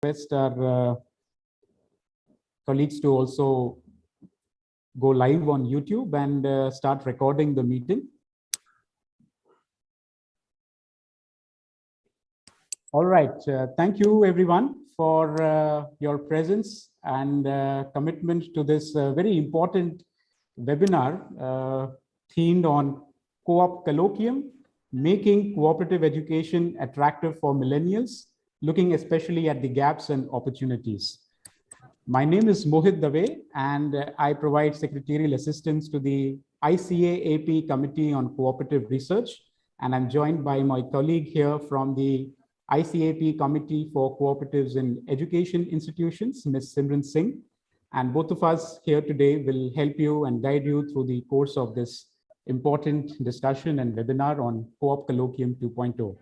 request our colleagues to also go live on YouTube and start recording the meeting. All right. Thank you, everyone, for your presence and commitment to this very important webinar themed on COOP Colloquium, Making Cooperative Education Attractive for Millennials, looking especially at the gaps and opportunities. My name is Mohit Dave, and I provide secretarial assistance to the ICA-AP Committee on Cooperative Research, and I'm joined by my colleague here from the ICA-AP Committee for Cooperatives in Education Institutions, Ms. Simran Singh. And both of us here today will help you and guide you through the course of this important discussion and webinar on COOP Colloquium 2.0.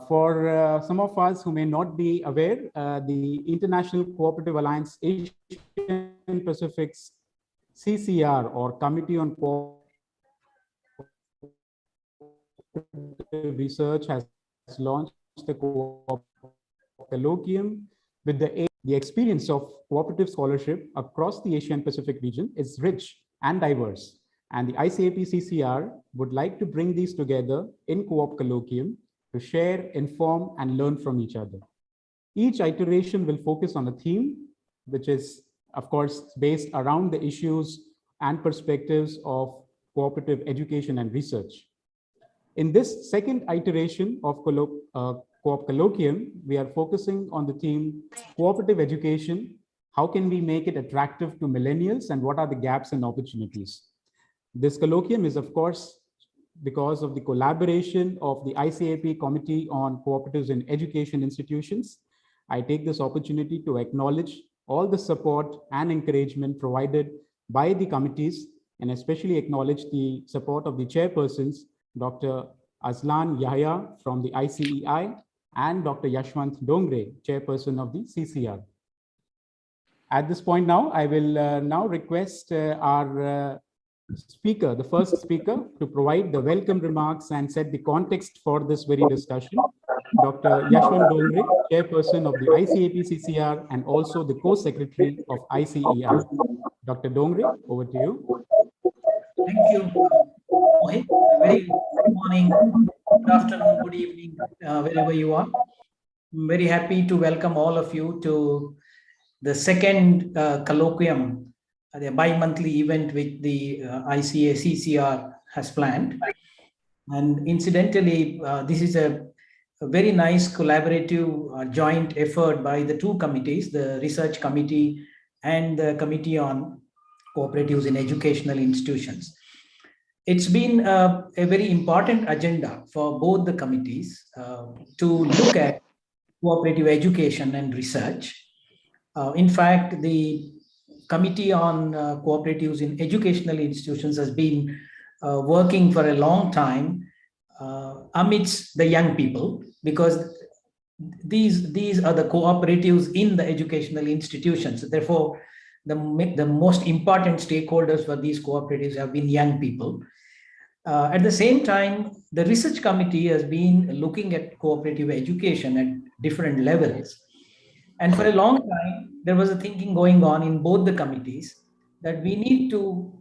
For some of us who may not be aware, the International Cooperative Alliance Asian Pacific's CCR, or Committee on Cooperative Research, has launched the COOP Colloquium with the experience of cooperative scholarship across the Asian Pacific region is rich and diverse. And the ICA-AP CCR would like to bring these together in COOP Colloquium to share, inform, and learn from each other. Each iteration will focus on a theme, which is, of course, based around the issues and perspectives of cooperative education and research. In this second iteration of COOP Colloquium, we are focusing on the theme cooperative education. How can we make it attractive to millennials, and what are the gaps and opportunities? This colloquium is, of course, because of the collaboration of the ICA-AP Committee on Cooperatives in Education Institutions. I take this opportunity to acknowledge all the support and encouragement provided by the committees, and especially acknowledge the support of the chairpersons, Dr. Azlan Yahya from the ICEI and Dr. Yashwant Dongre, chairperson of the CCR. At this point now, I will now request our speaker, the first speaker, to provide the welcome remarks and set the context for this very discussion. Dr. Yashwant Dongre, chairperson of the ICA-AP CCR and also the co-secretary of ICEI. Dr. Dongre, over to you. Thank you, Mohit. Very good morning, good afternoon, good evening, wherever you are. I'm very happy to welcome all of you to the second colloquium, the bi-monthly event which the ICA CCR has planned. And incidentally, this is a very nice collaborative joint effort by the two committees, the Research Committee and the Committee on Cooperatives in Educational Institutions. It's been a very important agenda for both the committees to look at cooperative education and research. In fact, the Committee on Cooperatives in Educational Institutions has been working for a long time amidst the young people, because these are the cooperatives in the educational institutions. Therefore, the most important stakeholders for these cooperatives have been young people. At the same time, the Research Committee has been looking at cooperative education at different levels. And for a long time, there was a thinking going on in both the committees that we need to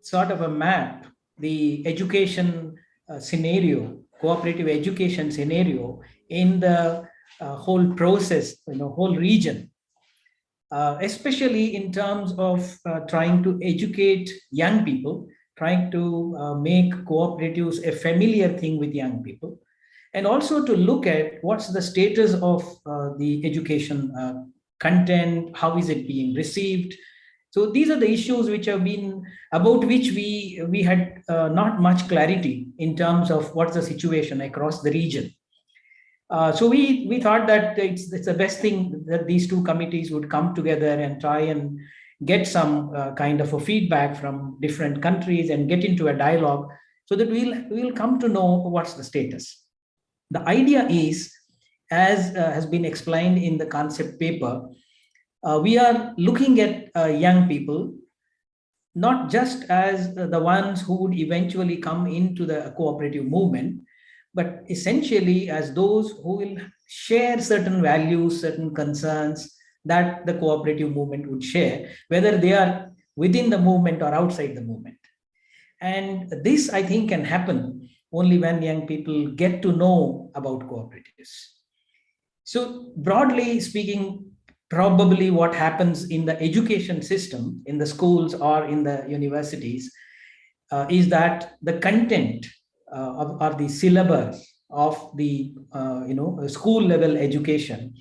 sort of map the education scenario, cooperative education scenario in the whole process, whole region, especially in terms of trying to educate young people, trying to make cooperatives a familiar thing with young people, and also to look at what's the status of the education content, how is it being received. So these are the issues which have been, about which we had not much clarity in terms of what's the situation across the region. So we thought that it's the best thing that these two committees would come together and try and get some kind of a feedback from different countries and get into a dialogue so that we'll come to know what's the status. The idea is, as has been explained in the concept paper, we are looking at young people not just as the ones who would eventually come into the cooperative movement, but essentially as those who will share certain values, certain concerns that the cooperative movement would share, whether they are within the movement or outside the movement. And this, I think, can happen only when young people get to know about cooperatives. So broadly speaking, probably what happens in the education system, in the schools or in the universities, is that the content or the syllabus of the school level education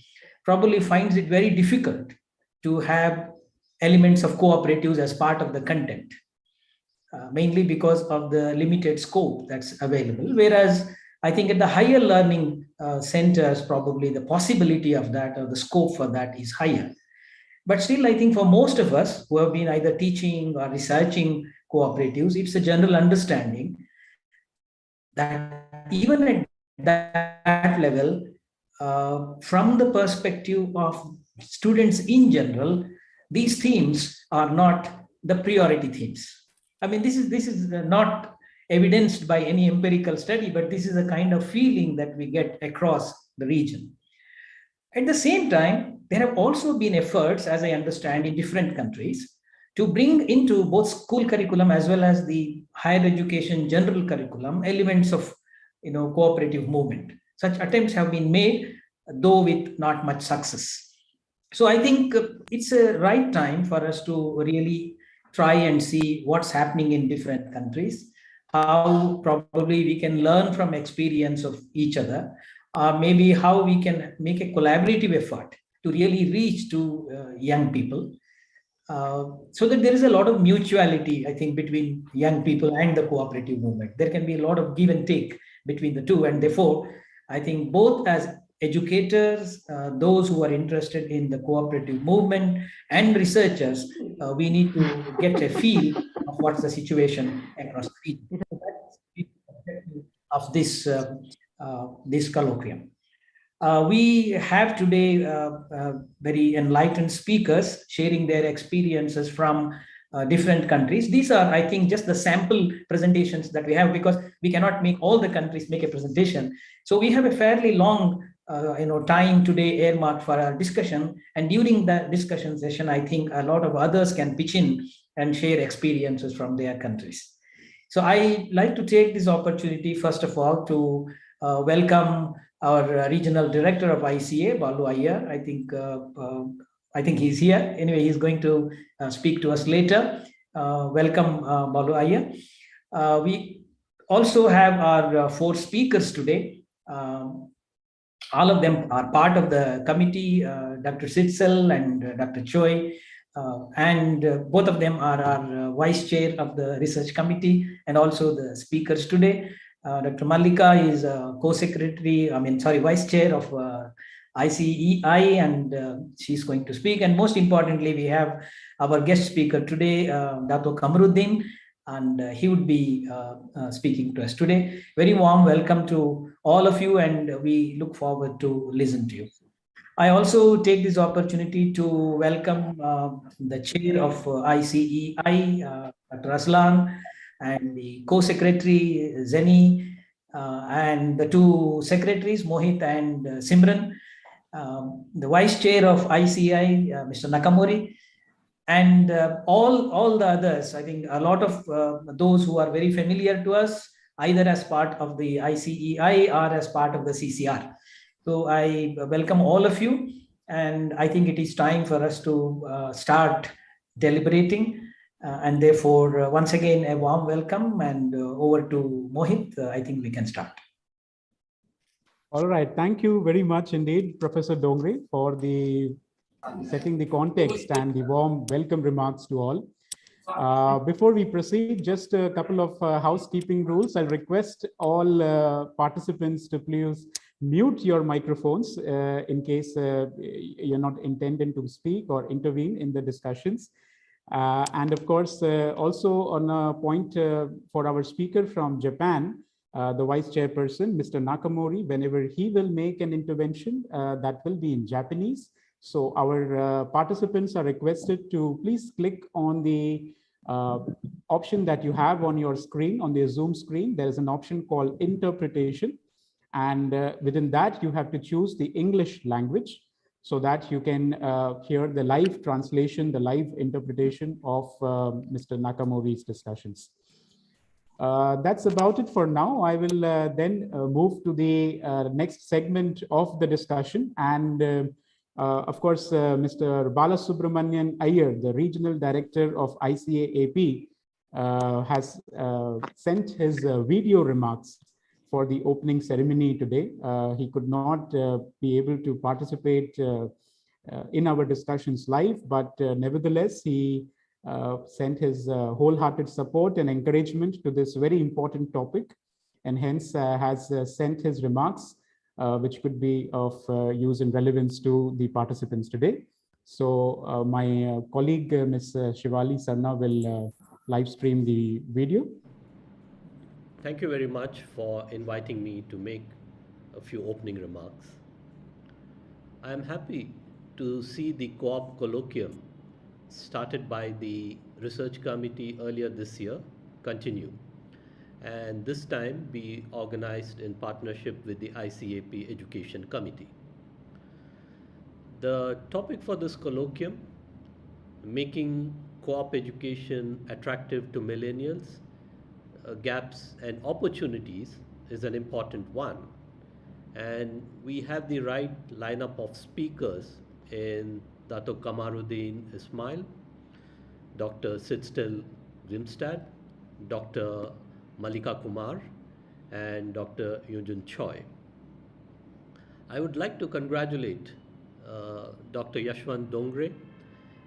probably finds it very difficult to have elements of cooperatives as part of the content, mainly because of the limited scope that's available. Whereas I think at the higher learning centers, probably the possibility of that or the scope for that is higher. But still, I think for most of us who have been either teaching or researching cooperatives, it's a general understanding that even at that level, from the perspective of students in general, these themes are not the priority themes. I mean, this is not evidenced by any empirical study, but this is a kind of feeling that we get across the region. At the same time, there have also been efforts, as I understand, in different countries to bring into both school curriculum as well as the higher education general curriculum elements of cooperative movement. Such attempts have been made, though with not much success. So I think it's a right time for us to really try and see what's happening in different countries, how probably we can learn from experience of each other, maybe how we can make a collaborative effort to really reach to young people, so that there is a lot of mutuality, I think, between young people and the cooperative movement. There can be a lot of give and take between the two, and therefore, I think both as educators, those who are interested in the cooperative movement, and researchers, we need to get a feel of what's the situation across the region. So that's the objective of this colloquium. We have today very enlightened speakers sharing their experiences from different countries. These are, I think, just the sample presentations that we have, because we cannot make all the countries make a presentation. So we have a fairly long time today earmarked for our discussion. And during the discussion session, I think a lot of others can pitch in and share experiences from their countries. So I like to take this opportunity, first of all, to welcome our regional director of ICA, Balu Iyer. I think he's here. Anyway, he's going to speak to us later. Welcome, Balu Iyer. We also have our 4 speakers today. All of them are part of the committee, Dr. Sitzel and Dr. Choi. And both of them are our vice chair of the research committee and also the speakers today. Dr. Mallika is vice chair of ICEI, and she's going to speak. And most importantly, we have our guest speaker today, Dato Kamruddin, and he would be speaking to us today. Very warm welcome to all of you, and we look forward to listen to you. I also take this opportunity to welcome the chair of ICEI, Dr. Aslan, and the co-secretary Zeni, and the 2 secretaries, Mohit and Simran, the vice chair of ICI, Mr. Nakamori, and all the others. I think a lot of those who are very familiar to us, either as part of the ICEI or as part of the CCR. So I welcome all of you, and I think it is time for us to start deliberating. And therefore, once again, a warm welcome, and over to Mohit. I think we can start. All right. Thank you very much indeed, Professor Dongre, for the setting the context and the warm welcome remarks to all. Before we proceed, just a couple of housekeeping rules. I'll request all participants to please mute your microphones in case you're not intending to speak or intervene in the discussions. And of course, also on a point for our speaker from Japan, the vice chairperson, Mr. Nakamori, whenever he will make an intervention, that will be in Japanese. So our participants are requested to please click on the option that you have on your screen, on the Zoom screen. There is an option called interpretation. And within that, you have to choose the English language so that you can hear the live translation, the live interpretation of Mr. Nakamori's discussions. That's about it for now. I will then move to the next segment of the discussion. And of course, Mr. Balasubramanian Iyer, the Regional Director of ICA-AP, has sent his video remarks for the opening ceremony today. He could not be able to participate in our discussions live, but nevertheless, he sent his wholehearted support and encouragement to this very important topic, and hence has sent his remarks, which could be of use and relevance to the participants today. So my colleague, Ms. Shivali Sarna, will live stream the video. Thank you very much for inviting me to make a few opening remarks. I am happy to see the COOP Colloquium started by the Research Committee earlier this year continue, and this time be organized in partnership with the ICA-AP Education Committee. The topic for this colloquium, making co-op education attractive to millennials, gaps and opportunities, is an important one. And we have the right lineup of speakers in Dato Kamaruddin Ismail, Dr. Sidstel Grimstad, Dr. Malika Kumar, and Dr. Yunjun Choi. I would like to congratulate Dr. Yashwant Dongre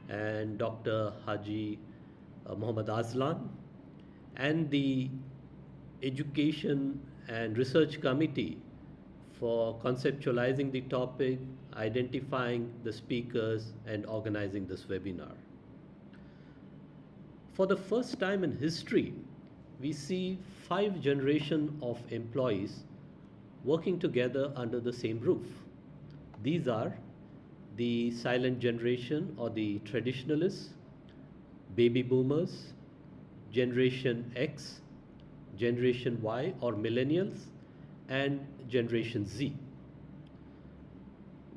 and Dr. Haji Muhammad Azlan and the Education and Research Committee for conceptualizing the topic, identifying the speakers, and organizing this webinar. For the first time in history, we see 5 generations of employees working together under the same roof. These are the silent generation or the traditionalists, baby boomers, Generation X, Generation Y or millennials, and Generation Z.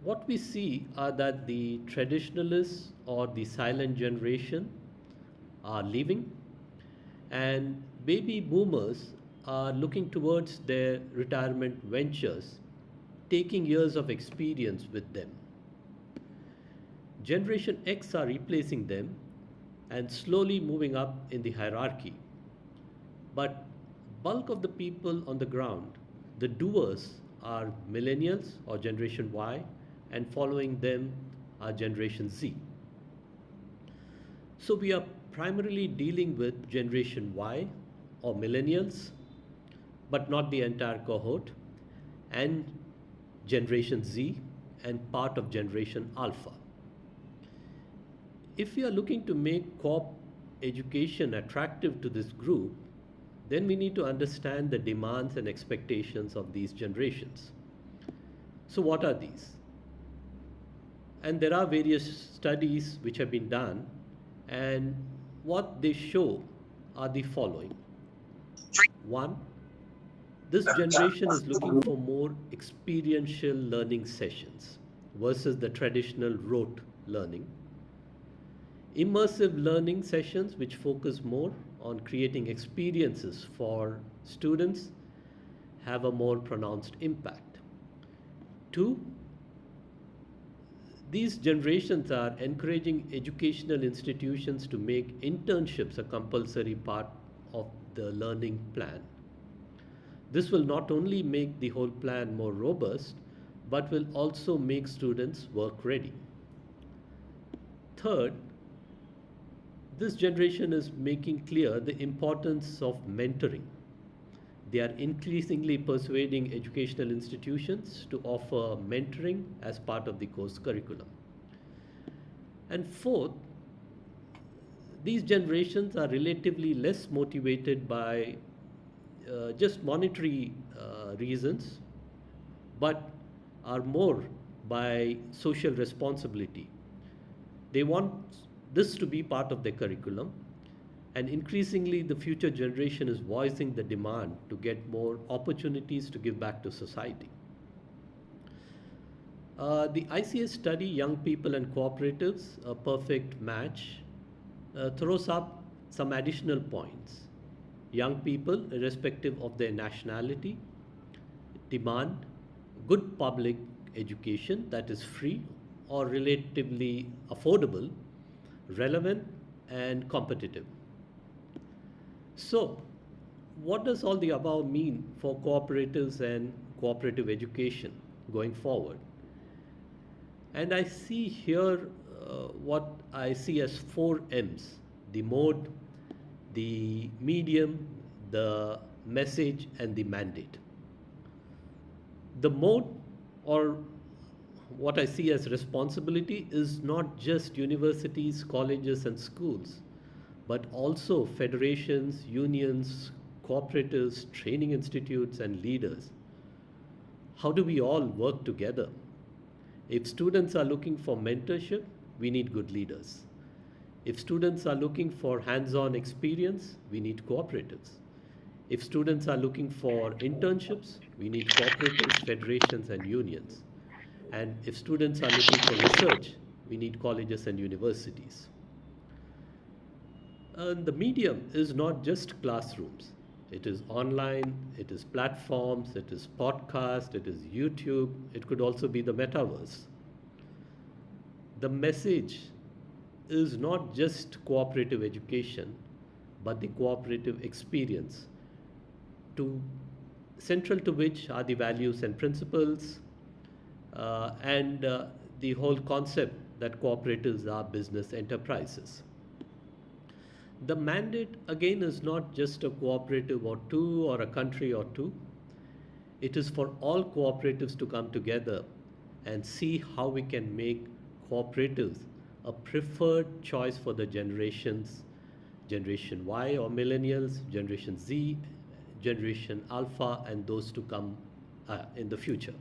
What we see are that the traditionalists or the silent generation are leaving, and baby boomers are looking towards their retirement ventures, taking years of experience with them. Generation X are replacing them and slowly moving up in the hierarchy. But bulk of the people on the ground, the doers, are millennials or Generation Y, and following them are Generation Z. So we are primarily dealing with Generation Y or millennials, but not the entire cohort, and Generation Z and part of Generation Alpha. If we are looking to make co-op education attractive to this group, then we need to understand the demands and expectations of these generations. So what are these? And there are various studies which have been done, and what they show are the following. 1, this generation is looking for more experiential learning sessions versus the traditional rote learning. Immersive learning sessions which focus more on creating experiences for students have a more pronounced impact. 2, these generations are encouraging educational institutions to make internships a compulsory part of the learning plan. This will not only make the whole plan more robust, but will also make students work ready. 3rd, this generation is making clear the importance of mentoring. They are increasingly persuading educational institutions to offer mentoring as part of the course curriculum. And 4th, these generations are relatively less motivated by just monetary reasons, but are more by social responsibility. They want this to be part of their curriculum, And increasingly, the future generation is voicing the demand to get more opportunities to give back to society. The ICA study, Young People and Cooperatives, a perfect match, throws up some additional points. Young people, irrespective of their nationality, demand good public education that is free or relatively affordable, relevant, and competitive. So, what does all the above mean for cooperatives and cooperative education going forward? And I see here what I see as 4 M's: the mode, the medium, the message, and the mandate. The mode, or what I see as responsibility, is not just universities, colleges, and schools, but also federations, unions, cooperatives, training institutes, and leaders. How do we all work together? If students are looking for mentorship, we need good leaders. If students are looking for hands-on experience, we need cooperatives. If students are looking for internships, we need cooperatives, federations, and unions. And if students are looking for research, we need colleges and universities. And the medium is not just classrooms. It is online, it is platforms, it is podcast, it is YouTube, it could also be the metaverse. The message is not just cooperative education, but the cooperative experience, central to which are the values and principles, and the whole concept that cooperatives are business enterprises. The mandate, again, is not just a cooperative or two or a country or two. It is for all cooperatives to come together and see how we can make cooperatives a preferred choice for the generations, Generation Y or Millennials, Generation Z, Generation Alpha, and those to come in the future.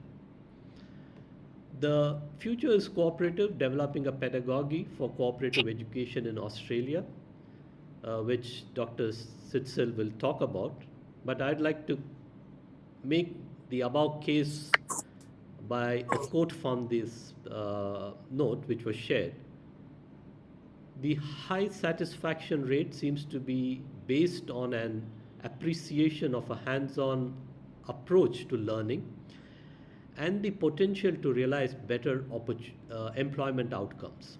The future is cooperative, developing a pedagogy for cooperative education in Australia, which Dr. Sitzel will talk about. But I'd like to make the above case by a quote from this note which was shared. The high satisfaction rate seems to be based on an appreciation of a hands-on approach to learning and the potential to realize better employment outcomes.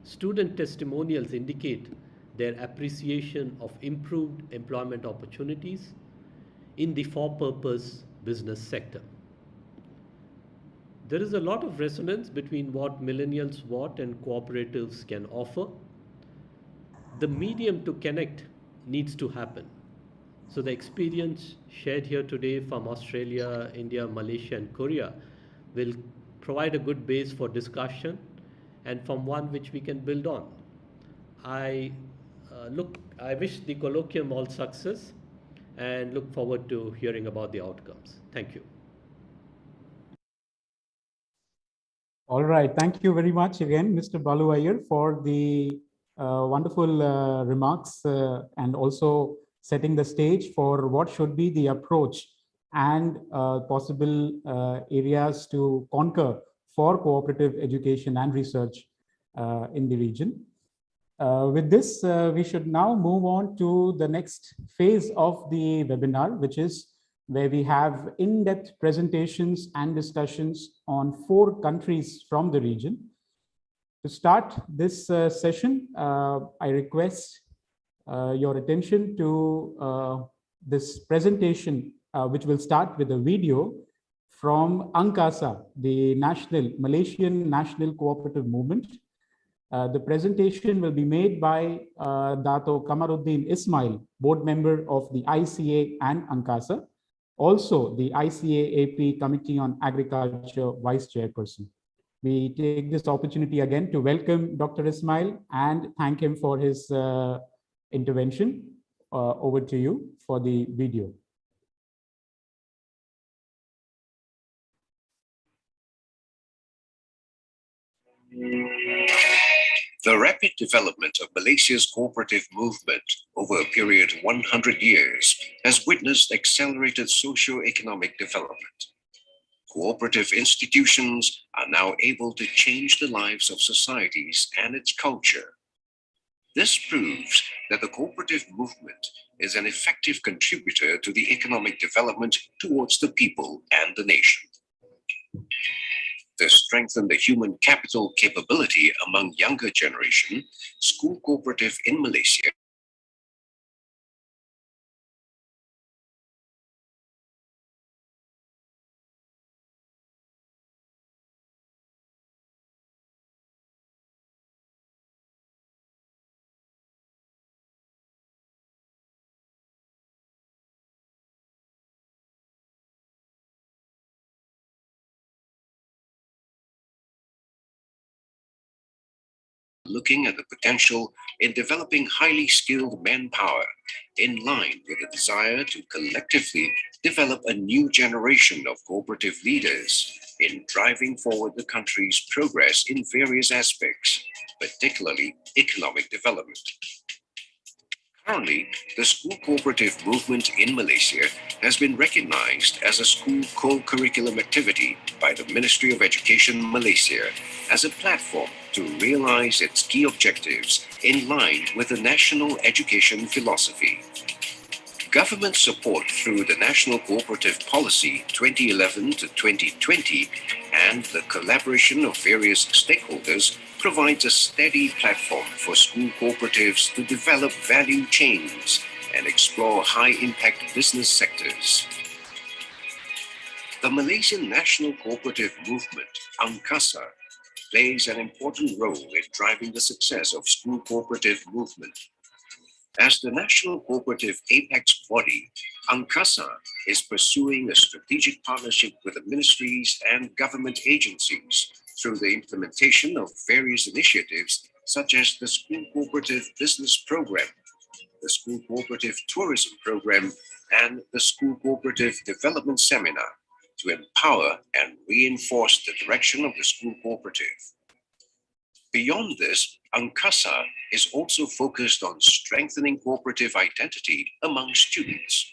Student testimonials indicate their appreciation of improved employment opportunities in the for-purpose business sector. There is a lot of resonance between what millennials want and cooperatives can offer. The medium to connect needs to happen. So the experience shared here today from Australia, India, Malaysia, and Korea will provide a good base for discussion and from one which we can build on. I wish the colloquium all success and look forward to hearing about the outcomes. Thank you. All right. Thank you very much again, Mr. Balu Iyer, for the wonderful remarks and also setting the stage for what should be the approach and possible areas to conquer for cooperative education and research in the region. With this, we should now move on to the next phase of the webinar, which is where we have in-depth presentations and discussions on 4 countries from the region. To start this session, I request your attention to this presentation, which will start with a video from ANCASA, the Malaysian National Cooperative Movement. The presentation will be made by Dato Kamaruddin Ismail, board member of the ICA and ANCASA, also the ICA-AP Committee on Agriculture Vice Chairperson. We take this opportunity again to welcome Dr. Ismail and thank him for his intervention. Over to you for the video. The rapid development of Malaysia's cooperative movement over a period of 100 years has witnessed accelerated socio-economic development. Cooperative institutions are now able to change the lives of societies and its culture. This proves that the cooperative movement is an effective contributor to the economic development towards the people and the nation. To strengthen the human capital capability among younger generation, School Cooperative in Malaysia looking at the potential in developing highly skilled manpower in line with the desire to collectively develop a new generation of cooperative leaders in driving forward the country's progress in various aspects, particularly economic development. Currently, the school cooperative movement in Malaysia has been recognized as a school co-curriculum activity by the Ministry of Education Malaysia as a platform to realize its key objectives in line with the national education philosophy. Government support through the National Cooperative Policy 2011 to 2020 and the collaboration of various stakeholders provides a steady platform for school cooperatives to develop value chains and explore high-impact business sectors. The Malaysian National Cooperative Movement, UNCASA, plays an important role in driving the success of school cooperative movement. As the national cooperative apex body, UNCASA is pursuing a strategic partnership with the ministries and government agencies through the implementation of various initiatives such as the School Cooperative Business Program, the School Cooperative Tourism Program, and the School Cooperative Development Seminar to empower and reinforce the direction of the school cooperative. Beyond this, UNCASA is also focused on strengthening cooperative identity among students.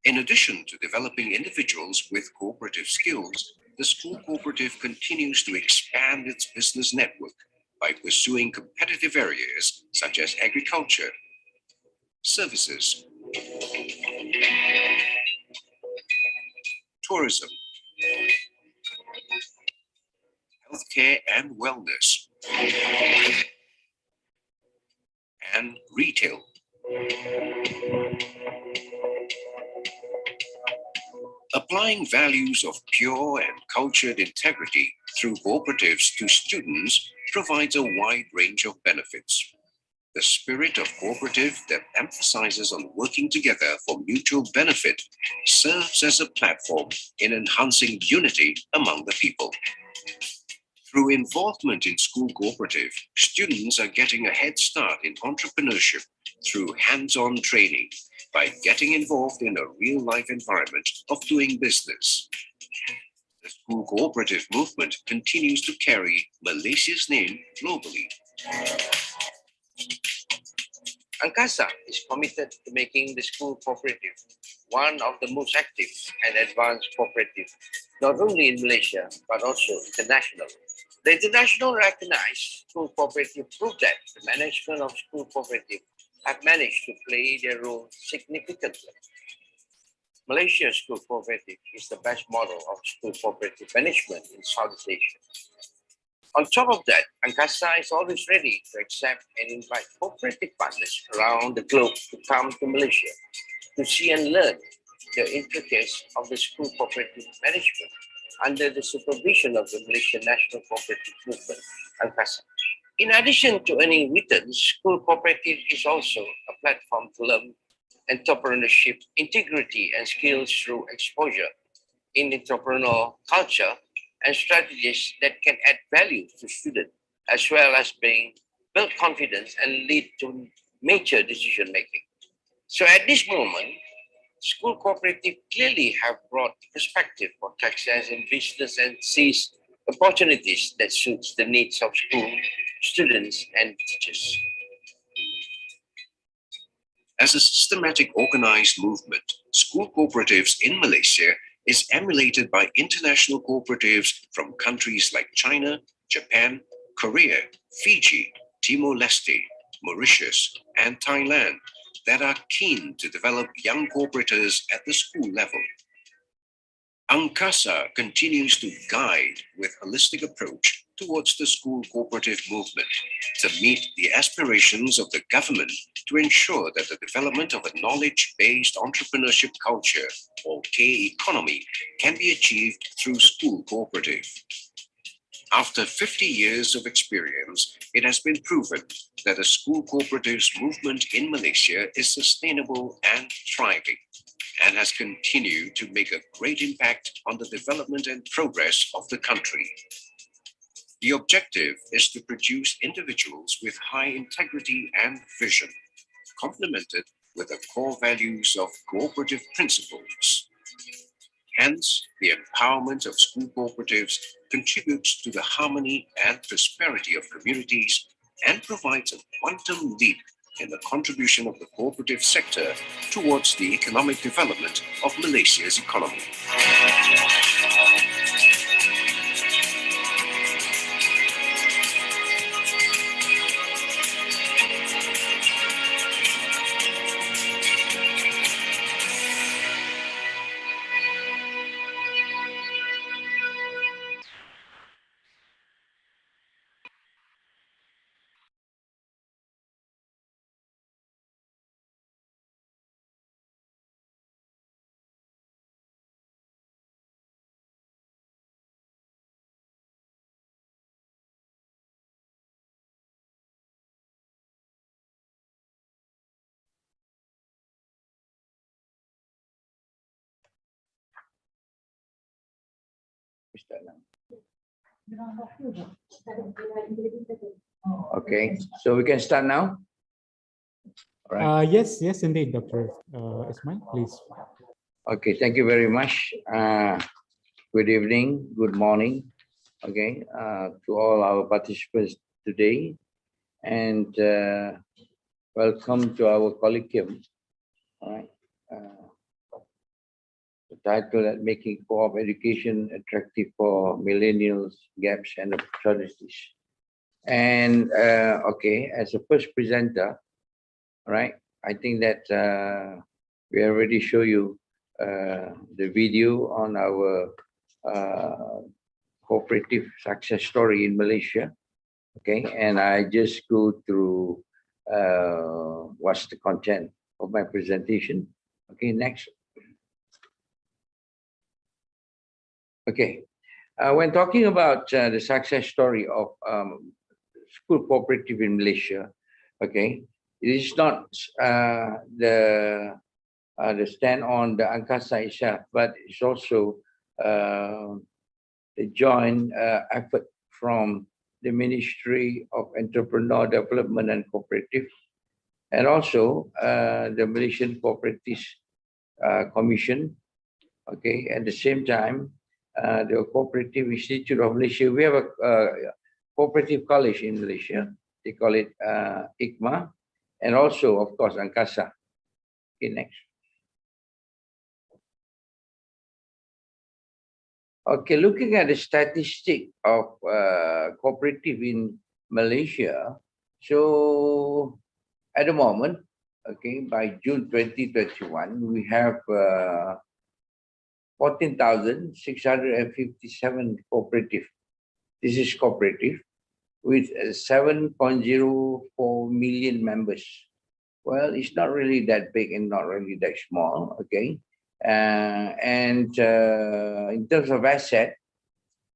In addition to developing individuals with cooperative skills, the school cooperative continues to expand its business network by pursuing competitive areas such as agriculture, services, tourism, healthcare and wellness, and retail. Applying values of pure and cultured integrity through cooperatives to students provides a wide range of benefits. The spirit of cooperative that emphasizes on working together for mutual benefit serves as a platform in enhancing unity among the people. Through involvement in school cooperative, students are getting a head start in entrepreneurship through hands-on training by getting involved in a real-life environment of doing business. The school cooperative movement continues to carry Malaysia's name globally. UNCASA is committed to making the school cooperative one of the most active and advanced cooperatives, not only in Malaysia, but also internationally. The international recognized school cooperative proved that the management of school cooperative have managed to play their role significantly. Malaysia's school cooperative is the best model of school cooperative management in Southeast Asia. On top of that, UNCASA is always ready to accept and invite cooperative partners around the globe to come to Malaysia to see and learn the intricacies of the school cooperative management under the supervision of the Malaysian National Cooperative Movement, UNCASA. In addition to earning returns, school cooperative is also a platform to learn entrepreneurship, integrity, and skills through exposure in entrepreneurial culture and strategies that can add value to students, as well as build confidence and lead to mature decision making. So at this moment, school cooperative clearly have broad perspective for success in business and sees opportunities that suits the needs of school, students, and teachers. As a systematic organized movement, school cooperatives in Malaysia is emulated by international cooperatives from countries like China, Japan, Korea, Fiji, Timor-Leste, Mauritius, and Thailand that are keen to develop young cooperators at the school level. Angkasa continues to guide with holistic approach towards the school cooperative movement to meet the aspirations of the government to ensure that the development of a knowledge-based entrepreneurship culture, or K-economy, can be achieved through school cooperative. After 50 years of experience, it has been proven that the school cooperatives movement in Malaysia is sustainable and thriving, and has continued to make a great impact on the development and progress of the country. The objective is to produce individuals with high integrity and vision, complemented with the core values of cooperative principles. Hence, the empowerment of school cooperatives contributes to the harmony and prosperity of communities and provides a quantum leap in the contribution of the cooperative sector towards the economic development of Malaysia's economy. Okay, so we can start now. All right. Yes, indeed, Dr. Ismail, please. Okay, thank you very much. Good evening, good morning, okay, to all our participants today, and welcome to our colloquium. All right. The title at Making Co-op Education Attractive for Millennials, Gaps, and Opportunities. And okay, as a first presenter, right, I think that we already show you the video on our cooperative success story in Malaysia. Okay, and I just go through what's the content of my presentation. Okay, next. Okay, when talking about the success story of school cooperative in Malaysia, okay, it is not the stand on the Angkasa itself, but it's also the joint effort from the Ministry of Entrepreneur Development and Cooperative, and also the Malaysian Cooperatives Commission. Okay, at the same time, the Cooperative Institute of Malaysia. We have a cooperative college in Malaysia. They call it ICMA, and also, of course, Angkasa. Okay, next. Okay, looking at the statistic of cooperative in Malaysia, so at the moment, okay, by June 2021, we have 14,657 cooperative. This is cooperative with 7.04 million members. Well, it's not really that big and not really that small, okay? In terms of asset,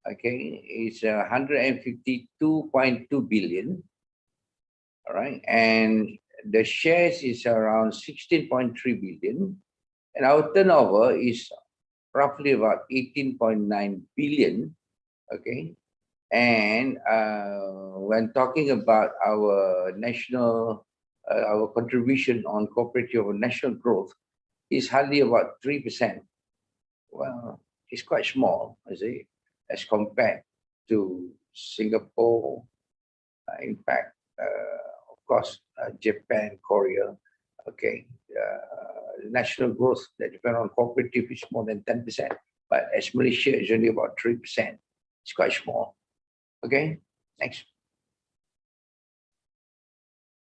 okay, it's 152.2 billion, all right? And the shares is around 16.3 billion, and our turnover is roughly about 18.9 billion, okay? And when talking about our national, our contribution on cooperative or national growth is hardly about 3%. Well, it's quite small, I say, as compared to Singapore, in fact, of course, Japan, Korea. Okay, national growth that depend on cooperative is more than 10%, but as Malaysia is only about 3%. It's quite small. Okay, next.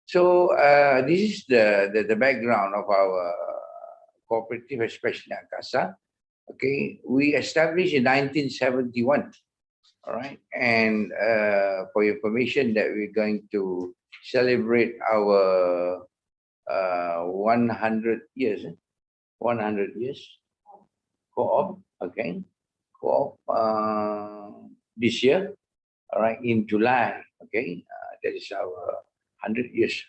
So this is the background of our cooperative, especially Angkasa. Okay, we established in 1971. All right, and for your permission, that we're going to celebrate our 100 years, 100 years co-op. Okay, co-op this year. All right, in July. Okay, that is our 100 years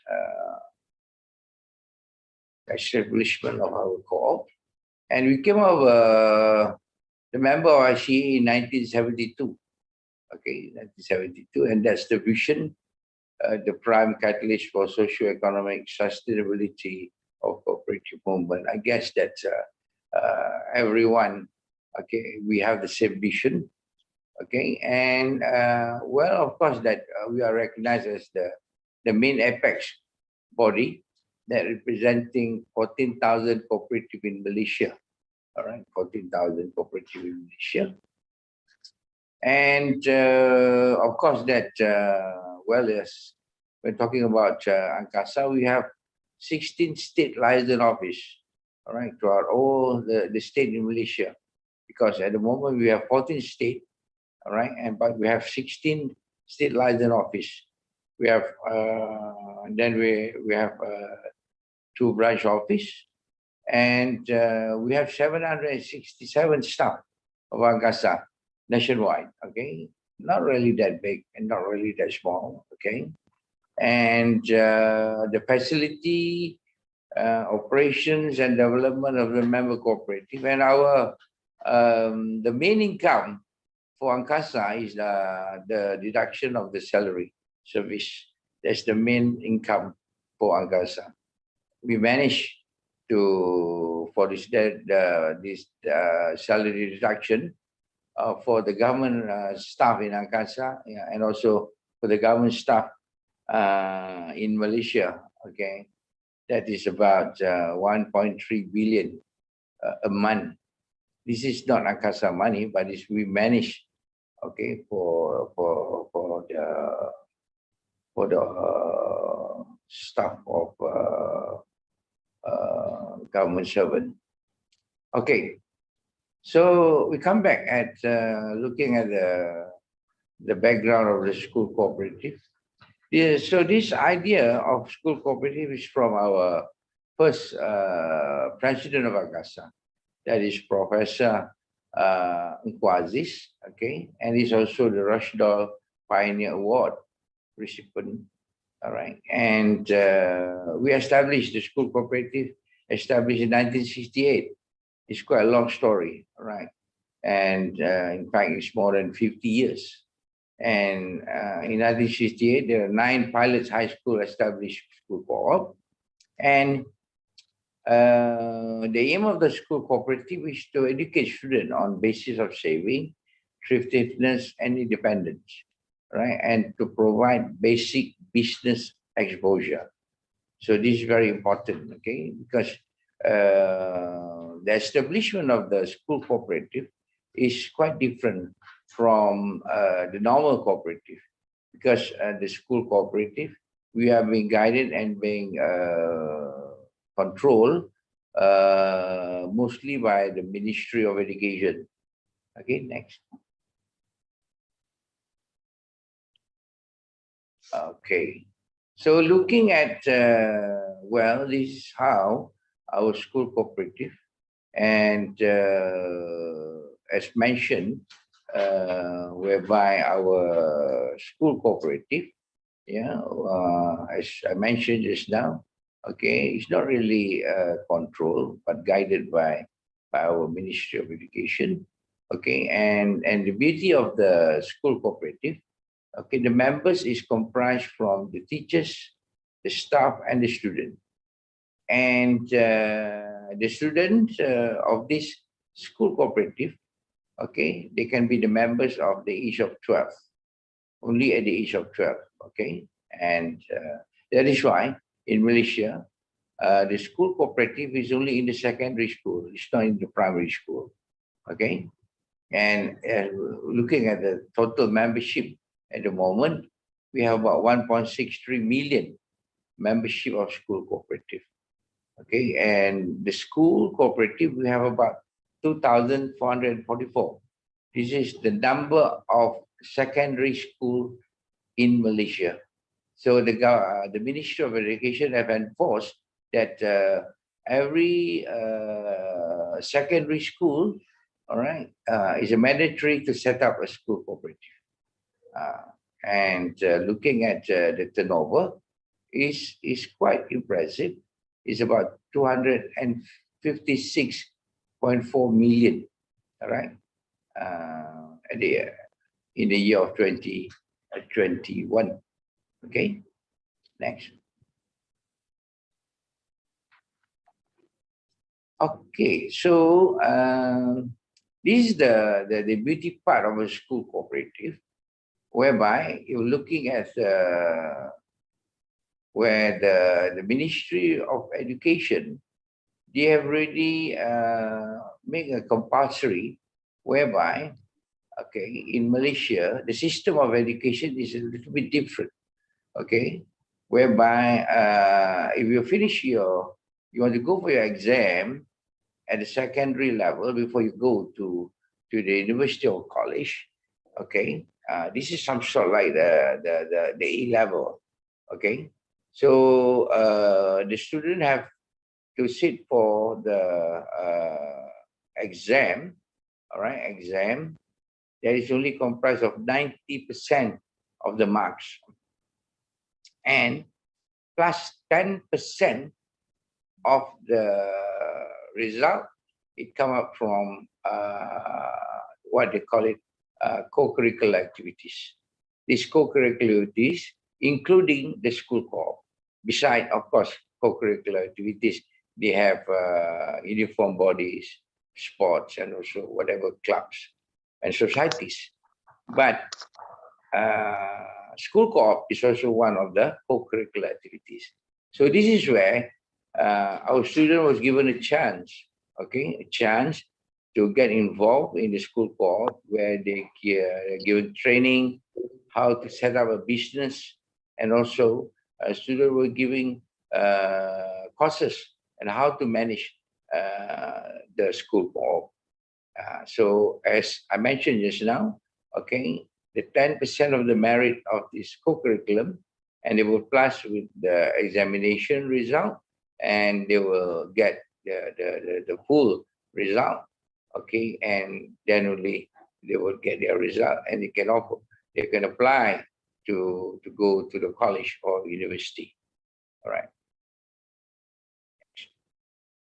establishment of our co-op, and we came up the member of ICA in 1972. Okay, 1972, and that's the vision, the prime catalyst for socio-economic sustainability of cooperative movement. I guess that everyone, okay, we have the same vision. Okay, and well, of course, that we are recognized as the main apex body that representing 14,000 cooperative in Malaysia. All right, 14,000 cooperative in Malaysia. And of course, that well, yes, we're talking about Angkasa. We have 16 state license office, all right, throughout all the state in Malaysia, because at the moment we have 14 states, all right, but we have 16 state license office. We have then we have 2 branch office, and we have 767 staff of Angkasa nationwide. Okay, not really that big and not really that small. Okay, and the facility, operations and development of the member cooperative, and our the main income for Angkasa is the deduction of the salary service. That's the main income for Angkasa. We managed to for this salary deduction for the government staff in Angkasa, yeah, and also for the government staff in Malaysia. Okay, that is about 1.3 billion a month. This is not Angkasa money, but it's we manage. Okay, for the staff of government servant. Okay, so we come back at looking at the background of the school cooperative. Yeah, so this idea of school cooperative is from our first president of Angkasa, that is Professor Aziz, okay, and he's also the Rushdol Pioneer Award recipient. All right, and we established the school cooperative, established in 1968. It's quite a long story, right? And in fact, it's more than 50 years. And in 1968, there are 9 pilots high school established school co-op. And the aim of the school cooperative is to educate students on basis of saving, thriftiness, and independence, right? And to provide basic business exposure. So this is very important, okay? Because the establishment of the school cooperative is quite different from the normal cooperative, because the school cooperative, we are being guided and being controlled mostly by the Ministry of Education. Okay, next. Okay, so looking at, well, this is how our school cooperative, and as mentioned, whereby our school cooperative, yeah, as I mentioned just now, okay, it's not really controlled, but guided by our Ministry of Education, okay, and the beauty of the school cooperative, okay, the members is comprised from the teachers, the staff, and the student. And the students of this school cooperative, okay, they can be the members of the age of 12, only at the age of 12, okay? And that is why in Malaysia, the school cooperative is only in the secondary school. It's not in the primary school, okay? And looking at the total membership at the moment, we have about 1.63 million membership of school cooperative, okay? And the school cooperative, we have about 2,444. This is the number of secondary school in Malaysia. So the Ministry of Education have enforced that every secondary school, all right, is a mandatory to set up a school cooperative. And looking at the turnover is quite impressive. It's about 256.4 million, all right, in the year of 2021. Okay, next. Okay, so this is the beauty part of a school cooperative, whereby you're looking at where the Ministry of Education, they have already made a compulsory, whereby, okay, in Malaysia, the system of education is a little bit different, okay, whereby if you finish you want to go for your exam at the secondary level before you go to the university or college, okay, this is some sort like the A level, okay. So the student have to sit for the exam, all right, exam that is only comprised of 90% of the marks, and plus 10% of the result, it come up from what they call it, co-curricular activities. These co-curricular activities, including the school co-op. Beside, of course, co-curricular activities, they have uniform bodies, sports, and also whatever clubs and societies. But school co-op is also one of the co-curricular activities. So this is where our student was given a chance, okay, a chance to get involved in the school co-op, where they are given training how to set up a business, and also students were giving courses on how to manage the school co-op. So as I mentioned just now, okay, the 10% of the merit of this co-curriculum, and they will plus with the examination result, and they will get the full result, okay, and then only they will get their result, and they can apply to go to the college or university. All right.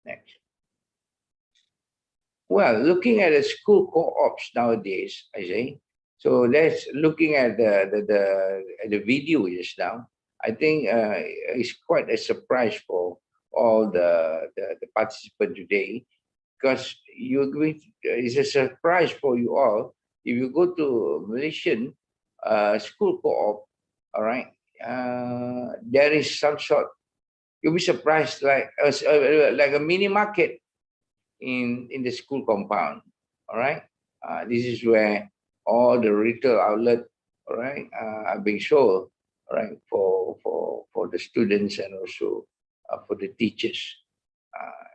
Next. Well, looking at the school co-ops nowadays, I say, so let's looking at the video just now. I think it's quite a surprise for all the participants today, because you're going to, it's a surprise for you all if you go to Malaysian school co-op. All right, there is some sort, you'll be surprised, like a mini market in the school compound. All right, this is where all the retail outlet, all right, are being sold, all right, for the students and also for the teachers.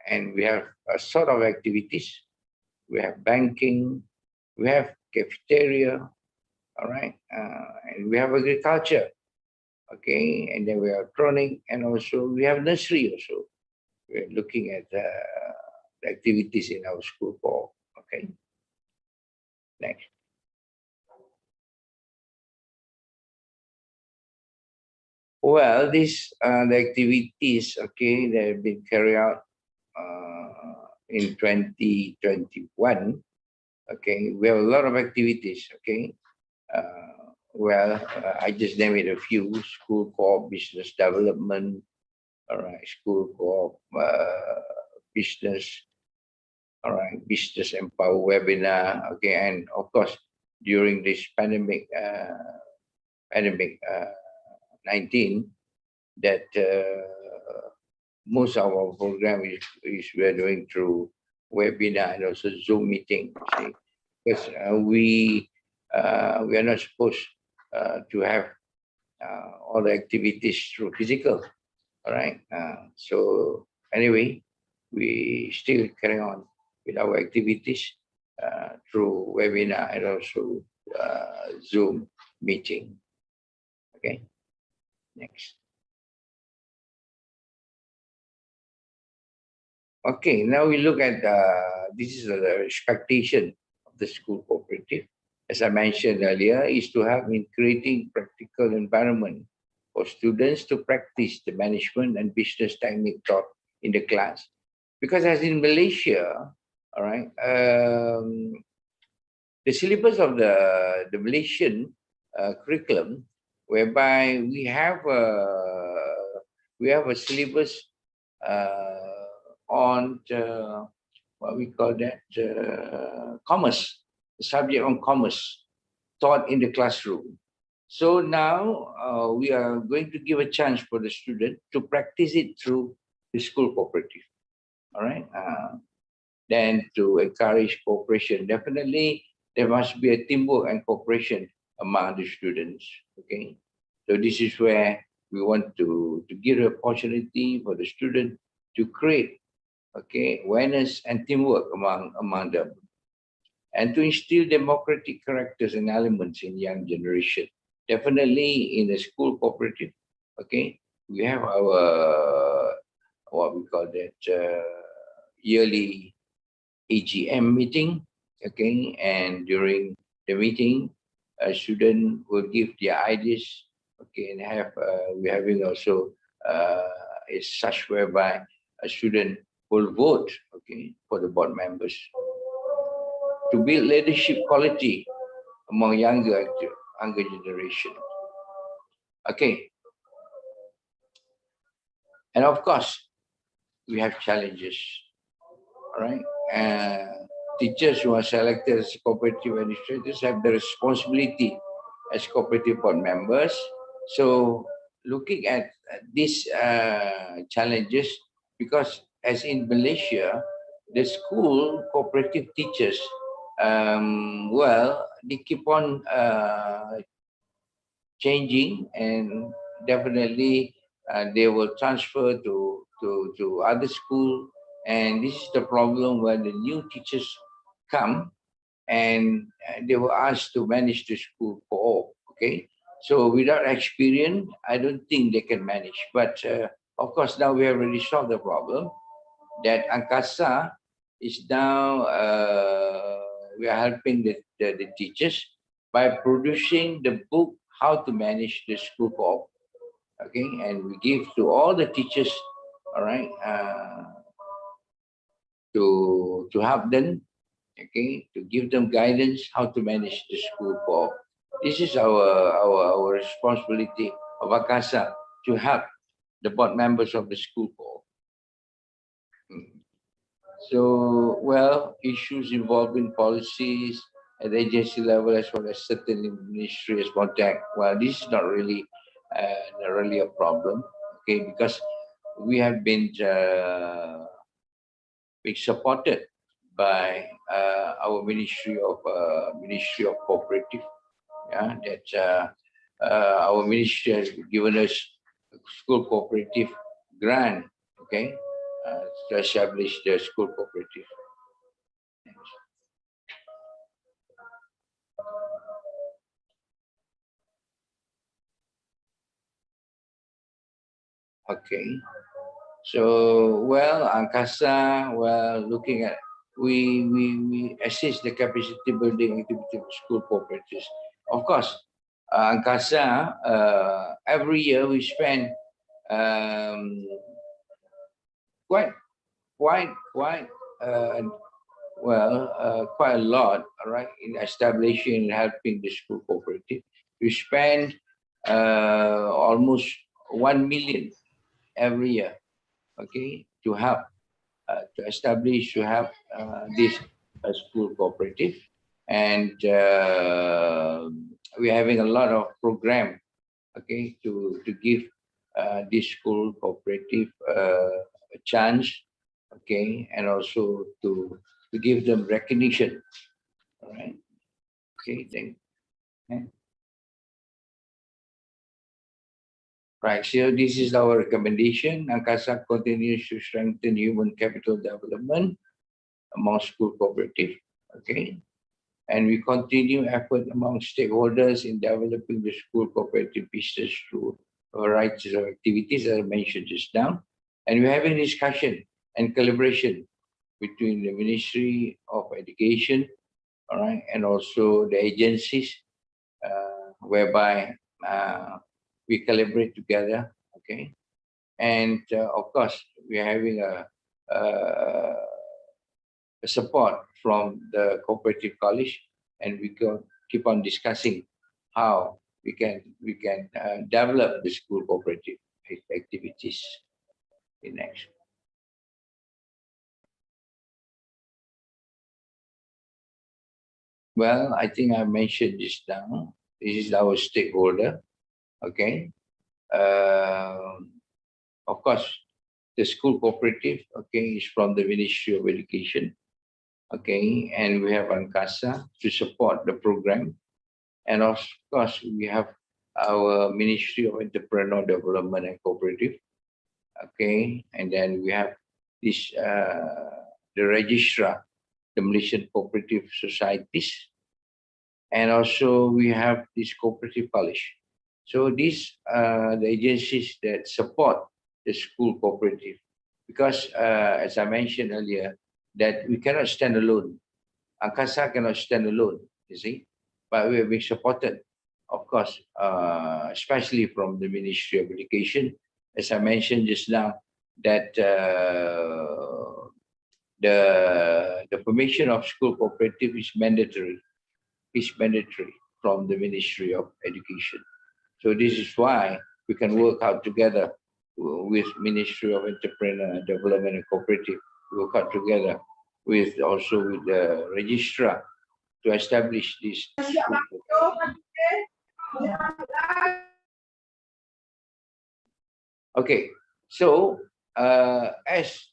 And we have a sort of activities. We have banking, we have cafeteria, all right, and we have agriculture, okay, and then we have electronic, and also we have nursery also. We're looking at the activities in our school for, okay. Next. Well, these the activities, okay, that have been carried out in 2021. Okay, we have a lot of activities. Okay, I just named it a few: school co-op business development, all right, school co-op business all right, business empower webinar, okay, and of course during this pandemic 19, that most of our program is we are doing through webinar and also Zoom meeting. See, because we are not supposed to have all the activities through physical. All right. So anyway, we still carry on with our activities through webinar and also Zoom meeting. Okay. Next. Okay, now we look at this is the expectation of the school cooperative. As I mentioned earlier, is to have in creating practical environment for students to practice the management and business technique taught in the class. Because as in Malaysia, all right, the syllabus of the Malaysian curriculum, whereby we have a syllabus on what we call that commerce, the subject on commerce taught in the classroom. So now we are going to give a chance for the student to practice it through the school cooperative. All right. Then to encourage cooperation, definitely there must be a teamwork and cooperation among the students. Okay. So this is where we want to give the opportunity for the student to create, okay, awareness and teamwork among them, and to instill democratic characters and elements in young generation. Definitely in the school cooperative, okay, we have our what we call that yearly AGM meeting, okay, and during the meeting, a student will give their ideas, okay, and have we're having also is such whereby a student will vote, okay, for the board members to build leadership quality among younger generation. Okay, and of course we have challenges. All right, teachers who are selected as cooperative administrators have the responsibility as cooperative board members. So looking at these challenges, because as in Malaysia, the school cooperative teachers, well, they keep on changing, and definitely they will transfer to other school. And this is the problem when the new teachers come and they were asked to manage the school co-op. Okay, so without experience, I don't think they can manage. But of course, now we have already solved the problem. That Angkasa is now we are helping the teachers by producing the book how to manage the school co-op. Okay, and we give to all the teachers, all right, to help them, okay, to give them guidance how to manage the school co-op. This is our responsibility of Akasa to help the board members of the school co-op. So, well, issues involving policies at agency level as well as certain ministries contact. Well, this is not really a problem, okay, because we have been supported by our Ministry of Cooperative. Yeah, that our ministry has given us school cooperative grant, okay, to establish the school cooperative. Okay, so well, Angkasa, well, looking at we assist the capacity building activity of school cooperatives. Of course, Angkasa, every year we spend quite a lot, right, in establishing and helping the school cooperative. We spend almost 1 million every year, okay, to help to establish, to have this school cooperative. And we're having a lot of program, okay, to give this school cooperative a chance, okay, and also to give them recognition. All right. Okay, thank you. Right, so this is our recommendation. Angkasa continues to strengthen human capital development among school cooperative, okay? And we continue effort among stakeholders in developing the school cooperative business through a variety of activities as I mentioned just now. And we're having discussion and collaboration between the Ministry of Education, all right, and also the agencies, whereby we collaborate together, okay? And of course, we are having a support from the Cooperative College, and we keep on discussing how we can develop the school cooperative activities in action. Well, I think I mentioned this now. This is our stakeholder. Okay. Of course, the school cooperative, okay, is from the Ministry of Education. Okay, and we have Angkasa to support the program. And of course, we have our Ministry of Entrepreneurial Development and Cooperative. Okay, and then we have this, the registrar, the Malaysian Cooperative Societies. And also we have this Cooperative College. So these are the agencies that support the school cooperative, because as I mentioned earlier, that we cannot stand alone. Angkasa cannot stand alone, you see, but we are being supported, of course, especially from the Ministry of Education. As I mentioned just now, that the formation of school cooperative is mandatory. From the Ministry of Education. So this is why we can work out together with Ministry of Entrepreneurial Development and Cooperative, work out together with also with the registrar to establish this. Okay, so as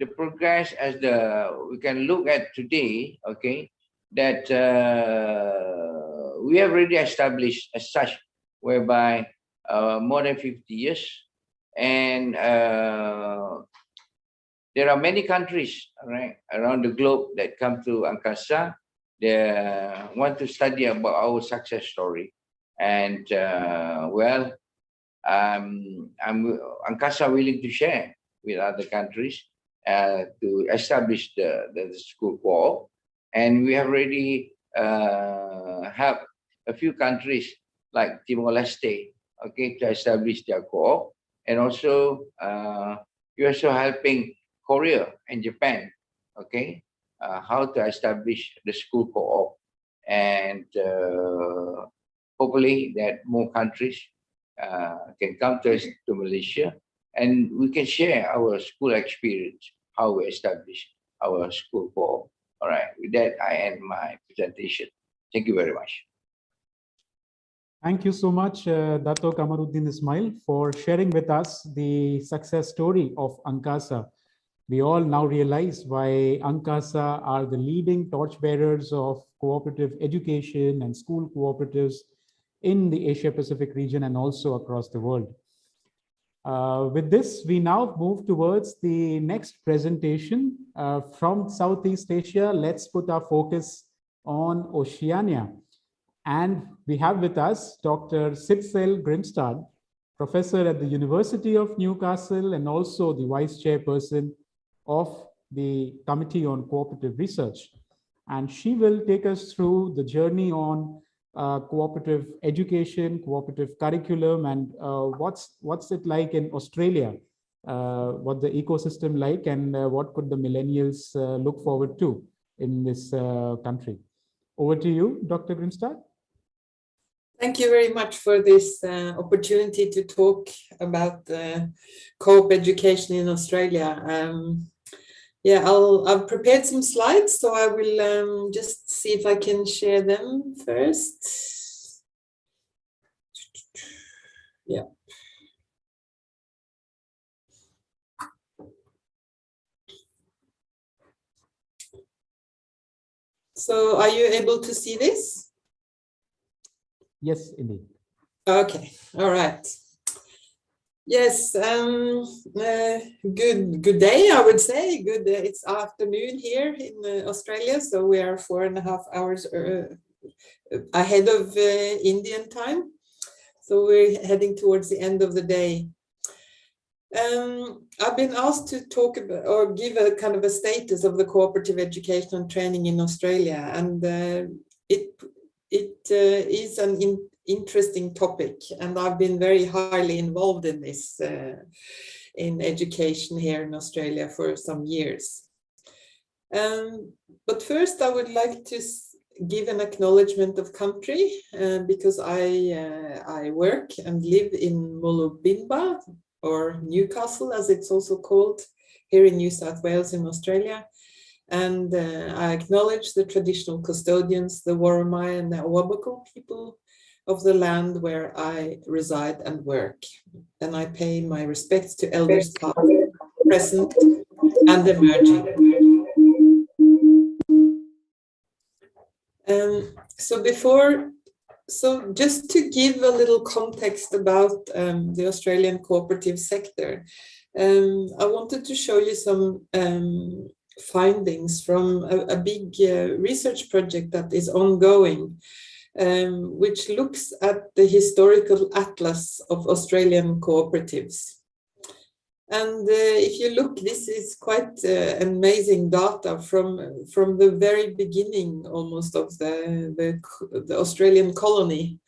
the progress, as we can look at today, okay, that we have already established as such, whereby more than 50 years, and there are many countries, right, around the globe that come to Angkasa. They want to study about our success story, and well, Angkasa willing to share with other countries to establish the school co-op, and we have already helped a few countries like Timor-Leste, okay, to establish their co-op, and also you're also helping Korea and Japan, okay, how to establish the school co-op, and hopefully that more countries can come to Malaysia, and we can share our school experience, how we establish our school co-op. All right, with that, I end my presentation. Thank you very much. Thank you so much, Dato Kamaruddin Ismail, for sharing with us the success story of Angkasa. We all now realize why Angkasa are the leading torchbearers of cooperative education and school cooperatives in the Asia-Pacific region and also across the world. With this, we now move towards the next presentation from Southeast Asia. Let's put our focus on Oceania. And we have with us Dr. Sitzel Grimstad, professor at the University of Newcastle and also the vice chairperson of the Committee on Cooperative Research. And she will take us through the journey on cooperative education, cooperative curriculum, and what's it like in Australia, what the ecosystem like, and what could the millennials look forward to in this country. Over to you, Dr. Grimstad. Thank you very much for this opportunity to talk about co-op education in Australia. Yeah, I've prepared some slides, so I will just see if I can share them first. Yeah. So are you able to see this? Yes, indeed. Okay, all right. Yes, good day, I would say. It's afternoon here in Australia, so we are 4.5 hours ahead of Indian time. So we're heading towards the end of the day. I've been asked to talk about or give a kind of a status of the cooperative education and training in Australia, and it is an interesting topic, and I've been very highly involved in this in education here in Australia for some years. But first I would like to give an acknowledgement of country because I work and live in Mulubinba, or Newcastle as it's also called, here in New South Wales in Australia. And I acknowledge the traditional custodians, the Worimi and the Awabakal people of the land where I reside and work. And I pay my respects to elders past, present, and emerging. So just to give a little context about the Australian cooperative sector, I wanted to show you some findings from a big research project that is ongoing, which looks at the historical atlas of Australian cooperatives. And if you look, this is quite amazing data from the very beginning almost of the Australian colony,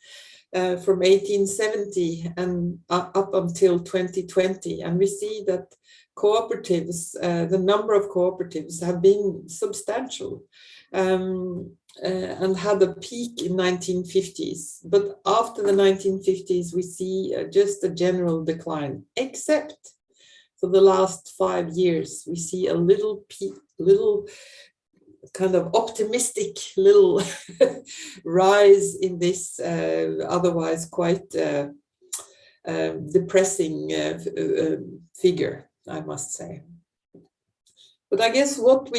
from 1870 and up until 2020. And we see that cooperatives, the number of cooperatives have been substantial and had a peak in 1950s. But after the 1950s, we see just a general decline, except for the last 5 years, we see a little kind of optimistic little rise in this otherwise quite depressing figure, I must say. But I guess what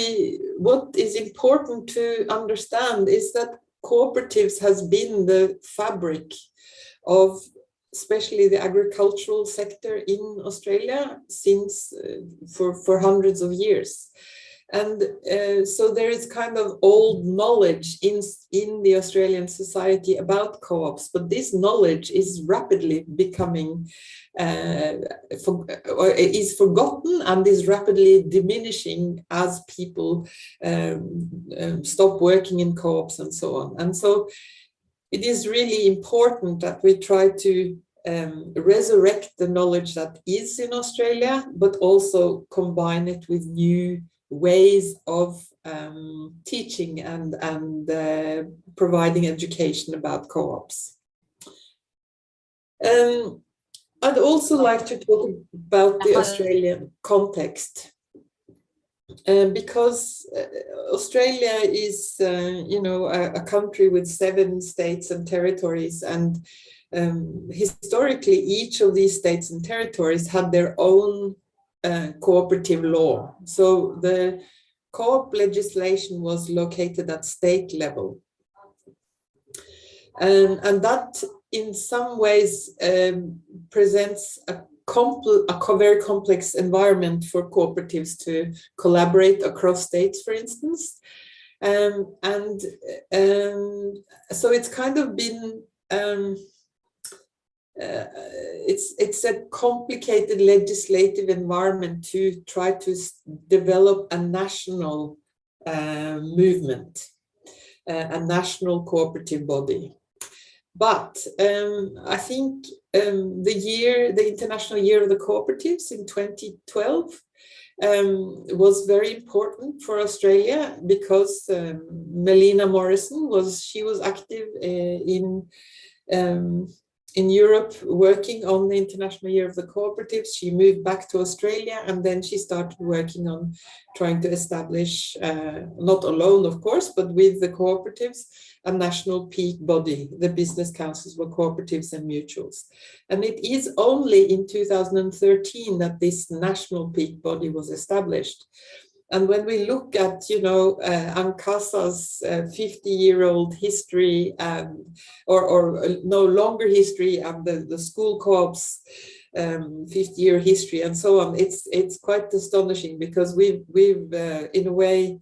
is important to understand is that cooperatives has been the fabric of especially the agricultural sector in Australia since for hundreds of years. And so there is kind of old knowledge in the Australian society about co-ops, but this knowledge is rapidly becoming, is forgotten and is rapidly diminishing as people stop working in co-ops and so on. And so it is really important that we try to resurrect the knowledge that is in Australia, but also combine it with new ways of teaching and providing education about co-ops. I'd also like to talk about the Australian context. Because Australia is, a country with 7 states and territories, and historically each of these states and territories had their own cooperative law. So the co-op legislation was located at state level, and that in some ways presents a very complex environment for cooperatives to collaborate across states, for instance. So it's kind of been, it's a complicated legislative environment to try to develop a national movement, a national cooperative body. But I think the International Year of the Cooperatives in 2012 was very important for Australia because Melina Morrison was active in in Europe working on the International Year of the Cooperatives. She moved back to Australia, and then she started working on trying to establish, not alone of course, but with the cooperatives, a national peak body, the Business Councils for Cooperatives and Mutuals. And it is only in 2013 that this national peak body was established. And when we look at, ANCASA's 50-year-old history, or no longer history, and the school co-ops 50-year history and so on, it's quite astonishing, because we've in a way,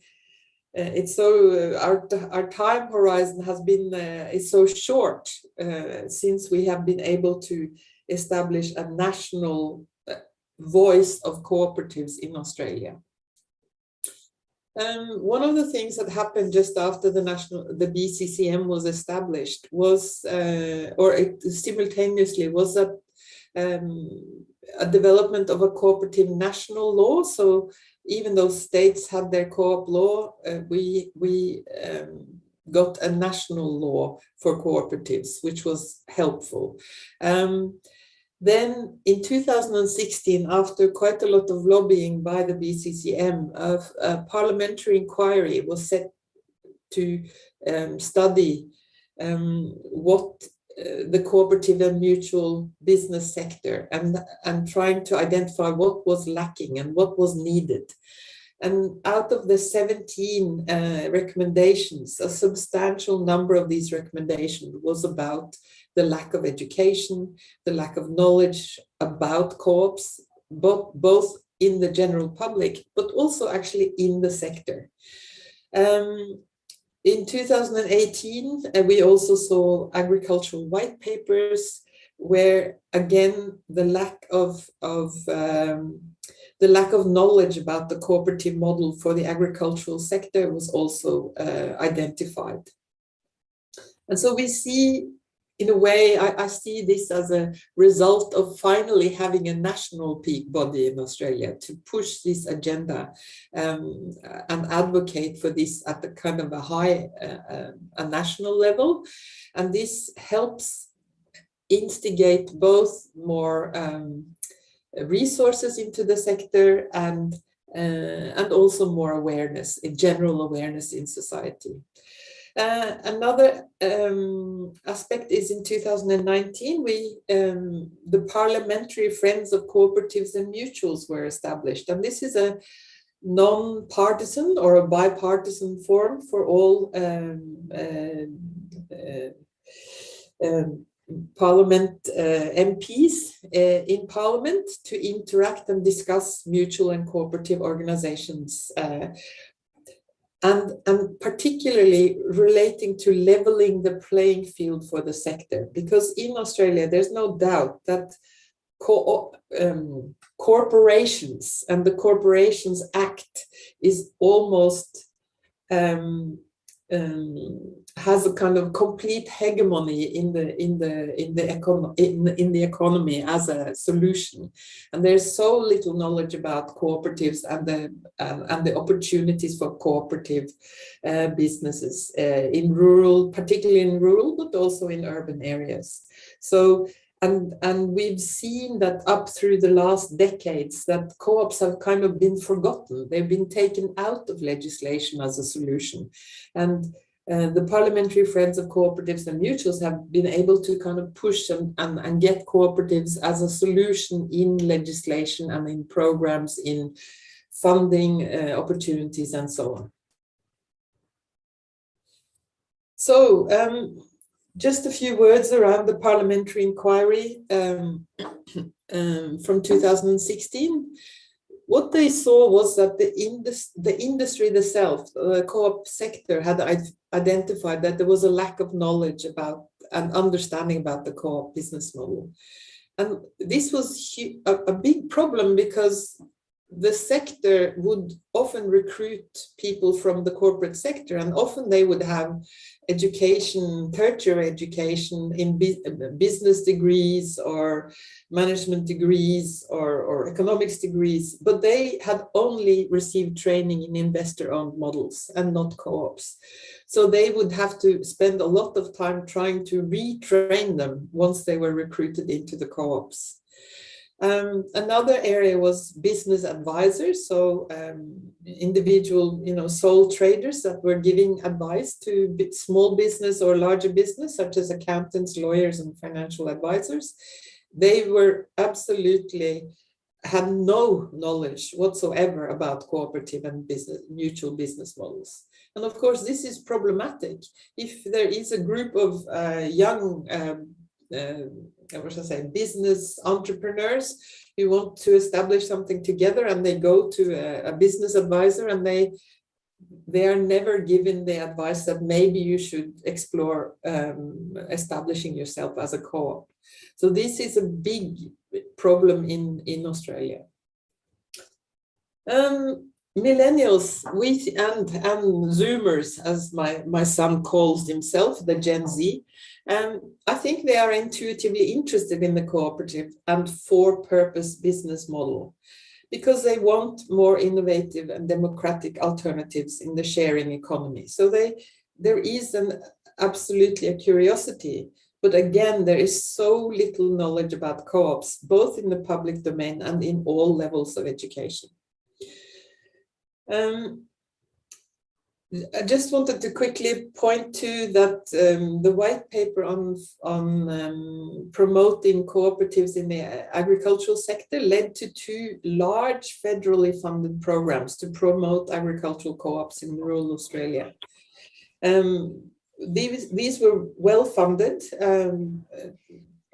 it's so our time horizon has been is so short since we have been able to establish a national voice of cooperatives in Australia. One of the things that happened just after the BCCM was established was, simultaneously, was that a development of a cooperative national law. So even though states had their co-op law, we got a national law for cooperatives, which was helpful. Then in 2016, after quite a lot of lobbying by the BCCM, a parliamentary inquiry was set to study what the cooperative and mutual business sector, and trying to identify what was lacking and what was needed. And out of the 17 recommendations, a substantial number of these recommendations was about the lack of education, the lack of knowledge about co-ops, both in the general public, but also actually in the sector. In 2018, we also saw agricultural white papers, where again the lack of knowledge about the cooperative model for the agricultural sector was also identified. And so we see, in a way, I see this as a result of finally having a national peak body in Australia to push this agenda and advocate for this at the kind of a high, a national level. And this helps instigate both more resources into the sector and also more awareness, general awareness in society. Another aspect is in 2019, the Parliamentary Friends of Cooperatives and Mutuals were established. And this is a non-partisan or a bipartisan forum for all Parliament MPs in Parliament to interact and discuss mutual and cooperative organizations, and particularly relating to leveling the playing field for the sector. Because in Australia, there's no doubt that corporations and the Corporations Act is almost has a kind of complete hegemony in the economy as a solution, and there's so little knowledge about cooperatives and the opportunities for cooperative businesses particularly in rural, but also in urban areas. So. And we've seen that up through the last decades that co-ops have kind of been forgotten. They've been taken out of legislation as a solution. And the Parliamentary Friends of Cooperatives and Mutuals have been able to kind of push and get cooperatives as a solution in legislation and in programs, in funding opportunities and so on. So, just a few words around the parliamentary inquiry from 2016. What they saw was that the industry itself, the co-op sector, had identified that there was a lack of knowledge about and understanding about the co-op business model. And this was a big problem because the sector would often recruit people from the corporate sector, and often they would have education, tertiary education in business degrees or management degrees or economics degrees, but they had only received training in investor-owned models and not co-ops. So they would have to spend a lot of time trying to retrain them once they were recruited into the co-ops. Another area was business advisors, so individual, sole traders that were giving advice to small business or larger business, such as accountants, lawyers, and financial advisors. They were absolutely had no knowledge whatsoever about cooperative and mutual business models. And of course, this is problematic. If there is a group of young business entrepreneurs who want to establish something together, and they go to a business advisor, and they are never given the advice that maybe you should explore establishing yourself as a co-op. So this is a big problem in Australia. Millennials, and Zoomers, as my son calls himself, the Gen Z, I think they are intuitively interested in the cooperative and for-purpose business model because they want more innovative and democratic alternatives in the sharing economy. So there is absolutely a curiosity, but again, there is so little knowledge about co-ops, both in the public domain and in all levels of education. I just wanted to quickly point to that the white paper on promoting cooperatives in the agricultural sector led to 2 large federally funded programs to promote agricultural co-ops in rural Australia. These were well funded and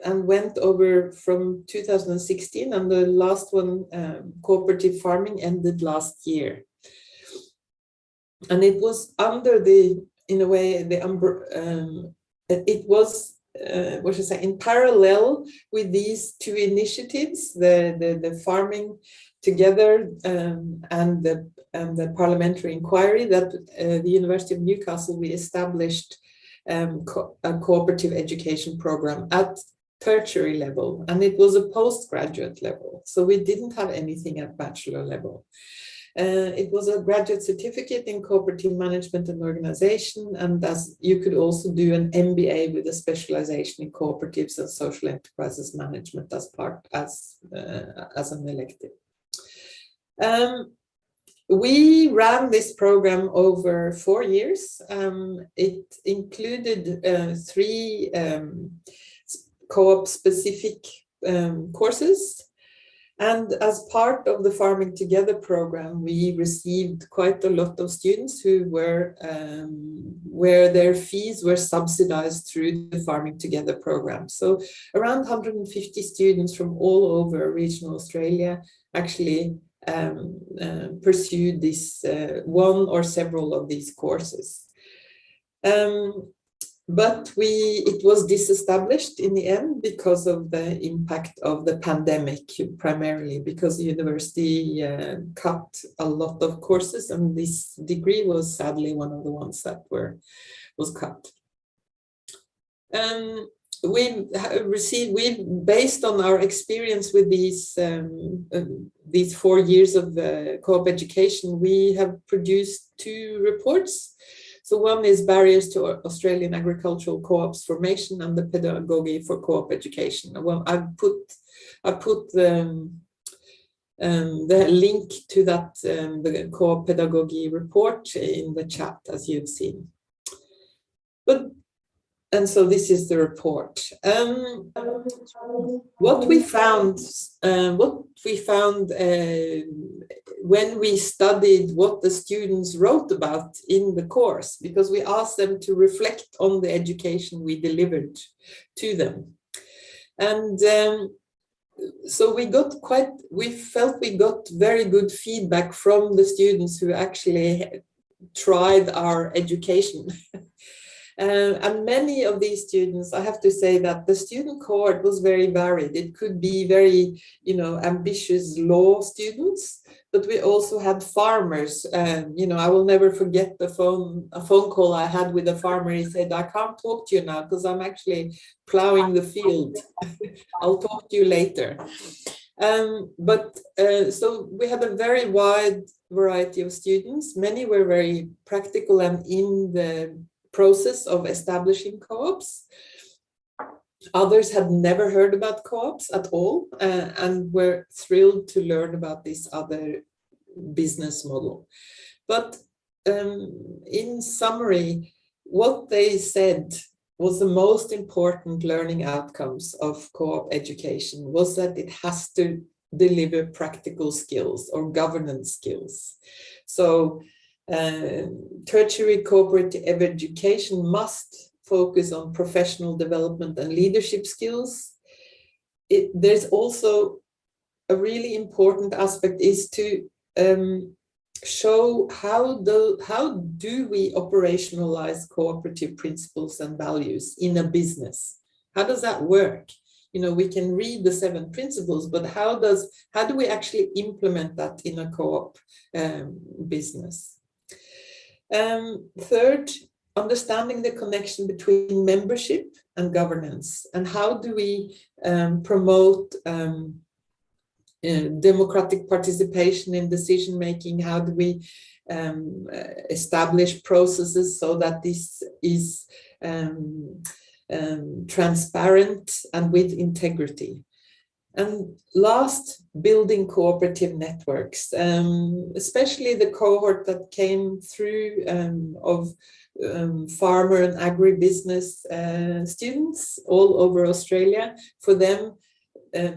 went over from 2016, and the last one, cooperative farming, ended last year. And it was under it was in parallel with these 2 initiatives, the farming together and the parliamentary inquiry, that the University of Newcastle, we established a cooperative education program at tertiary level, and it was a postgraduate level. So we didn't have anything at bachelor level. It was a graduate certificate in cooperative management and organization, and as you could also do an MBA with a specialization in cooperatives and social enterprises management as an elective. We ran this program over 4 years. It included 3 co-op specific courses. And as part of the Farming Together program, we received quite a lot of students who were, where their fees were subsidized through the Farming Together program. So around 150 students from all over regional Australia actually pursued this one or several of these courses. But it was disestablished in the end because of the impact of the pandemic, primarily because the university cut a lot of courses, and this degree was sadly one of the ones that was cut. Based on our experience with these 4 years of co-op education, we have produced 2 reports. So one is Barriers to Australian Agricultural Co-ops Formation and the Pedagogy for Co-op Education. Well, I put the link to that, the Co-op Pedagogy report in the chat, as you've seen. And so this is the report. What we found when we studied what the students wrote about in the course, because we asked them to reflect on the education we delivered to them. And so we felt we got very good feedback from the students who actually tried our education. And many of these students, I have to say that the student cohort was very varied. It could be very, ambitious law students, but we also had farmers. I will never forget a phone call I had with a farmer. He said, "I can't talk to you now because I'm actually plowing the field. I'll talk to you later." So we had a very wide variety of students. Many were very practical and in the process of establishing co-ops. Others had never heard about co-ops at all and were thrilled to learn about this other business model. But in summary, what they said was the most important learning outcomes of co-op education was that it has to deliver practical skills or governance skills. So tertiary cooperative education must focus on professional development and leadership skills. There's also a really important aspect is to show how do we operationalize cooperative principles and values in a business. How does that work? We can read the 7 principles, but how do we actually implement that in a co-op business? Third, understanding the connection between membership and governance, and how do we promote democratic participation in decision making? How do we establish processes so that this is transparent and with integrity? And last, building cooperative networks, especially the cohort that came through of farmer and agribusiness students all over Australia. For them,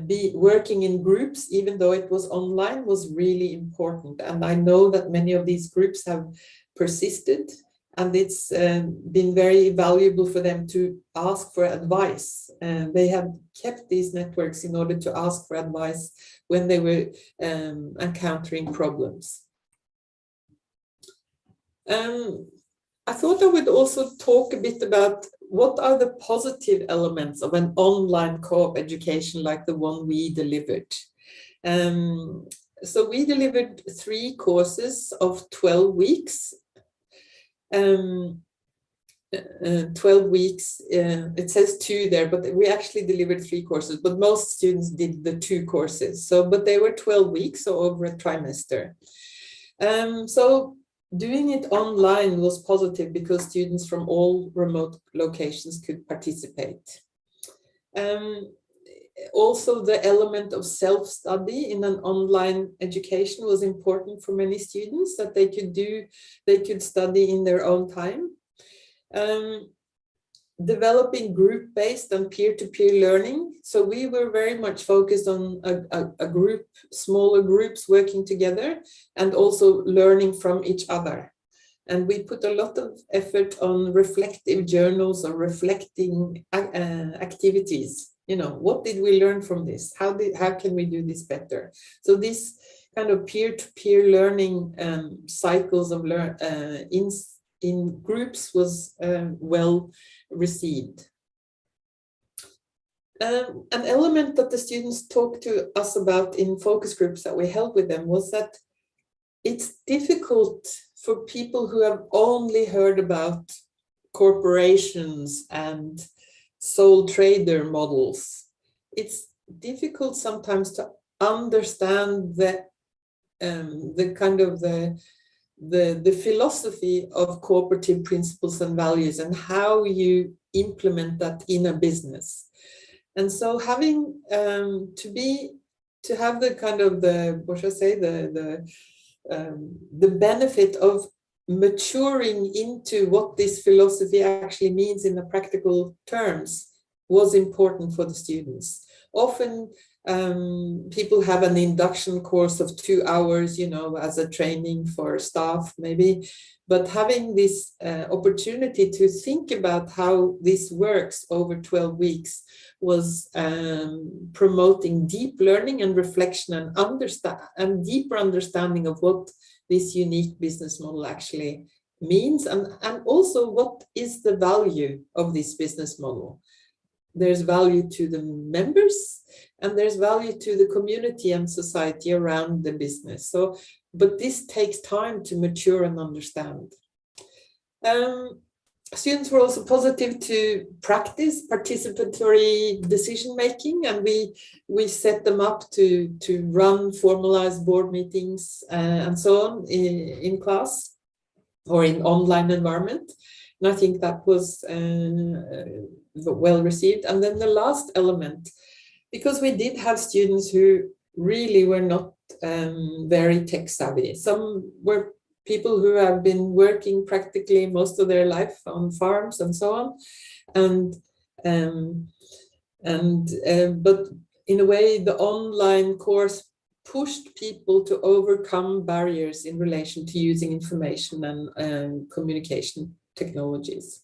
be working in groups, even though it was online, was really important. And I know that many of these groups have persisted, and it's been very valuable for them to ask for advice. They have kept these networks in order to ask for advice when they were encountering problems. I thought I would also talk a bit about what are the positive elements of an online co-op education like the one we delivered. So we delivered 3 courses of 12 weeks. 12 weeks, it says 2 there, but we actually delivered 3 courses, but most students did the 2 courses. But they were 12 weeks, so over a trimester. So doing it online was positive because students from all remote locations could participate. Also, the element of self-study in an online education was important for many students, that they could study in their own time. Developing group-based and peer-to-peer learning. So we were very much focused on a group, smaller groups working together, and also learning from each other. And we put a lot of effort on reflective journals or reflecting activities. What did we learn from this? How can we do this better? So this kind of peer-to-peer learning cycles of in groups was well received. An element that the students talked to us about in focus groups that we held with them was that it's difficult for people who have only heard about corporations and sole trader models. It's difficult sometimes to understand the kind of the philosophy of cooperative principles and values and how you implement that in a business. And so having to have the kind of the benefit of maturing into what this philosophy actually means in the practical terms was important for the students. Often people have an induction course of 2 hours, as a training for staff maybe, but having this opportunity to think about how this works over 12 weeks was promoting deep learning and reflection and deeper understanding of what this unique business model actually means, and also what is the value of this business model. There's value to the members, and there's value to the community and society around the business. So, but this takes time to mature and understand. Students were also positive to practice participatory decision-making, and we set them up to run formalized board meetings and so on in class or in online environment. And I think that was well received. And then the last element, because we did have students who really were not very tech savvy. Some were people who have been working practically most of their life on farms and so on, but in a way the online course pushed people to overcome barriers in relation to using information and communication technologies.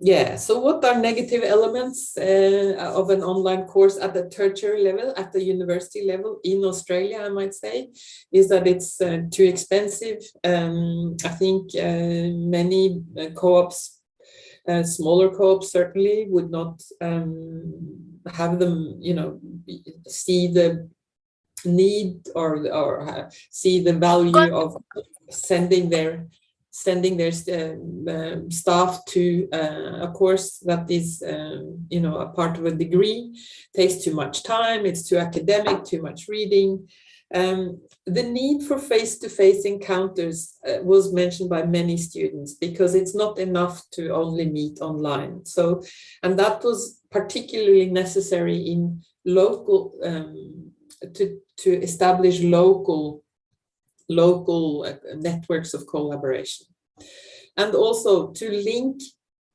Yeah, so what are negative elements of an online course at the tertiary level, at the university level in Australia, I might say, is that it's too expensive. I think many co-ops, smaller co-ops certainly would not have them, you know, see the need or see the value of sending their staff to a course that is, you know, a part of a degree, takes too much time, it's too academic, too much reading. The need for face-to-face encounters was mentioned by many students, because it's not enough to only meet online. So, and that was particularly necessary in local, to establish local networks of collaboration, and also to link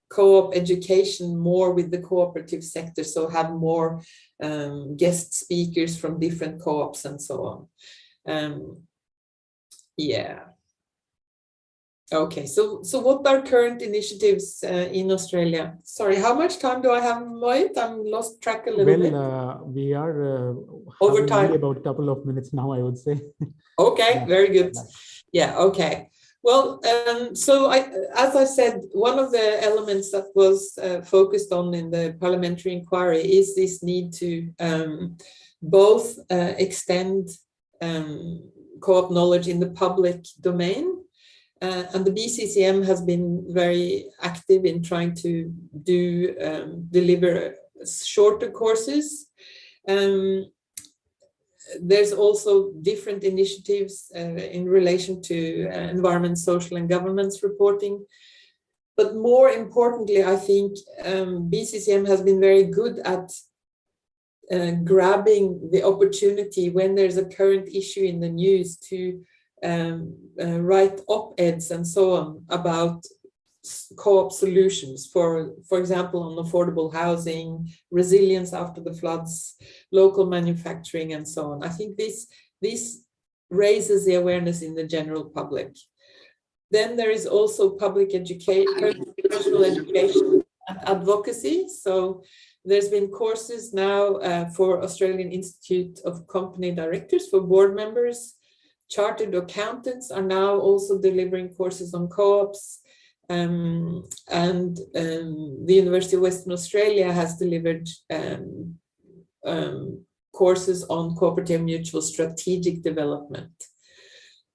co-op education more with the cooperative sector, so have more guest speakers from different co-ops and so on. Yeah. Okay, so what are current initiatives in Australia? Sorry, how much time do I have, Mohit? I'm lost track a little bit. We are over time. only about a couple of minutes now, I would say. Okay, Yeah. very good. Yeah, okay. Well, so as I said, one of the elements that was focused on in the parliamentary inquiry is this need to both extend co-op knowledge in the public domain. And the BCCM has been very active in trying to deliver shorter courses. There's also different initiatives in relation to environment, social and governance reporting. But more importantly, I think BCCM has been very good at grabbing the opportunity when there's a current issue in the news to write op-eds and so on about co-op solutions, for example, on affordable housing, resilience after the floods, local manufacturing, and so on. I think this raises the awareness in the general public. Then there is also public education, professional education and advocacy. So there's been courses now for Australian Institute of Company Directors for board members. Chartered accountants are now also delivering courses on co-ops. The University of Western Australia has delivered courses on cooperative mutual strategic development.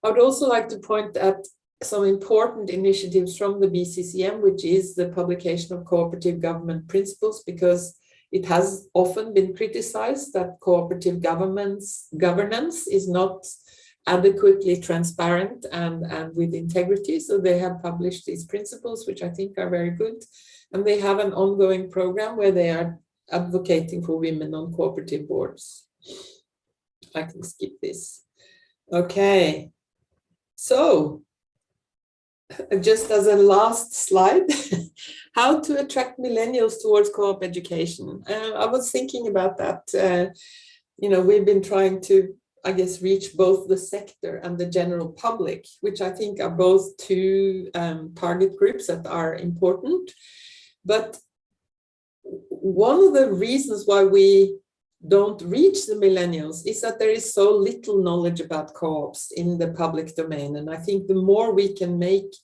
I would also like to point at some important initiatives from the BCCM, which is the publication of cooperative government principles, because it has often been criticized that cooperative governance is not adequately transparent and with integrity. So they have published these principles, which I think are very good. And they have an ongoing program where they are advocating for women on cooperative boards. I can skip this. Okay. So just as a last slide, how to attract millennials towards co-op education. I was thinking about that. You know, we've been trying to, I guess, reach both the sector and the general public, which I think are both two target groups that are important. But one of the reasons why we don't reach the millennials is that there is so little knowledge about co-ops in the public domain. And I think the more we can make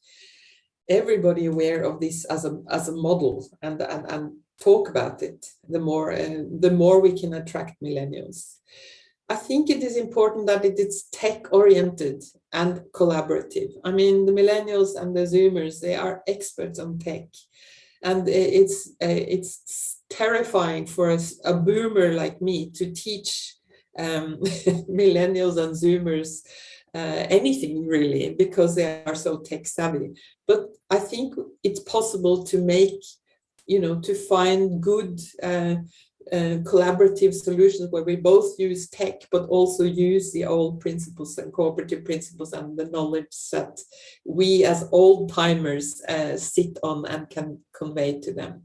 everybody aware of this as a model and talk about it, the more we can attract millennials. I think it is important that it is tech-oriented and collaborative. I mean, the millennials and the Zoomers, they are experts on tech. And it's terrifying for a boomer like me to teach millennials and Zoomers anything really, because they are so tech savvy. But I think it's possible to make, to find good collaborative solutions where we both use tech, but also use the old principles and cooperative principles and the knowledge that we as old timers sit on and can convey to them.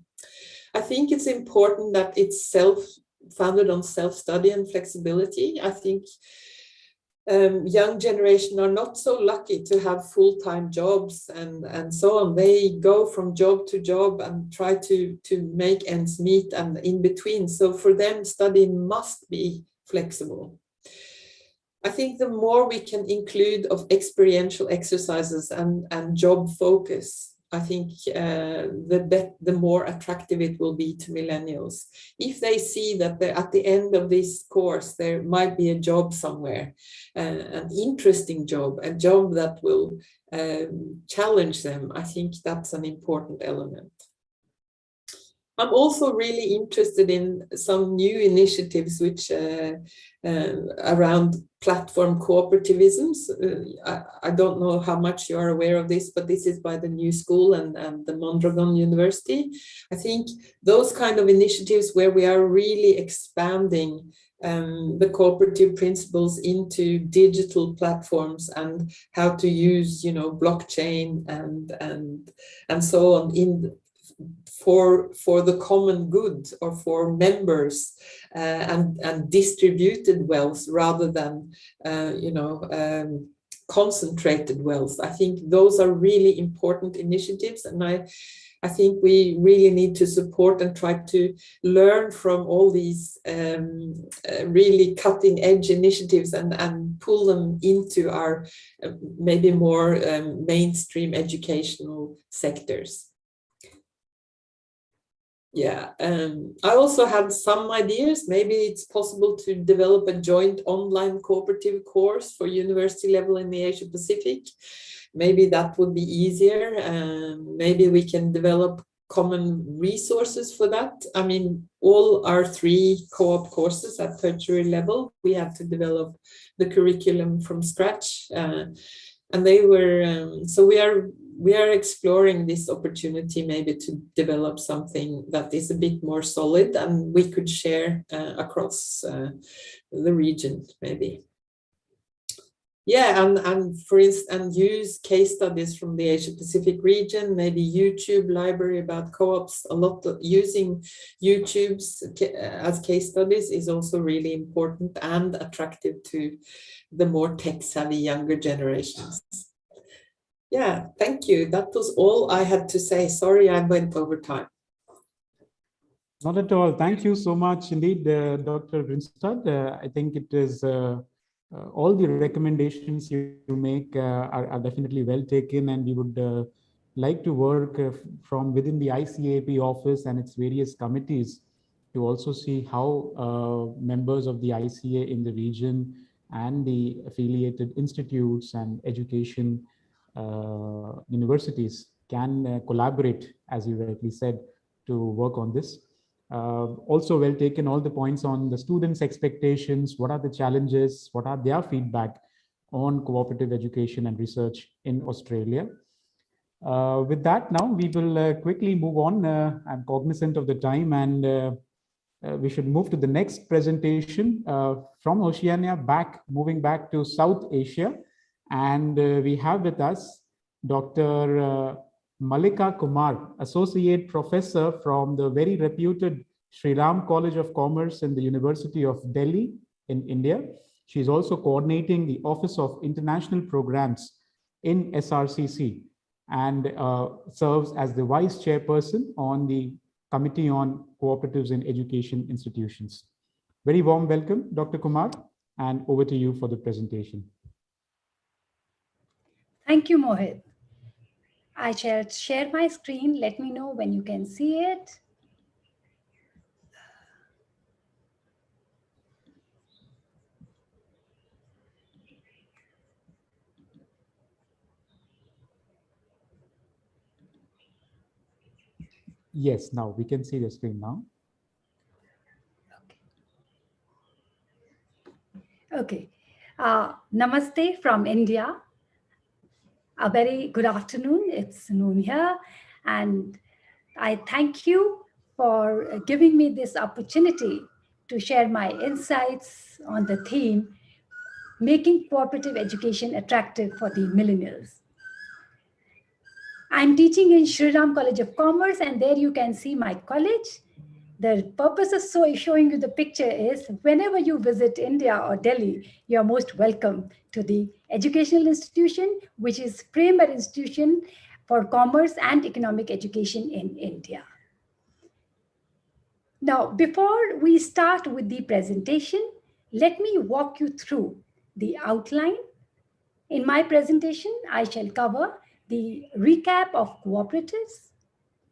I think it's important that it's founded on self-study and flexibility. I think young generation are not so lucky to have full-time jobs and so on. They go from job to job and try to make ends meet and in between. So for them, studying must be flexible. I think the more we can include of experiential exercises and job focus, I think the more attractive it will be to millennials. If they see that at the end of this course, there might be a job somewhere, an interesting job, a job that will challenge them, I think that's an important element. I'm also really interested in some new initiatives which around platform cooperativisms. I don't know how much you are aware of this, but this is by the New School and the Mondragon University. I think those kind of initiatives where we are really expanding the cooperative principles into digital platforms and how to use, blockchain and so on for the common good or for members and distributed wealth rather than concentrated wealth. I think those are really important initiatives, and I think we really need to support and try to learn from all these really cutting edge initiatives and pull them into our maybe more mainstream educational sectors. Yeah, I also had some ideas. Maybe it's possible to develop a joint online cooperative course for university level in the Asia Pacific. Maybe that would be easier. Maybe we can develop common resources for that. I mean, all our 3 co-op courses at tertiary level, we have to develop the curriculum from scratch. And they were, so we are exploring this opportunity maybe to develop something that is a bit more solid and we could share across the region maybe. Yeah, and for instance, use case studies from the Asia Pacific region, maybe YouTube library about co-ops. A lot of using YouTube's as case studies is also really important and attractive to the more tech-savvy younger generations. Yeah, thank you. That was all I had to say. Sorry, I went over time. Not at all. Thank you so much indeed, Dr. Grinstad. I think it is all the recommendations you make are definitely well taken, and we would like to work from within the ICA-AP office and its various committees to also see how members of the ICA in the region and the affiliated institutes and education universities can collaborate, as you rightly said, to work on this. Also well taken all the points on the students' expectations, what are the challenges, what are their feedback on cooperative education and research in Australia. With that, now we will quickly move on. I'm cognizant of the time, and we should move to the next presentation from Oceania, moving back to South Asia. And we have with us Dr. Malika Kumar, Associate Professor from the very reputed Sri Ram College of Commerce in the University of Delhi in India. She is also coordinating the Office of International Programs in SRCC and serves as the Vice Chairperson on the Committee on Cooperatives in Education Institutions. Very warm welcome, Dr. Kumar, and over to you for the presentation. Thank you, Mohit. I shall share my screen. Let me know when you can see it. Yes, now we can see the screen now. Okay. Namaste from India. A very good afternoon. It's noon here. And I thank you for giving me this opportunity to share my insights on the theme, making cooperative education attractive for the millennials. I'm teaching in Shri Ram College of Commerce, and there you can see my college. The purpose of showing you the picture is whenever you visit India or Delhi, you're most welcome to the educational institution, which is premier institution for commerce and economic education in India. Now, before we start with the presentation, let me walk you through the outline. In my presentation, I shall cover the recap of cooperatives,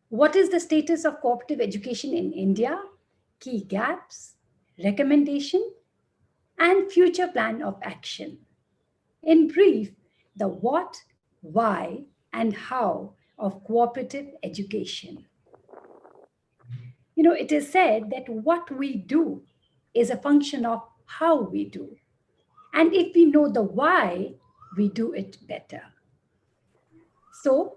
what is the status of cooperative education in India, key gaps, recommendation, and future plan of action. In brief, the what, why, and how of cooperative education. You know, it is said that what we do is a function of how we do. And if we know the why, we do it better. So,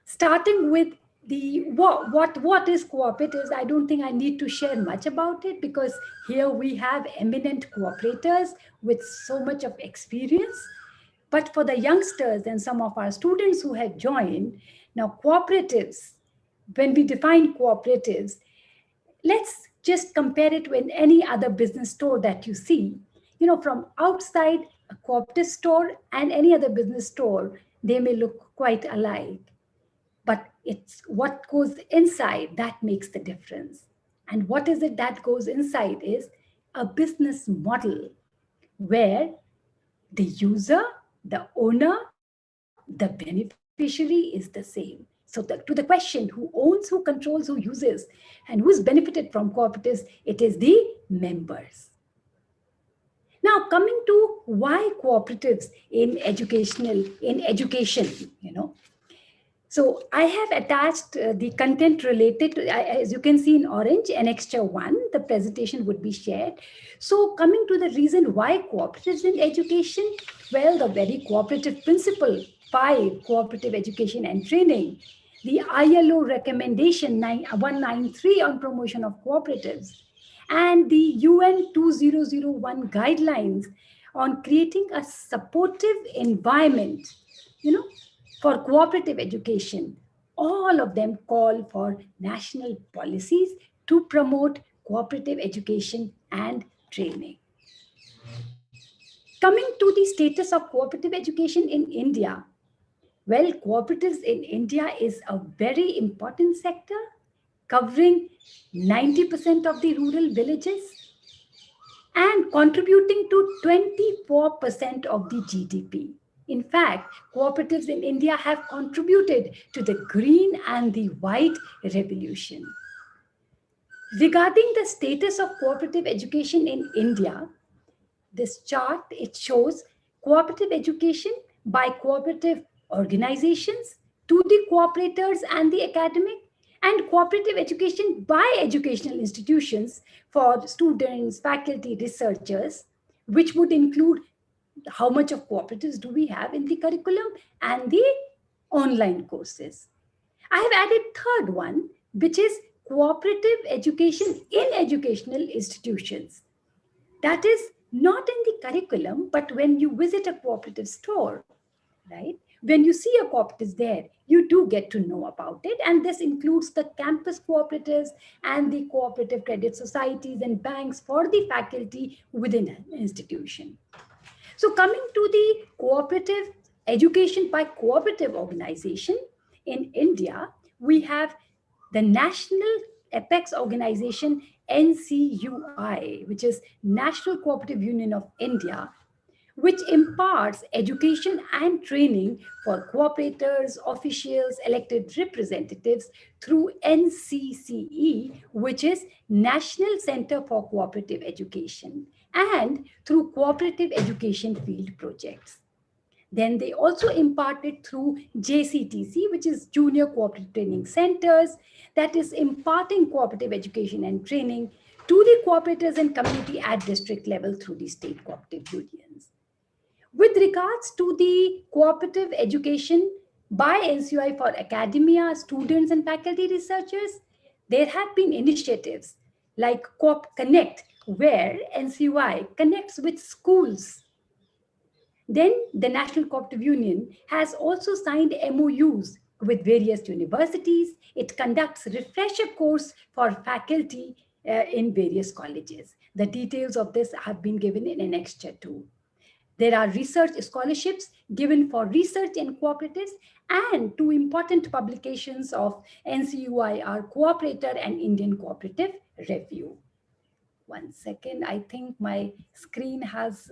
starting with the what is cooperatives, I don't think I need to share much about it because here we have eminent cooperators with so much of experience. But for the youngsters and some of our students who have joined, now cooperatives, when we define cooperatives, let's just compare it with any other business store that you see. You know, from outside, a cooperative store and any other business store, they may look quite alike. But it's what goes inside that makes the difference. And what is it that goes inside is a business model where the user, the owner, the beneficiary is the same. So to the question, who owns, who controls, who uses, and who's benefited from cooperatives, it is the members. Now, coming to why cooperatives in education, you know. So I have attached the content related to, as you can see in orange, Annexure 1, the presentation would be shared. So coming to the reason why cooperatives in education, well, the very cooperative principle, 5, cooperative education and training, the ILO recommendation 193 on promotion of cooperatives, and the UN 2001 guidelines on creating a supportive environment, you know, for cooperative education. All of them call for national policies to promote cooperative education and training. Coming to the status of cooperative education in India, well, cooperatives in India is a very important sector, covering 90% of the rural villages and contributing to 24% of the GDP. In fact, cooperatives in India have contributed to the green and the white revolution. Regarding the status of cooperative education in India, this chart, it shows cooperative education by cooperative organizations to the cooperators and the academic, and cooperative education by educational institutions for students, faculty, researchers, which would include how much of cooperatives do we have in the curriculum and the online courses. I have added third one, which is cooperative education in educational institutions. That is not in the curriculum, but when you visit a cooperative store, right? When you see a cooperative there, you do get to know about it. And this includes the campus cooperatives and the cooperative credit societies and banks for the faculty within an institution. So coming to the cooperative education by cooperative organization in India, we have the national apex organization NCUI, which is National Cooperative Union of India, which imparts education and training for cooperators, officials, elected representatives through NCCE, which is National Center for Cooperative Education, and through cooperative education field projects. Then they also impart it through JCTC, which is Junior Cooperative Training Centers, that is imparting cooperative education and training to the cooperators and community at district level through the state cooperative unions. With regards to the cooperative education by NCUI for academia, students and faculty researchers, there have been initiatives like COOP Connect, where NCUI connects with schools. Then the National Cooperative Union has also signed MOUs with various universities. It conducts refresher course for faculty in various colleges. The details of this have been given in Annexure 2. There are research scholarships given for research in cooperatives, and two important publications of NCUI are Cooperator and Indian Cooperative Review. One second, I think my screen has,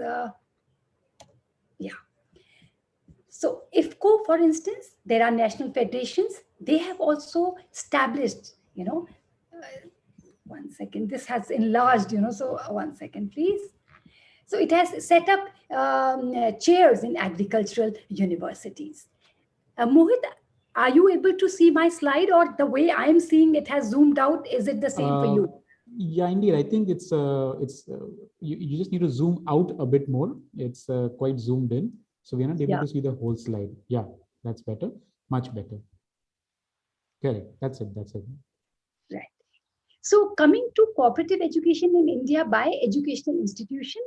So IFCO, for instance, there are national federations. They have also established, one second, this has enlarged, so one second, please. So it has set up chairs in agricultural universities. Mohit, are you able to see my slide, or the way I'm seeing it has zoomed out? Is it the same for you? Yeah, indeed. I think it's you just need to zoom out a bit more. It's quite zoomed in. So we're not able to see the whole slide. Yeah, that's better. Much better. Correct. That's it. That's it. Right. So coming to cooperative education in India by educational institution,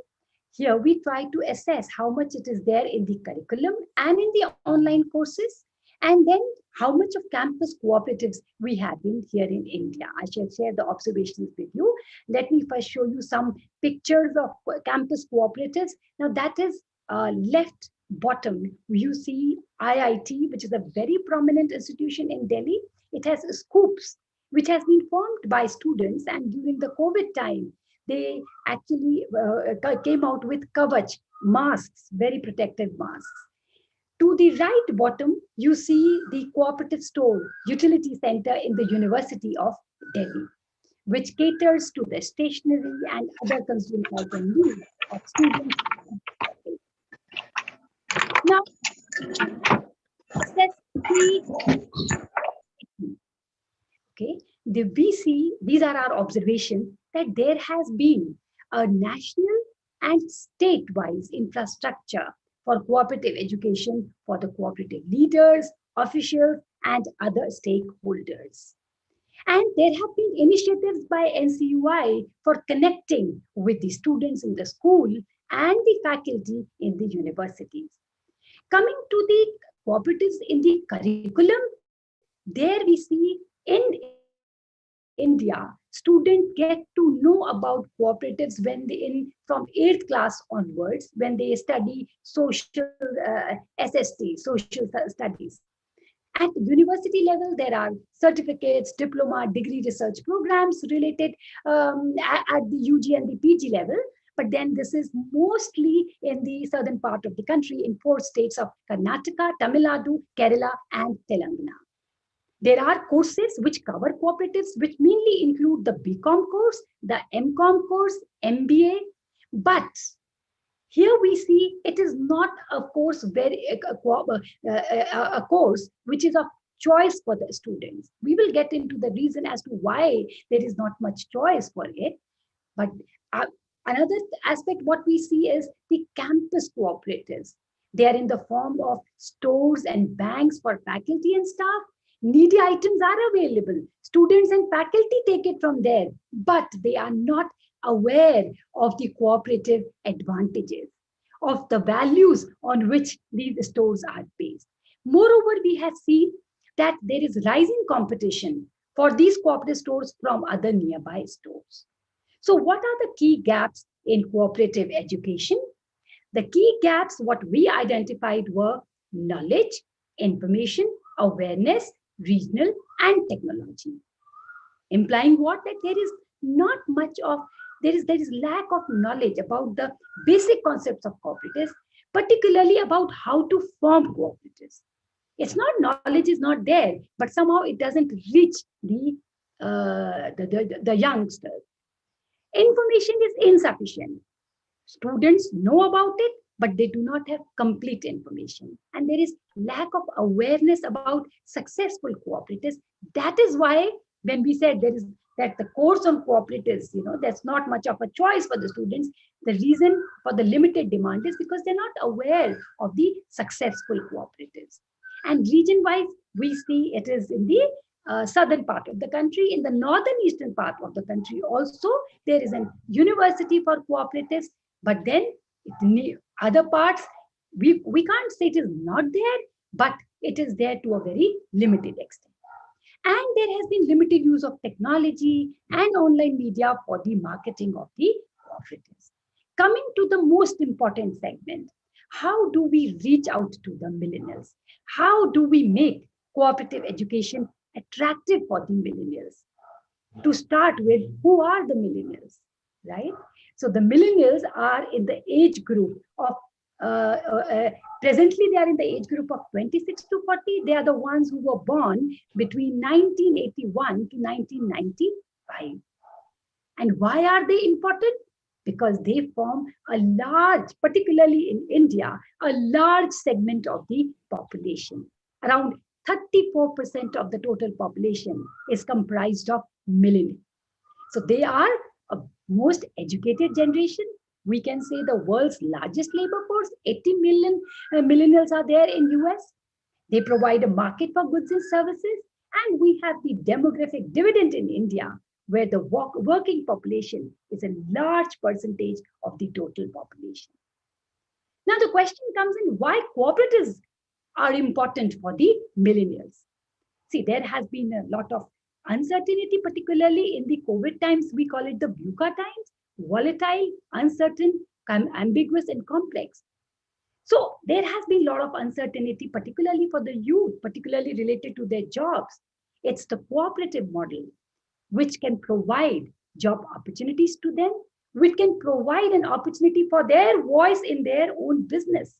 here we try to assess how much it is there in the curriculum and in the online courses, and then how much of campus cooperatives we have here in India. I shall share the observations with you. Let me first show you some pictures of campus cooperatives. Now that is left bottom, you see IIT, which is a very prominent institution in Delhi. It has scoops, which has been formed by students, and during the COVID time, they actually came out with Kavach masks, very protective masks. To the right bottom, you see the cooperative store utility center in the University of Delhi, which caters to the stationery and other consumer item needs of students. Now, okay, we see, these are our observations, that there has been a national and state-wise infrastructure for cooperative education for the cooperative leaders, officials, and other stakeholders. And there have been initiatives by NCUI for connecting with the students in the school and the faculty in the universities. Coming to the cooperatives in the curriculum, there we see in India, students get to know about cooperatives when they from 8th class onwards, when they study social SST, social studies. At university level, there are certificates, diploma, degree research programs related at the UG and the PG level. But then this is mostly in the southern part of the country in 4 states of Karnataka, Tamil Nadu, Kerala, and Telangana. There are courses which cover cooperatives, which mainly include the BCom course, the MCom course, MBA. But here we see it is not a course a course which is of choice for the students. We will get into the reason as to why there is not much choice for it. But another aspect, what we see is the campus cooperatives. They are in the form of stores and banks for faculty and staff. Needy items are available. Students and faculty take it from there, but they are not aware of the cooperative advantages, of the values on which these stores are based. Moreover, we have seen that there is rising competition for these cooperative stores from other nearby stores. So what are the key gaps in cooperative education? The key gaps, what we identified were knowledge, information, awareness, regional, and technology. Implying what? That there is not much of, there is lack of knowledge about the basic concepts of cooperatives, particularly about how to form cooperatives. It's not knowledge is not there, but somehow it doesn't reach the youngsters. Information is insufficient. Students know about it, but they do not have complete information. And there is lack of awareness about successful cooperatives. That is why when we said there is that the course on cooperatives, that's not much of a choice for the students. The reason for the limited demand is because they're not aware of the successful cooperatives. And region-wise, we see it is in the southern part of the country. In the northern eastern part of the country also, there is a university for cooperatives, but then in other parts, we can't say it is not there, but it is there to a very limited extent. And there has been limited use of technology and online media for the marketing of the cooperatives. Coming to the most important segment, how do we reach out to the millennials? How do we make cooperative education attractive for the millennials? To start with, who are the millennials, right? So the millennials are in the age group of, presently they are in the age group of 26 to 40. They are the ones who were born between 1981 to 1995. And why are they important? Because they form a large, particularly in India, a large segment of the population. Around 34% of the total population is comprised of millennials. So they are a most educated generation. We can say the world's largest labor force. 80 million millennials are there in US. They provide a market for goods and services. And we have the demographic dividend in India, where the working population is a large percentage of the total population. Now the question comes in, why cooperatives are important for the millennials? See, there has been a lot of uncertainty, particularly in the COVID times. We call it the VUCA times, volatile, uncertain, ambiguous, and complex. So there has been a lot of uncertainty, particularly for the youth, particularly related to their jobs. It's the cooperative model which can provide job opportunities to them, which can provide an opportunity for their voice in their own business.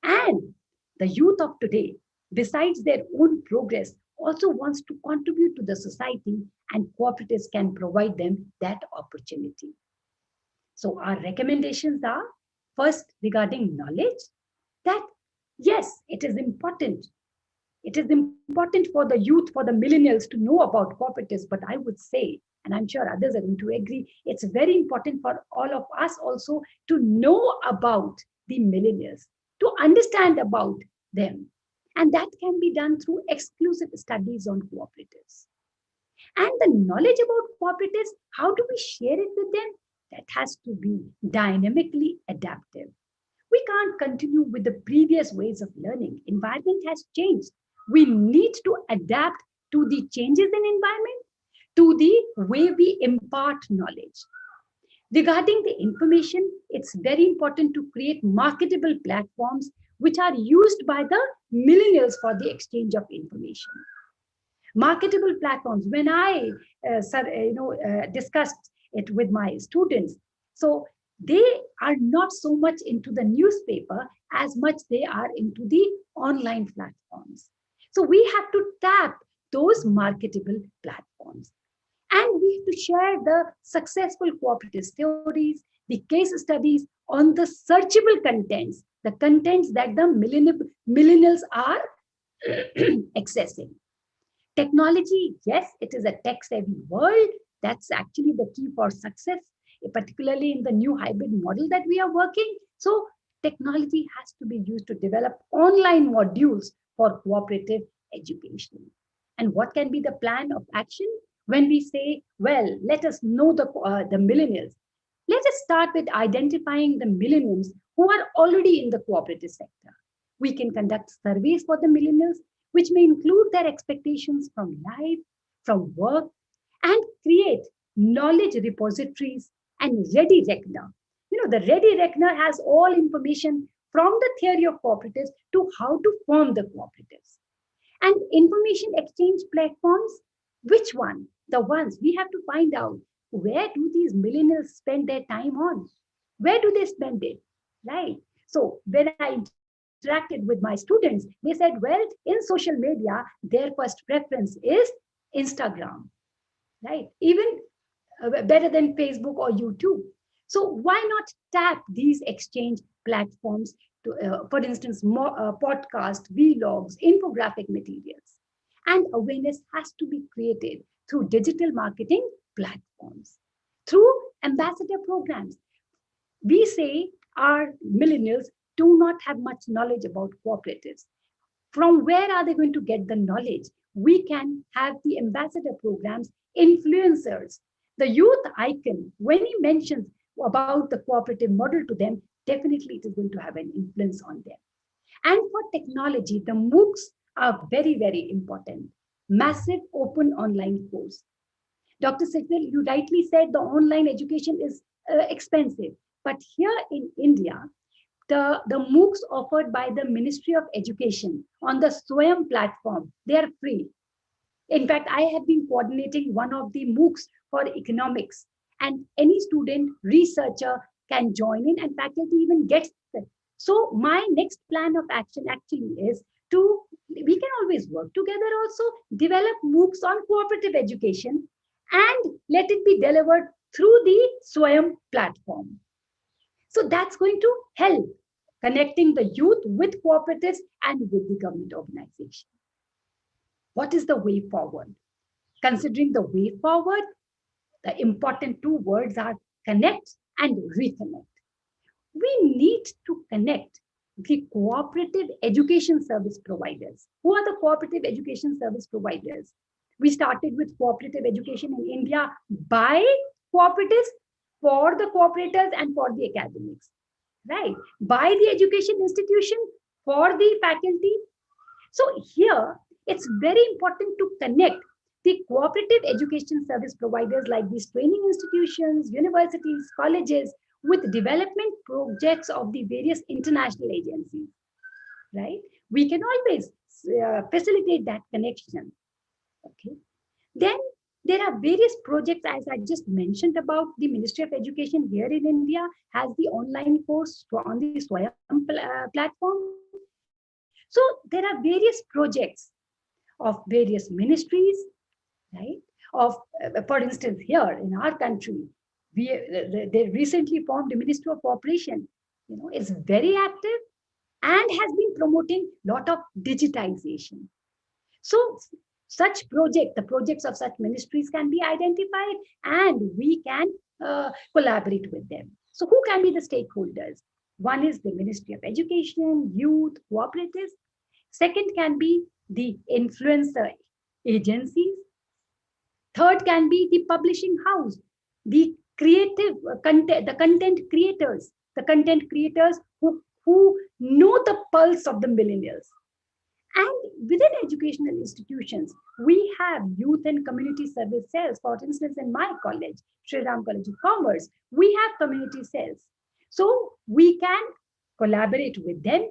And the youth of today, besides their own progress, also wants to contribute to the society, and cooperatives can provide them that opportunity. So our recommendations are, first, regarding knowledge, that yes, it is important. It is important for the youth, for the millennials to know about cooperatives, but I would say, and I'm sure others are going to agree, it's very important for all of us also to know about the millennials, to understand about them. And that can be done through exclusive studies on cooperatives. And the knowledge about cooperatives, how do we share it with them? That has to be dynamically adaptive. We can't continue with the previous ways of learning. Environment has changed. We need to adapt to the changes in environment, to the way we impart knowledge. Regarding the information, it's very important to create marketable platforms which are used by the millennials for the exchange of information. Marketable platforms, when I discussed it with my students, so they are not so much into the newspaper as much they are into the online platforms. So we have to tap those marketable platforms. And we have to share the successful cooperative stories, the case studies on the searchable contents, the contents that the millennials are accessing. Technology, yes, it is a tech-savvy world. That's actually the key for success, particularly in the new hybrid model that we are working. So technology has to be used to develop online modules for cooperative education. And what can be the plan of action? When we say, well, let us know the millennials, let us start with identifying the millennials who are already in the cooperative sector. We can conduct surveys for the millennials, which may include their expectations from life, from work, and create knowledge repositories and ready reckoner. The ready reckoner has all information from the theory of cooperatives to how to form the cooperatives. And information exchange platforms, which one? The ones we have to find out where do these millennials spend their time on? Where do they spend it, right? So when I interacted with my students, they said, well, in social media, their first preference is Instagram, right? Even better than Facebook or YouTube. So why not tap these exchange platforms to, for instance, more podcast, vlogs, infographic materials, and awareness has to be created through digital marketing platforms, through ambassador programs. We say our millennials do not have much knowledge about cooperatives. From where are they going to get the knowledge? We can have the ambassador programs, influencers. The youth icon, when he mentions about the cooperative model to them, definitely it is going to have an influence on them. And for technology, the MOOCs are very, very important. Massive open online course. Dr. Signal, you rightly said the online education is expensive. But here in India, the MOOCs offered by the Ministry of Education on the Swayam platform, they are free. In fact, I have been coordinating one of the MOOCs for economics, and any student, researcher can join in, and faculty even gets it. So my next plan of action actually is to, we can always work together also, develop MOOCs on cooperative education and let it be delivered through the Swayam platform. So that's going to help connecting the youth with cooperatives and with the government organization. What is the way forward? Considering the way forward, the important two words are connect and reconnect. We need to connect the cooperative education service providers. Who are the cooperative education service providers? We started with cooperative education in India by cooperatives, for the cooperators and for the academics, right? By the education institution, for the faculty. So here, it's very important to connect the cooperative education service providers like these training institutions, universities, colleges, with development projects of the various international agencies, right? We can always facilitate that connection, okay? Then there are various projects, as I just mentioned about the Ministry of Education here in India has the online course on the Swayam platform. So there are various projects of various ministries, right? Of, for instance, here in our country, they recently formed the Ministry of Cooperation, is very active and has been promoting a lot of digitization. So such project, the projects of such ministries can be identified and we can collaborate with them. So who can be the stakeholders? One is the Ministry of Education, Youth, Cooperatives. Second can be the influencer agencies. Third can be the publishing house, the creative content, the content creators who know the pulse of the millennials. And within educational institutions, we have youth and community service cells. For instance, in my college, Sri Ram College of Commerce, we have community cells. So we can collaborate with them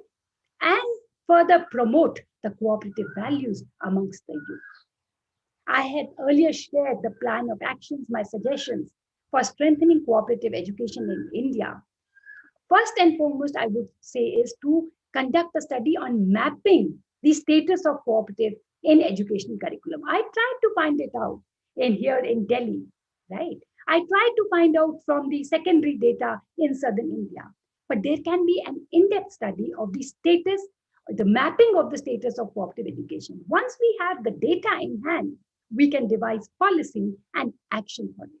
and further promote the cooperative values amongst the youth. I had earlier shared the plan of actions, my suggestions for strengthening cooperative education in India. First and foremost, I would say is to conduct a study on mapping the status of cooperative in educational curriculum. I tried to find it out here in Delhi, right? I tried to find out from the secondary data in southern India, but there can be an in-depth study of the status, the mapping of the status of cooperative education. Once we have the data in hand, we can devise policy and action for it.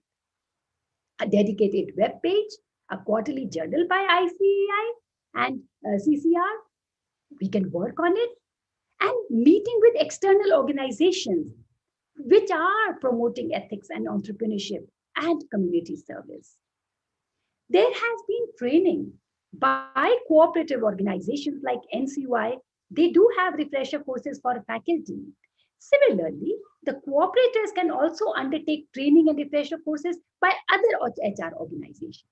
A dedicated web page, a quarterly journal by ICEI and CCR, we can work on it, and meeting with external organizations which are promoting ethics and entrepreneurship and community service. There has been training by cooperative organizations like NCUI. They do have refresher courses for faculty. Similarly, the cooperators can also undertake training and refresher courses by other HR organizations.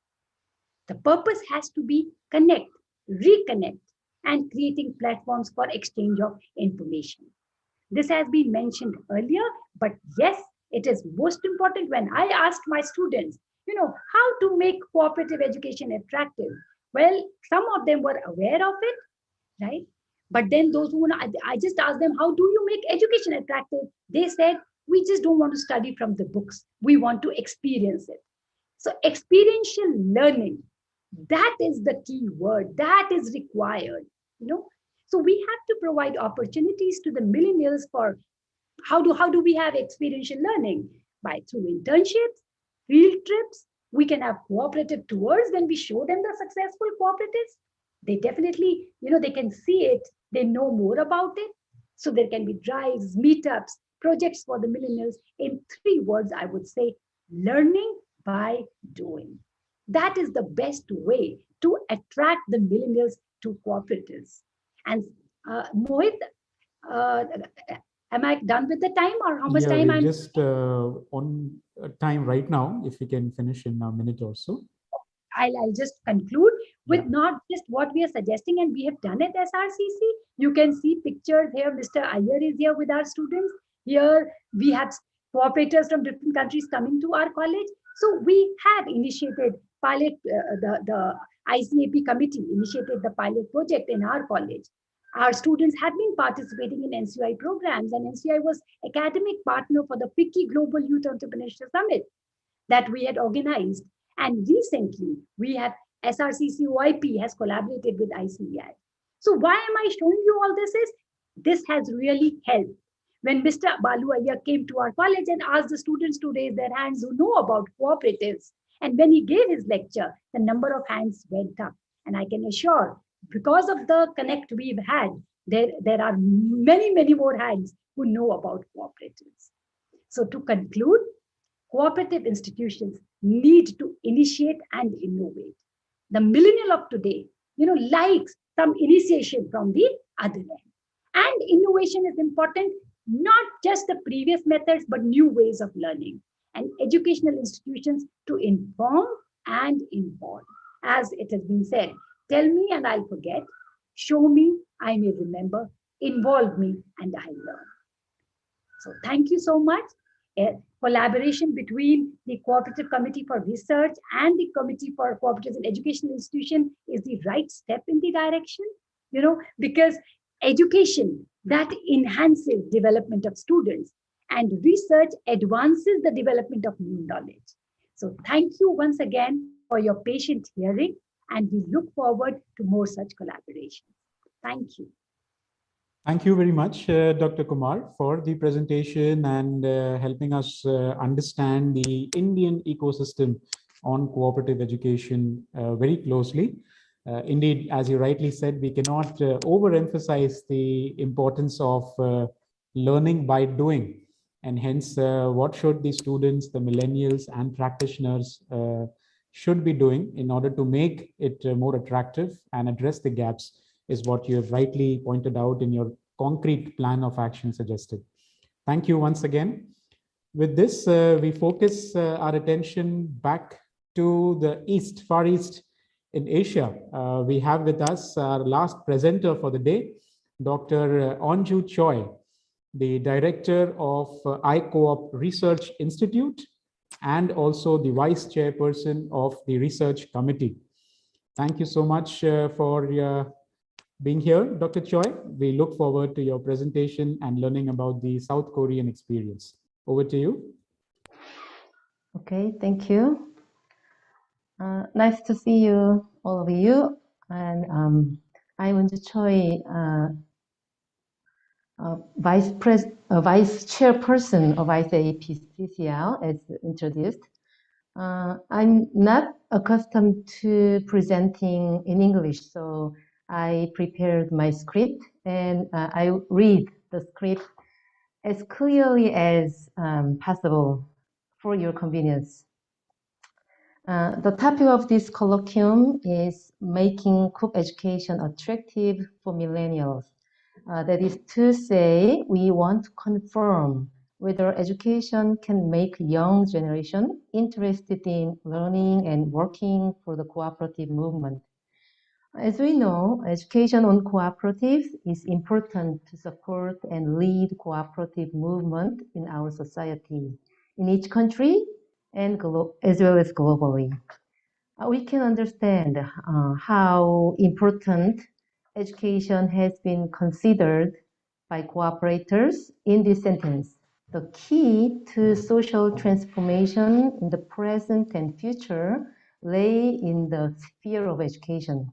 The purpose has to be connect, reconnect, and creating platforms for exchange of information. This has been mentioned earlier, but yes, It is most important. When I asked my students, how to make cooperative education attractive, well, some of them were aware of it, right? But then those who, I just asked them, how do you make education attractive? They said, we just don't want to study from the books. We want to experience it. So experiential learning, that is the key word, that is required, So we have to provide opportunities to the millennials for how do we have experiential learning? By through internships, field trips, we can have cooperative tours when we show them the successful cooperatives. They definitely, they can see it, they know more about it. So there can be drives, meetups, projects for the millennials. In 3 words, I would say learning by doing. That is the best way to attract the millennials to cooperatives. And Mohit, uh, am I done with the time, or how much time we're I'm just on time right now, if we can finish in a minute or so. I'll just conclude with not just what we are suggesting, and we have done at SRCC. You can see pictures here. Mr. Iyer is here with our students. Here we have cooperators from different countries coming to our college. So we have initiated pilot, the ICA-AP Committee initiated the pilot project in our college. Our students have been participating in NCI programs, and NCI was academic partner for the FICCI Global Youth Entrepreneurship Summit that we had organized. And recently, we have SRCC OIP has collaborated with ICEI. So why am I showing you all this is, this has really helped. When Mr. Balu Iyer came to our college and asked the students to raise their hands who know about cooperatives, and when he gave his lecture, the number of hands went up. And I can assure, because of the connect we've had, there are many, many more hands who know about cooperatives. So to conclude, cooperative institutions need to initiate and innovate. The millennial of today, likes some initiation from the other end. And innovation is important, not just the previous methods, but new ways of learning. And educational institutions to inform and involve. As it has been said, tell me and I'll forget, show me, I may remember, involve me and I learn. So thank you so much. Collaboration between the Cooperative Committee for Research and the Committee for Cooperatives and Educational Institution is the right step in the direction, because education that enhances development of students and research advances the development of new knowledge. So thank you once again for your patient hearing, and we look forward to more such collaborations. Thank you. Thank you very much, Dr. Kumar, for the presentation and helping us understand the Indian ecosystem on cooperative education very closely. Indeed, as you rightly said, we cannot overemphasize the importance of learning by doing. And hence, what should the students, the millennials and practitioners should be doing in order to make it more attractive and address the gaps is what you have rightly pointed out in your concrete plan of action suggested. Thank you once again. With this, we focus our attention back to the East, Far East in Asia. We have with us our last presenter for the day, Dr. Anju Choi, the director of ICOOP Research Institute and also the vice chairperson of the research committee. Thank you so much for being here, Dr. Choi. We look forward to your presentation and learning about the South Korean experience. Over to you. Okay, thank you. Nice to see you, all of you. And I'm Unju Choi, vice chairperson of ICA-AP CCL, as introduced. I'm not accustomed to presenting in English, so I prepared my script and I read the script as clearly as possible for your convenience. The topic of this colloquium is making COOP education attractive for millennials. That is to say, we want to confirm whether education can make young generation interested in learning and working for the cooperative movement. As we know, education on cooperatives is important to support and lead cooperative movement in our society. in each country and as well as globally. We can understand how important education has been considered by cooperators in this sentence. The key to social transformation in the present and future lay in the sphere of education.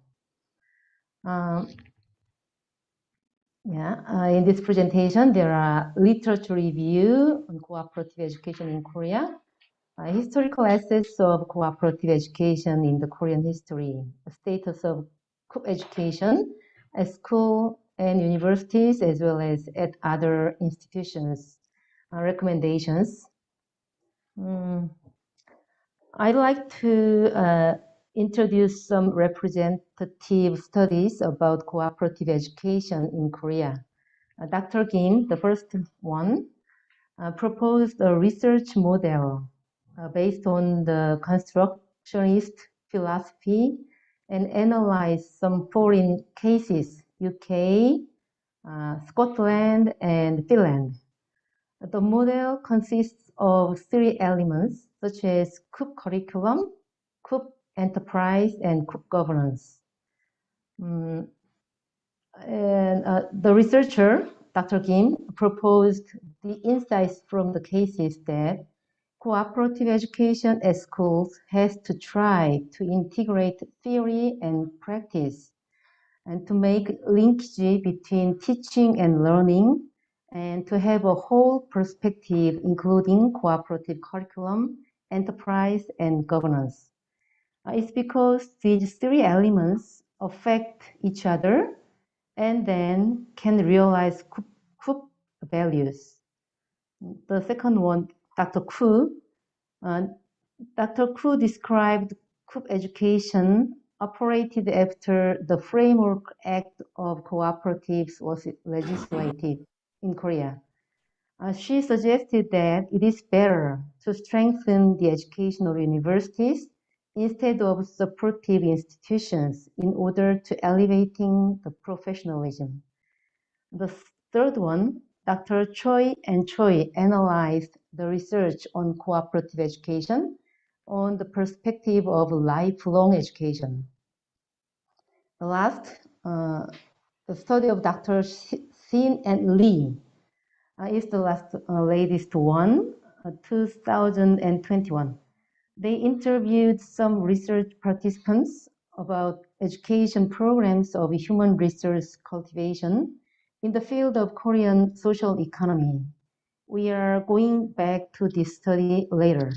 In this presentation, there are literature review on cooperative education in Korea, historical assets of cooperative education in the Korean history, the status of COOP education at school and universities, as well as at other institutions, recommendations. I'd like to introduce some representative studies about cooperative education in Korea. Dr. Kim, the first one, proposed a research model based on the constructionist philosophy and analyzed some foreign cases, UK, Scotland, and Finland. The model consists of 3 elements, such as COOP curriculum, COOP enterprise, and COOP governance. The researcher, Dr. Kim, proposed the insights from the cases that cooperative education at schools has to try to integrate theory and practice and to make linkage between teaching and learning and to have a whole perspective including cooperative curriculum, enterprise, and governance. It's because these 3 elements affect each other and then can realize COOP values. The second one, Dr. Koo described COOP education operated after the Framework Act of Cooperatives was legislated in Korea. She suggested that it is better to strengthen the education of universities instead of supportive institutions in order to elevating the professionalism. The third one, Dr. Choi and Choi analyzed the research on cooperative education on the perspective of lifelong education. The last, the study of Dr. Sin and Lee is the latest one, 2021. They interviewed some research participants about education programs of human resource cultivation in the field of Korean social economy. We are going back to this study later.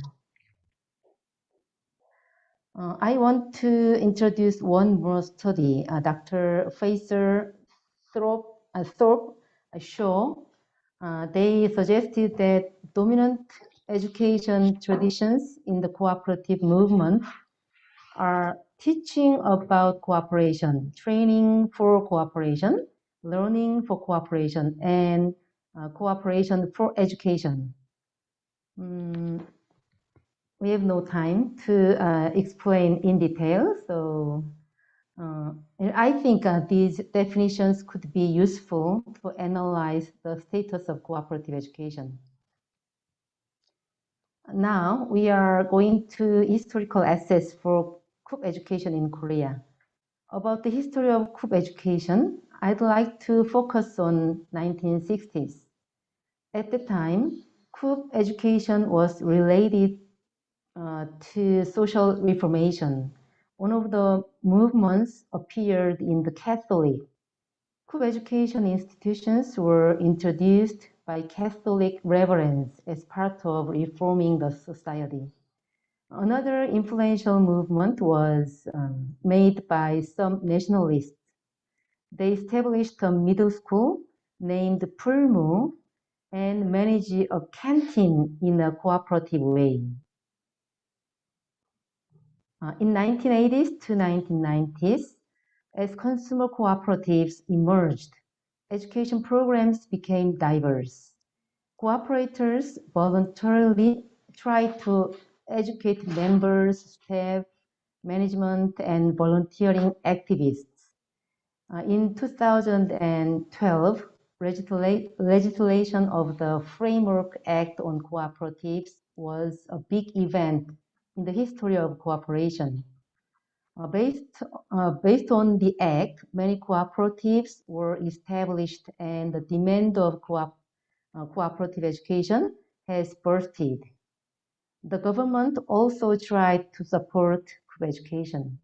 I want to introduce one more study. Dr. Fraser Thorpe Shaw. They suggested that dominant education traditions in the cooperative movement are teaching about cooperation, training for cooperation, learning for cooperation, and cooperation for education. We have no time to explain in detail, so I think these definitions could be useful to analyze the status of cooperative education. Now we are going to historical assets for COOP education in Korea. About the history of COOP education, I'd like to focus on 1960s. At the time, COOP education was related to social reformation. One of the movements appeared in the Catholic. COOP education institutions were introduced by Catholic reverends as part of reforming the society. Another influential movement was made by some nationalists. They established a middle school named Pulmu and managed a canteen in a cooperative way. In 1980s to 1990s, as consumer cooperatives emerged, education programs became diverse. Cooperators voluntarily tried to educate members, staff, management, and volunteering activists. In 2012, legislation of the Framework Act on Cooperatives was a big event in the history of cooperation. Based on the act, many cooperatives were established and the demand of cooperative education has bursted. The government also tried to support group education.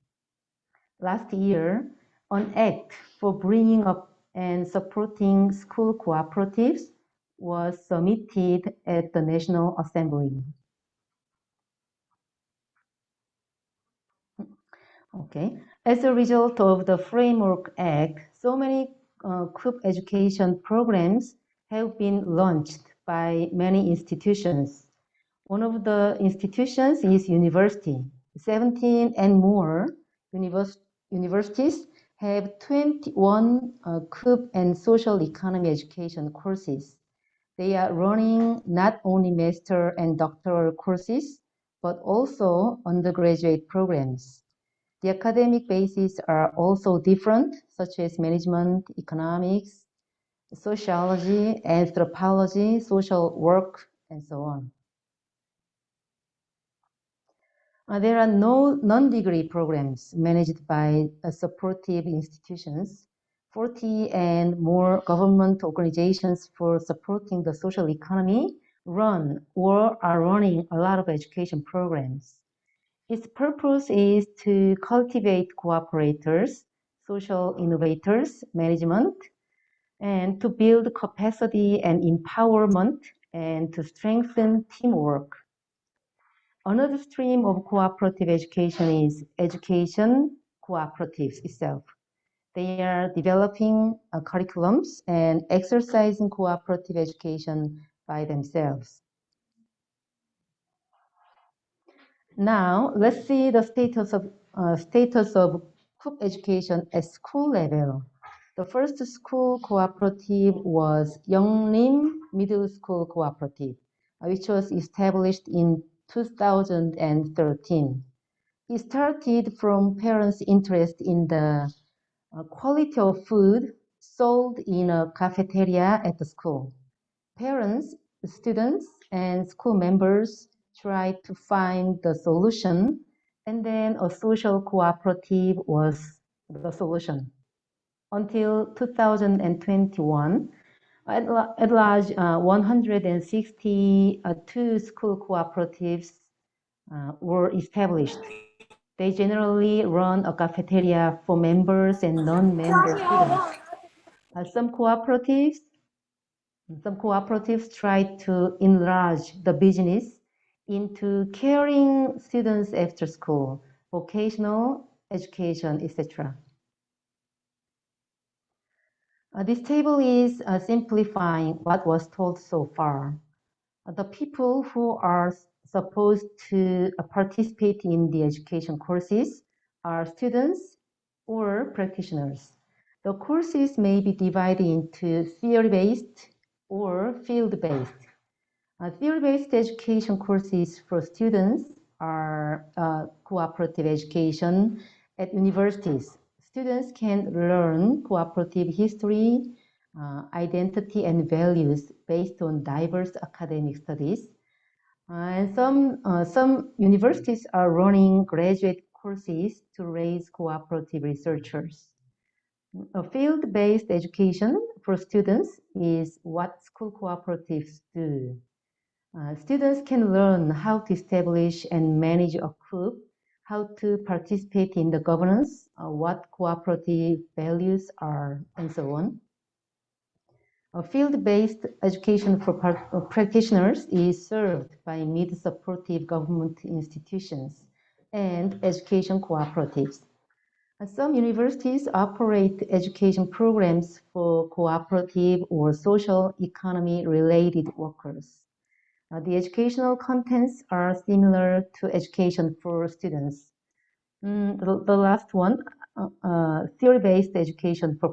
Last year, an act for bringing up and supporting school cooperatives was submitted at the National Assembly. Okay. As a result of the Framework Act, so many COOP education programs have been launched by many institutions. One of the institutions is university. 17 and more universities have 21 COOP and social economy education courses. They are running not only master and doctoral courses, but also undergraduate programs. The academic bases are also different, such as management, economics, sociology, anthropology, social work, and so on. There are no non-degree programs managed by supportive institutions. 40 and more government organizations for supporting the social economy run or are running a lot of education programs. Its purpose is to cultivate cooperators, social innovators, management, and to build capacity and empowerment and to strengthen teamwork. Another stream of cooperative education is education cooperatives itself. They are developing curriculums and exercising cooperative education by themselves. Now, let's see the status of COOP education at school level. The first school cooperative was Yonglim Middle School Cooperative, which was established in 2013. It started from parents' interest in the quality of food sold in a cafeteria at the school. Parents, students, and school members tried to find the solution, and then a social cooperative was the solution. Until 2021, at large, 162 school cooperatives were established. They generally run a cafeteria for members and non-member students. Some cooperatives try to enlarge the business into caring students after school, vocational education, etc. This table is simplifying what was told so far. The people who are supposed to participate in the education courses are students or practitioners. The courses may be divided into theory-based or field-based. Theory-based education courses for students are cooperative education at universities. Students can learn cooperative history, identity, and values based on diverse academic studies. And some universities are running graduate courses to raise cooperative researchers. A field-based education for students is what school cooperatives do. Students can learn how to establish and manage a COOP, how to participate in the governance, what cooperative values are, and so on. A field-based education for practitioners is served by mid-supportive government institutions and education cooperatives. Some universities operate education programs for cooperative or social economy related workers. The educational contents are similar to education for students. The last one, theory-based education for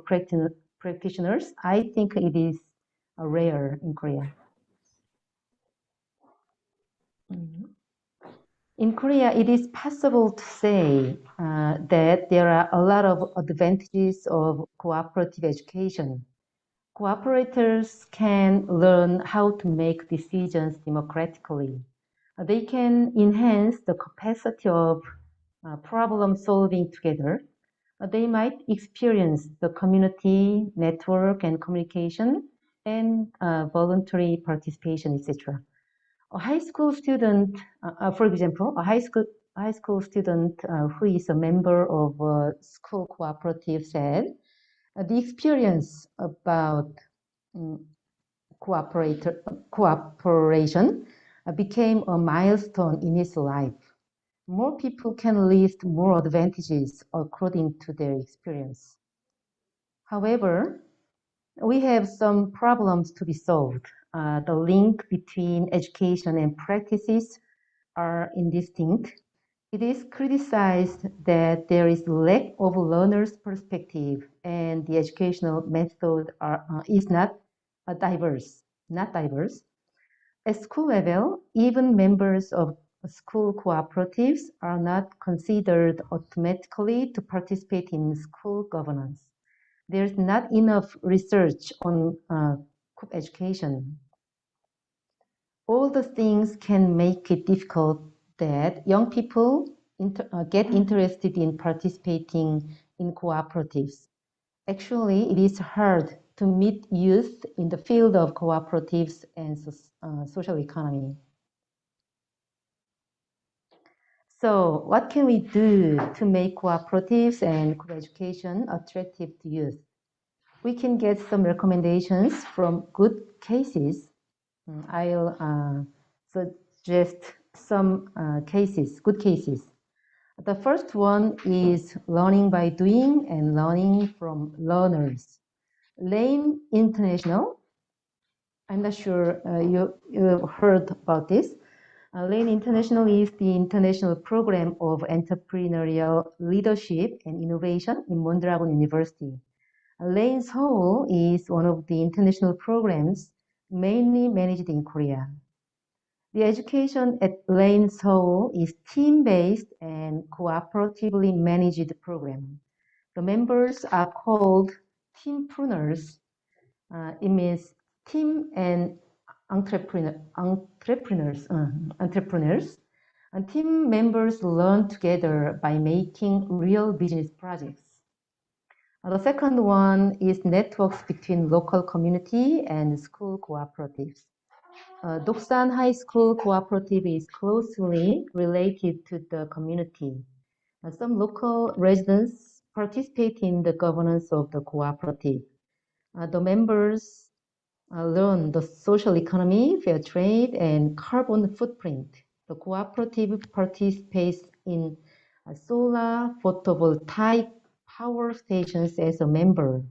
practitioners, I think it is rare in Korea. In Korea, it is possible to say that there are a lot of advantages of cooperative education. Cooperators can learn how to make decisions democratically. They can enhance the capacity of problem solving together. They might experience the community, network, and communication, and voluntary participation, etc. A high school student, for example, a high school student who is a member of a school cooperative said, the experience about cooperation became a milestone in his life. More people can list more advantages according to their experience. However, we have some problems to be solved. The link between education and practices are indistinct. It is criticized that there is lack of learner's perspective and the educational method is not diverse. At school level, even members of school cooperatives are not considered automatically to participate in school governance. There's not enough research on education. All the things can make it difficult that young people get interested in participating in cooperatives. Actually, it is hard to meet youth in the field of cooperatives and social economy. So what can we do to make cooperatives and co-education attractive to youth? We can get some recommendations from good cases. I'll suggest some good cases. The first one is learning by doing and learning from learners. Lane International, I'm not sure you've heard about this. Lane International is the international program of entrepreneurial leadership and innovation in Mondragon University. Lane Seoul is one of the international programs mainly managed in Korea. The education at Lane Seoul is team-based and cooperatively managed program. The members are called teampreneurs. It means team and entrepreneurs. And team members learn together by making real business projects. The second one is networks between local community and school cooperatives. Doksan High School Cooperative is closely related to the community. Some local residents participate in the governance of the cooperative. The members learn the social economy, fair trade, and carbon footprint. The cooperative participates in solar photovoltaic power stations as a member,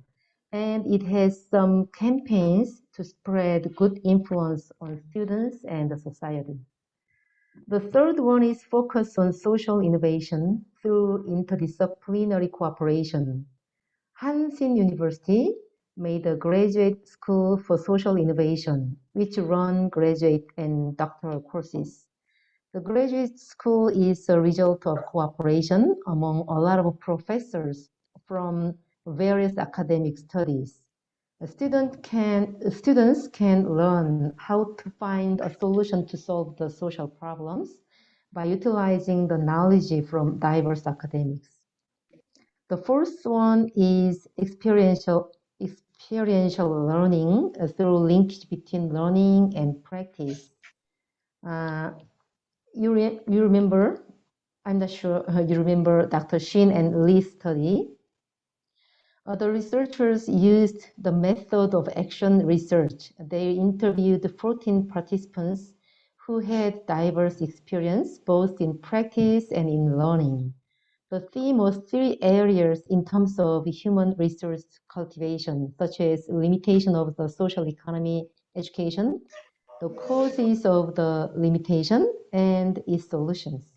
and it has some campaigns to spread good influence on students and the society. The third one is focus on social innovation through interdisciplinary cooperation. Hansin University made a graduate school for social innovation, which run graduate and doctoral courses. The graduate school is a result of cooperation among a lot of professors from various academic studies. Students can learn how to find a solution to solve the social problems by utilizing the knowledge from diverse academics. The fourth one is experiential learning through linkage between learning and practice. You remember, I'm not sure you remember Dr. Shin and Lee's study. The researchers used the method of action research. They interviewed 14 participants who had diverse experience both in practice and in learning. The theme was 3 areas in terms of human resource cultivation, such as limitation of the social economy education, the causes of the limitation, and its solutions.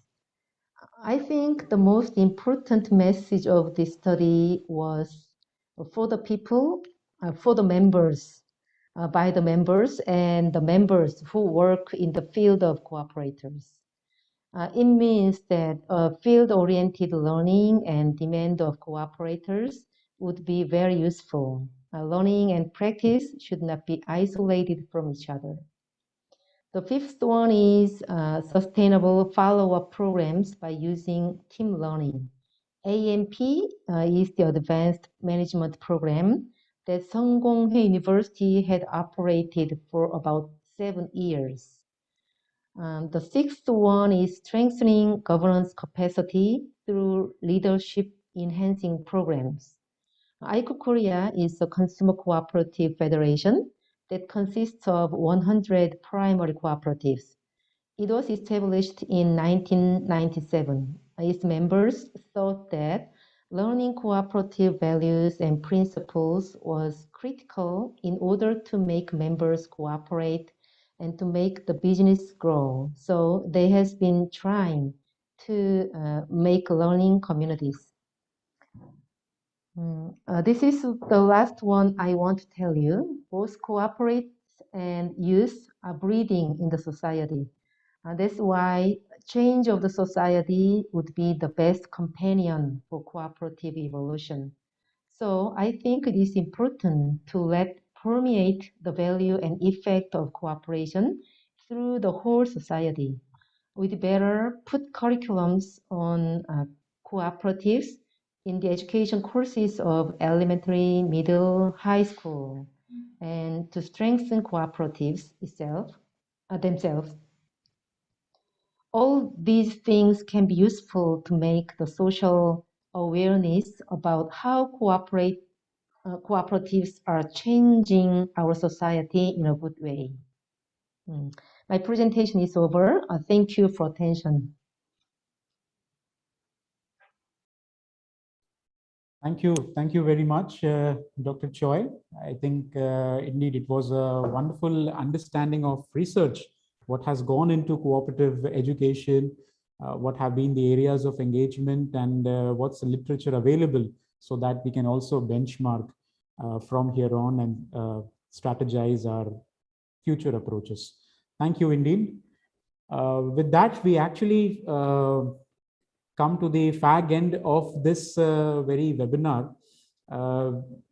I think the most important message of this study was for the people, for the members, by the members and the members who work in the field of cooperators. It means that field-oriented learning and demand of cooperators would be very useful. Learning and practice should not be isolated from each other. The fifth one is sustainable follow-up programs by using team learning. AMP is the Advanced Management Program that Seonggong-hae University had operated for about 7 years. The sixth one is strengthening governance capacity through leadership enhancing programs. ICO Korea is a consumer cooperative federation that consists of 100 primary cooperatives. It was established in 1997. Its members thought that learning cooperative values and principles was critical in order to make members cooperate and to make the business grow. So they has been trying to make learning communities. This is the last one I want to tell you. Both cooperate and youth are breathing in the society. That's why change of the society would be the best companion for cooperative evolution. So I think it is important to let permeate the value and effect of cooperation through the whole society. We'd better put curriculums on cooperatives in the education courses of elementary, middle, high school, and to strengthen cooperatives themselves. All these things can be useful to make the social awareness about how cooperatives are changing our society in a good way. My presentation is over. Thank you for attention. Thank you very much, Dr. Choi. I think indeed it was a wonderful understanding of research, what has gone into cooperative education, what have been the areas of engagement, and what's the literature available, so that we can also benchmark from here on and strategize our future approaches. Thank you indeed. With that, we actually come to the fag end of this very webinar.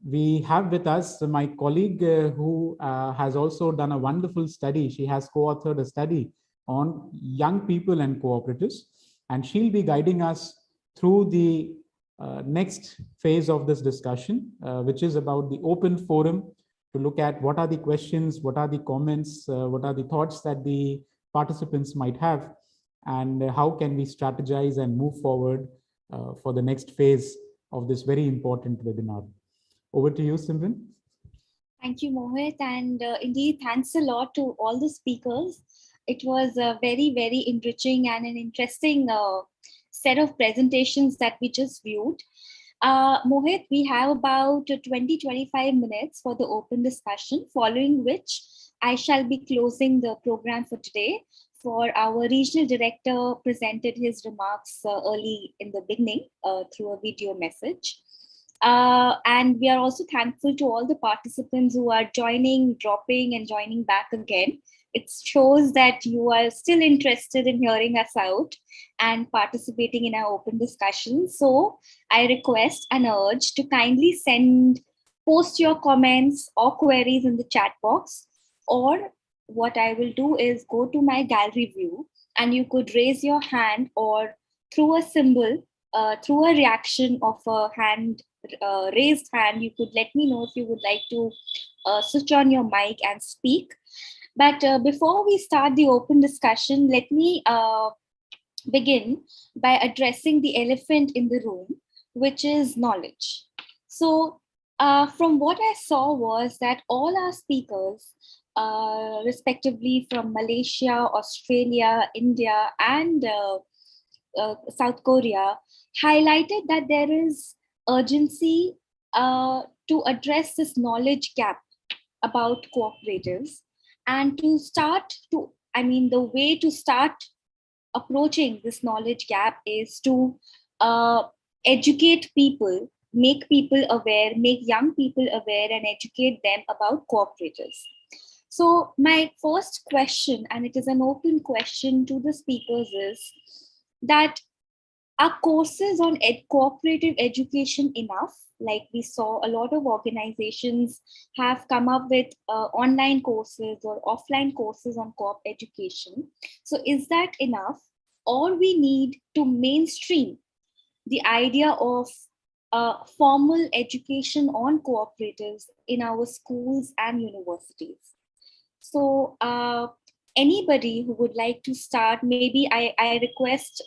We have with us my colleague who has also done a wonderful study. She has co-authored a study on young people and cooperatives, and she'll be guiding us through the next phase of this discussion, which is about the open forum, to look at what are the questions, what are the comments, what are the thoughts that the participants might have, and how can we strategize and move forward for the next phase of this very important webinar. Over to you, Simran. Thank you, Mohit. And indeed, thanks a lot to all the speakers. It was a very, very enriching and an interesting set of presentations that we just viewed. Mohit, we have about 20-25 minutes for the open discussion, following which I shall be closing the program for today. For our regional director presented his remarks early in the beginning through a video message. And we are also thankful to all the participants who are joining, dropping, and joining back again. It shows that you are still interested in hearing us out and participating in our open discussion. So I request and urge to kindly post your comments or queries in the chat box, or what I will do is go to my gallery view and you could raise your hand, or through a symbol, through a reaction of a hand, raised hand, you could let me know if you would like to switch on your mic and speak. But before we start the open discussion, let me begin by addressing the elephant in the room, which is knowledge. So from what I saw was that all our speakers, respectively from Malaysia, Australia, India, and South Korea, highlighted that there is urgency to address this knowledge gap about cooperatives, and to start to, the way to start approaching this knowledge gap is to educate people, make people aware, make young people aware, and educate them about cooperatives. So my first question, and it is an open question to the speakers, is that are courses on cooperative education enough? Like we saw a lot of organizations have come up with online courses or offline courses on co-op education. So is that enough? Or we need to mainstream the idea of formal education on cooperatives in our schools and universities? So anybody who would like to start, maybe I request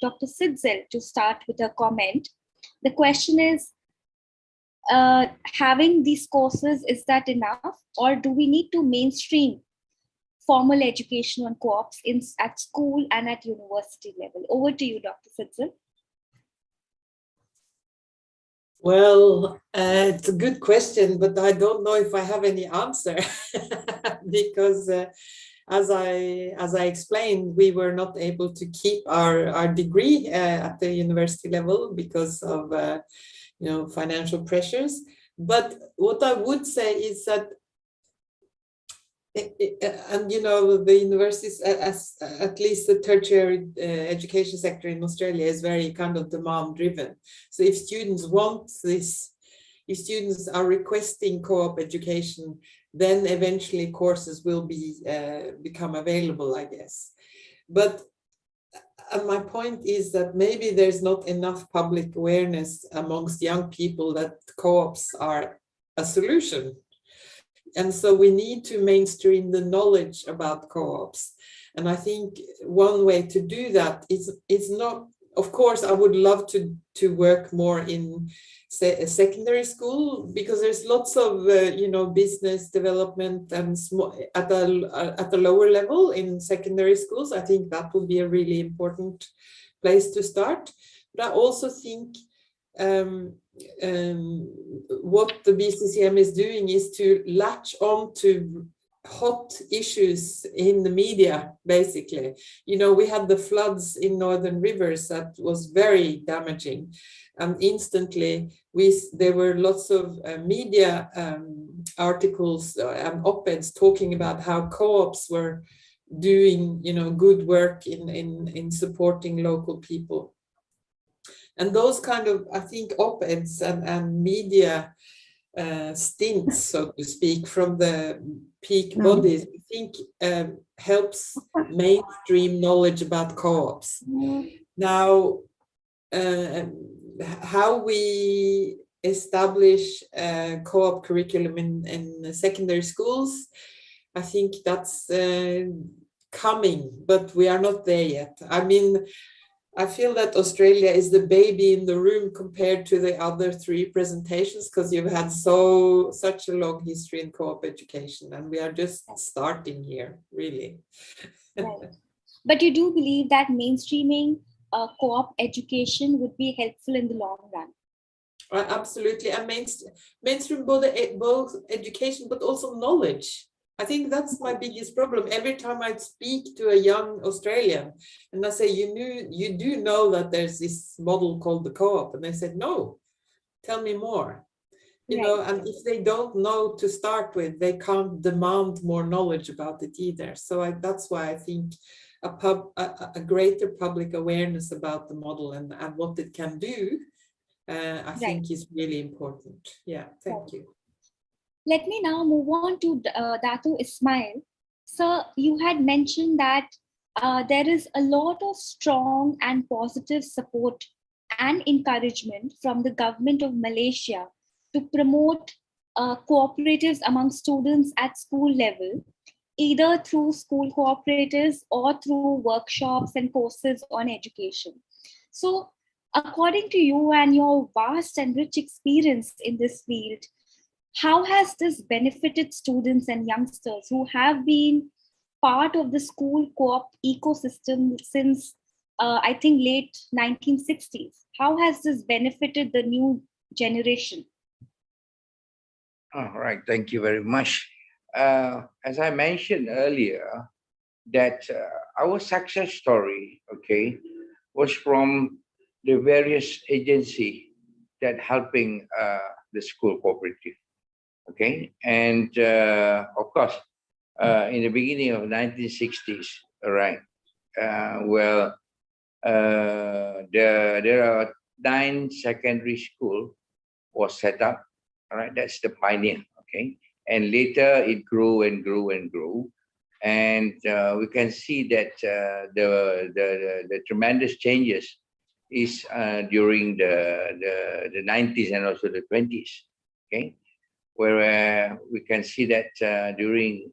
Dr. Sidzel to start with a comment. The question is, having these courses, is that enough? Or do we need to mainstream formal education on co-ops at school and at university level? Over to you, Dr. Sidzel. Well, it's a good question, but I don't know if I have any answer because as I explained, we were not able to keep our degree at the university level because of financial pressures. But what I would say is that and the universities, at least the tertiary education sector in Australia, is very kind of demand driven. So if students want this, if students are requesting co-op education, then eventually courses will become available, I guess. But my point is that maybe there's not enough public awareness amongst young people that co-ops are a solution. And so we need to mainstream the knowledge about co-ops. And I think one way to do that is not, of course, I would love to work more in, say, a secondary school, because there's lots of, business development and at a lower level in secondary schools. I think that would be a really important place to start. But I also think what the BCCM is doing is to latch on to hot issues in the media, basically. We had the floods in Northern Rivers that was very damaging, and instantly there were lots of media articles and op-eds talking about how co-ops were doing good work in supporting local people. And those kind of, I think, op-eds and media stints, so to speak, from the peak bodies, I think helps mainstream knowledge about co-ops. Now, how we establish a co-op curriculum in secondary schools, I think that's coming, but we are not there yet. I mean, I feel that Australia is the baby in the room compared to the other three presentations, because you've had such a long history in co-op education, and we are just starting here, really. Right. But you do believe that mainstreaming co-op education would be helpful in the long run? Absolutely, and mainstream both education, but also knowledge. I think that's my biggest problem. Every time I speak to a young Australian and I say, you do know that there's this model called the co-op, and they said, no, tell me more. And if they don't know to start with, they can't demand more knowledge about it either. So that's why I think a greater public awareness about the model and what it can do, I think is really important. Yeah, thank you. Let me now move on to Datu Ismail. Sir, you had mentioned that there is a lot of strong and positive support and encouragement from the government of Malaysia to promote cooperatives among students at school level, either through school cooperatives or through workshops and courses on education. So, according to you and your vast and rich experience in this field, how has this benefited students and youngsters who have been part of the school co-op ecosystem since, I think, late 1960s? How has this benefited the new generation? All right, thank you very much. As I mentioned earlier, that our success story, was from the various agencies that helping the school cooperative. And of course, in the beginning of 1960s, there are 9 secondary school was set up. All right, that's the pioneer. Okay, and later it grew and grew and grew, and we can see that the tremendous changes is during the 90s and also the 20s. Okay, where we can see that during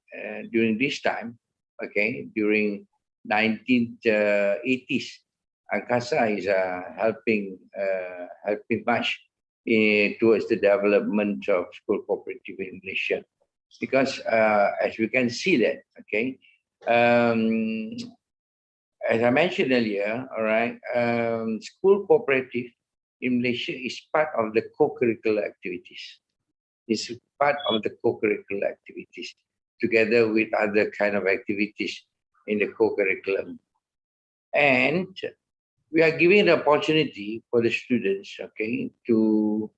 this time, okay, during 1980s, Angkasa is helping much towards the development of school cooperative in Malaysia, because as we can see that, okay, as I mentioned earlier, all right, school cooperative in Malaysia is part of the co-curricular activities. It's part of the co-curricular activities together with other kind of activities in the co-curriculum. And we are giving the opportunity for the students, okay, to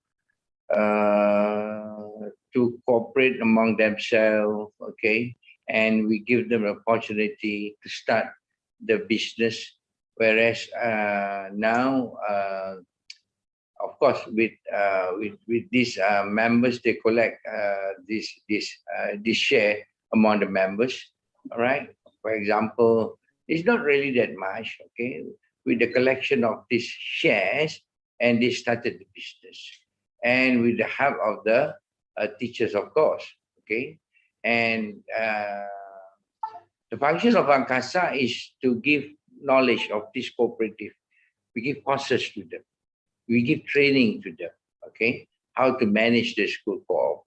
cooperate among themselves, okay, and we give them an opportunity to start the business. Whereas now, of course, with these members, they collect this share among the members. All right. For example, it's not really that much, okay, with the collection of these shares, and they started the business, and with the help of the teachers, of course, okay. And the function of Angkasa is to give knowledge of this cooperative. We give courses to them. We give training to them, okay, how to manage the school co-op,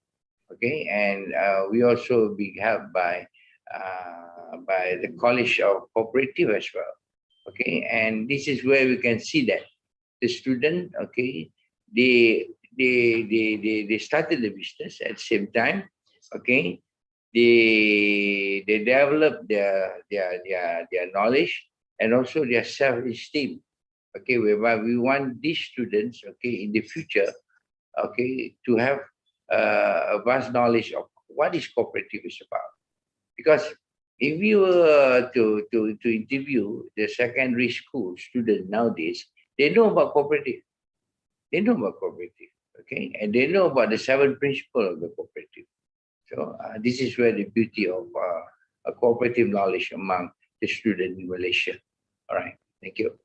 okay, and we also be helped by the College of Cooperative as well, okay, and this is where we can see that the student, okay, they started the business at the same time, okay, they develop their knowledge and also their self-esteem, okay, whereby we want these students, okay, in the future, okay, to have a vast knowledge of what is cooperative is about. Because if you were to interview the secondary school students nowadays, they know about cooperative. They know about cooperative, okay, and they know about the 7 principles of the cooperative. So this is where the beauty of a cooperative knowledge among the students in Malaysia. All right, thank you.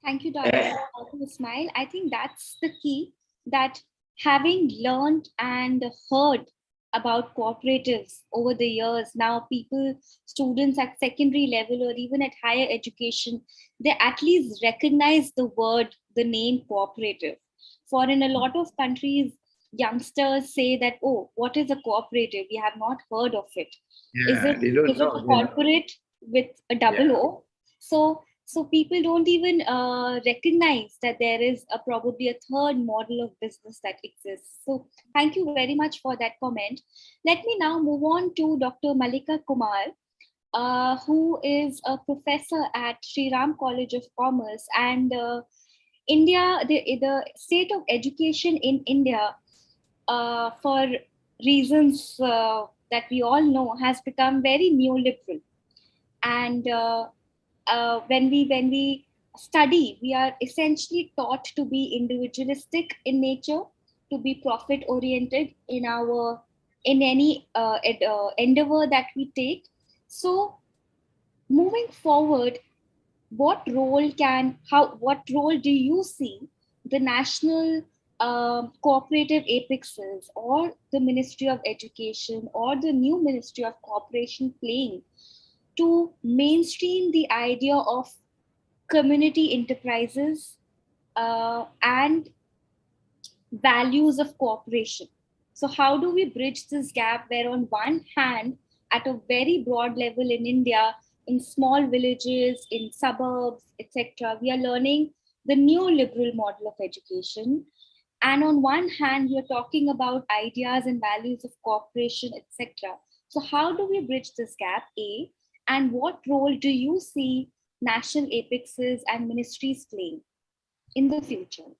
Thank you, Dr. Ismail. I think that's the key, that having learned and heard about cooperatives over the years, now students at secondary level or even at higher education, they at least recognize the word, the name cooperative. For in a lot of countries, youngsters say that, oh, what is a cooperative? We have not heard of it. Yeah, Is it a corporate with a double O? So people don't even recognize that there is probably a third model of business that exists. So thank you very much for that comment. Let me now move on to Dr. Malika Kumar, who is a professor at Sri Ram College of Commerce. And India, the state of education in India, for reasons that we all know, has become very neoliberal. And when we study, we are essentially taught to be individualistic in nature, to be profit oriented in any endeavor that we take. So moving forward, what role do you see the national cooperative apexes or the Ministry of Education or the new Ministry of Cooperation playing to mainstream the idea of community enterprises and values of cooperation? So how do we bridge this gap where on one hand, at a very broad level in India, in small villages, in suburbs, etc., we are learning the neoliberal model of education. And on one hand, we are talking about ideas and values of cooperation, etc. So how do we bridge this gap, A? And what role do you see national apexes and ministries playing in the future?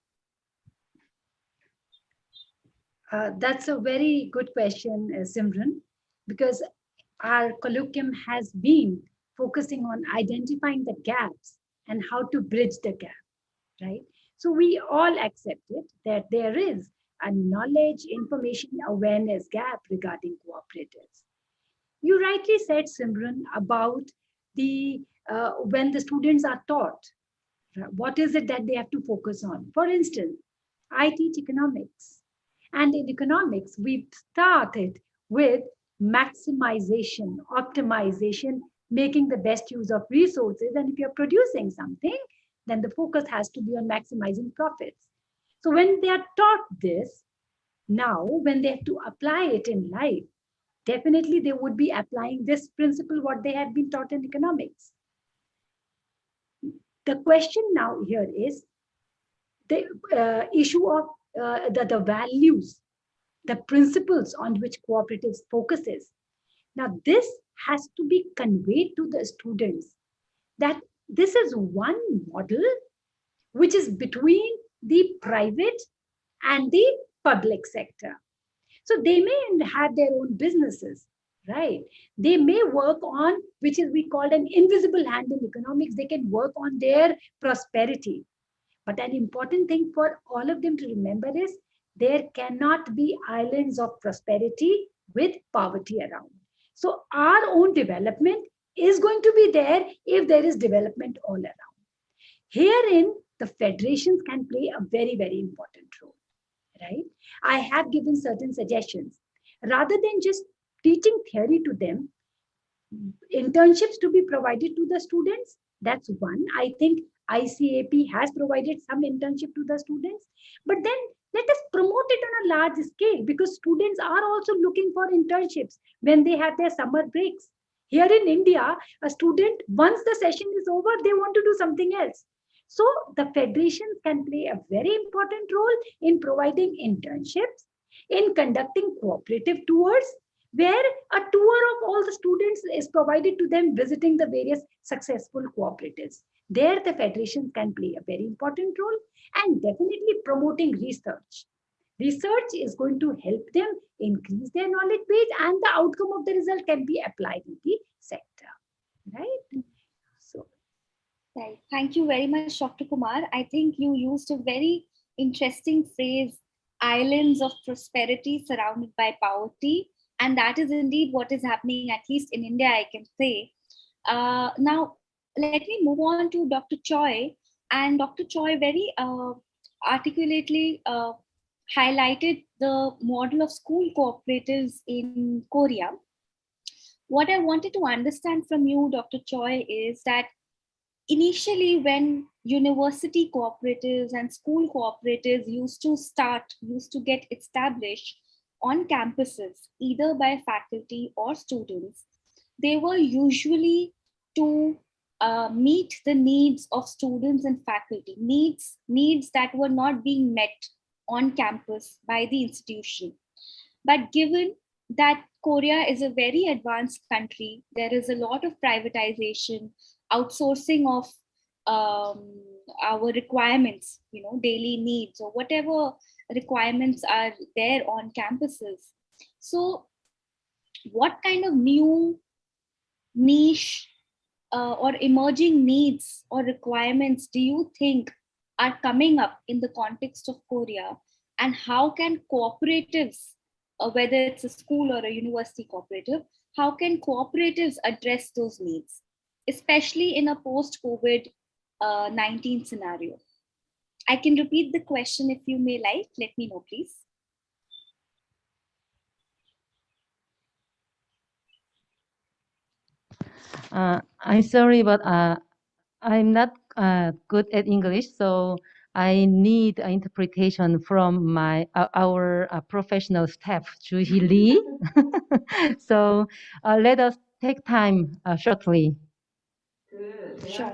That's a very good question, Simran, because our colloquium has been focusing on identifying the gaps and how to bridge the gap, right? So we all accepted that there is a knowledge, information, awareness gap regarding cooperatives. You rightly said, Simran, about the when the students are taught, what is it that they have to focus on? For instance, I teach economics. And in economics, we started with maximization, optimization, making the best use of resources. And if you're producing something, then the focus has to be on maximizing profits. So when they are taught this, now when they have to apply it in life, definitely they would be applying this principle, what they have been taught in economics. The question now here is the issue of the values, the principles on which cooperatives focuses. Now, this has to be conveyed to the students that this is one model which is between the private and the public sector. So they may have their own businesses, right? They may work on, which is we call an invisible hand in economics, they can work on their prosperity. But an important thing for all of them to remember is there cannot be islands of prosperity with poverty around. So our own development is going to be there if there is development all around. Herein, the federations can play a very, very important role, right? I have given certain suggestions. Rather than just teaching theory to them, internships to be provided to the students. That's one. I think ICA-AP has provided some internship to the students. But then let us promote it on a large scale because students are also looking for internships when they have their summer breaks. Here in India, a student, once the session is over, they want to do something else. So the federations can play a very important role in providing internships, in conducting cooperative tours, where a tour of all the students is provided to them visiting the various successful cooperatives. There, the federation can play a very important role and definitely promoting research. Research is going to help them increase their knowledge base and the outcome of the result can be applied in the sector, right? So, right. Thank you very much, Dr. Kumar. I think you used a very interesting phrase, islands of prosperity surrounded by poverty. And that is indeed what is happening, at least in India, I can say. Now, let me move on to Dr. Choi. And Dr. Choi very articulately highlighted the model of school cooperatives in Korea. What I wanted to understand from you, Dr. Choi, is that initially when university cooperatives and school cooperatives used to get established on campuses, either by faculty or students, they were usually to meet the needs of students and faculty, needs that were not being met on campus by the institution. But given that Korea is a very advanced country, there is a lot of privatization, outsourcing of our requirements, daily needs or whatever requirements are there on campuses. So what kind of new niche or emerging needs or requirements do you think are coming up in the context of Korea? And how can cooperatives, whether it's a school or a university cooperative, how can cooperatives address those needs, especially in a post-COVID-19 scenario? I can repeat the question if you may like. Let me know, please. I'm sorry, but I'm not good at English, so I need interpretation from our professional staff, Juhi Lee. So let us take time shortly. Sure.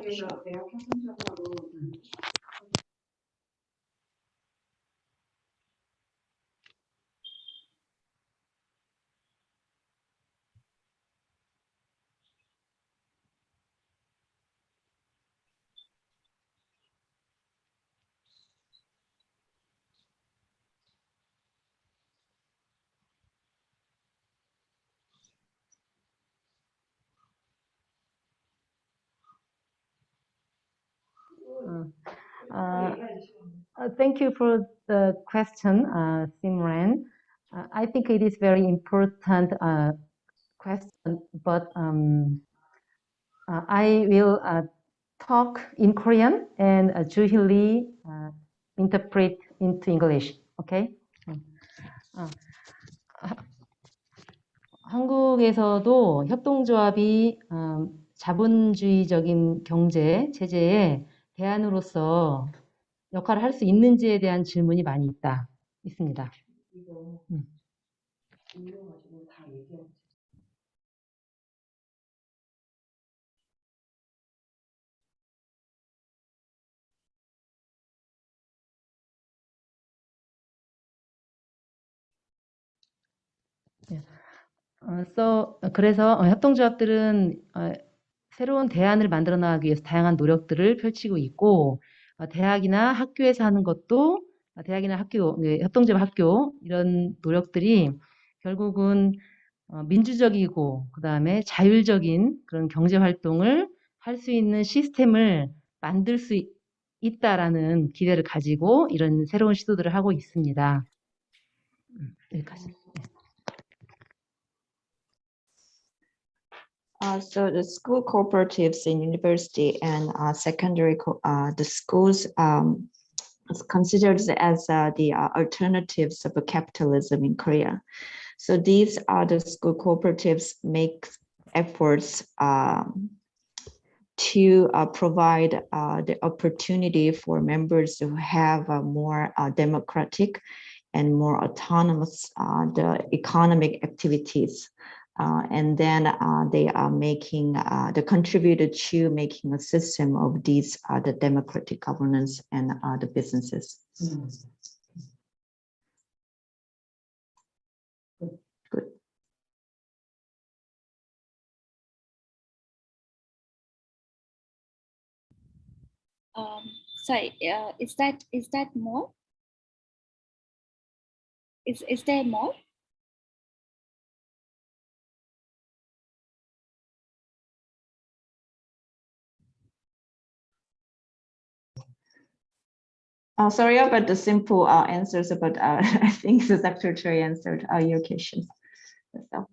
Thank you for the question, Simran. I think it is very important question, but I will talk in Korean and Joo-hee Lee interpret into English. Okay? 한국에서도 협동조합이 자본주의적인 경제 체제의 대안으로서 역할을 할 수 있는지에 대한 질문이 많이 있습니다. 그래서 협동조합들은 새로운 대안을 만들어 나가기 위해서 다양한 노력들을 펼치고 있고, 대학이나 학교에서 하는 것도 대학이나 학교, 협동조합 학교 이런 노력들이 결국은 민주적이고 그다음에 자율적인 그런 경제 활동을 할 수 있는 시스템을 만들 수 있다라는 기대를 가지고 이런 새로운 시도들을 하고 있습니다. 여기까지. So the school cooperatives in university and secondary, the schools is considered as the alternatives of capitalism in Korea. So these are the school cooperatives make efforts to provide the opportunity for members to have a more democratic and more autonomous the economic activities. And then they are making the contributed to making a system of these the democratic governance and the businesses. Good. Sorry, is that more? Is there more? Sorry about the simple answers, but I think the Secretary answered your questions. So.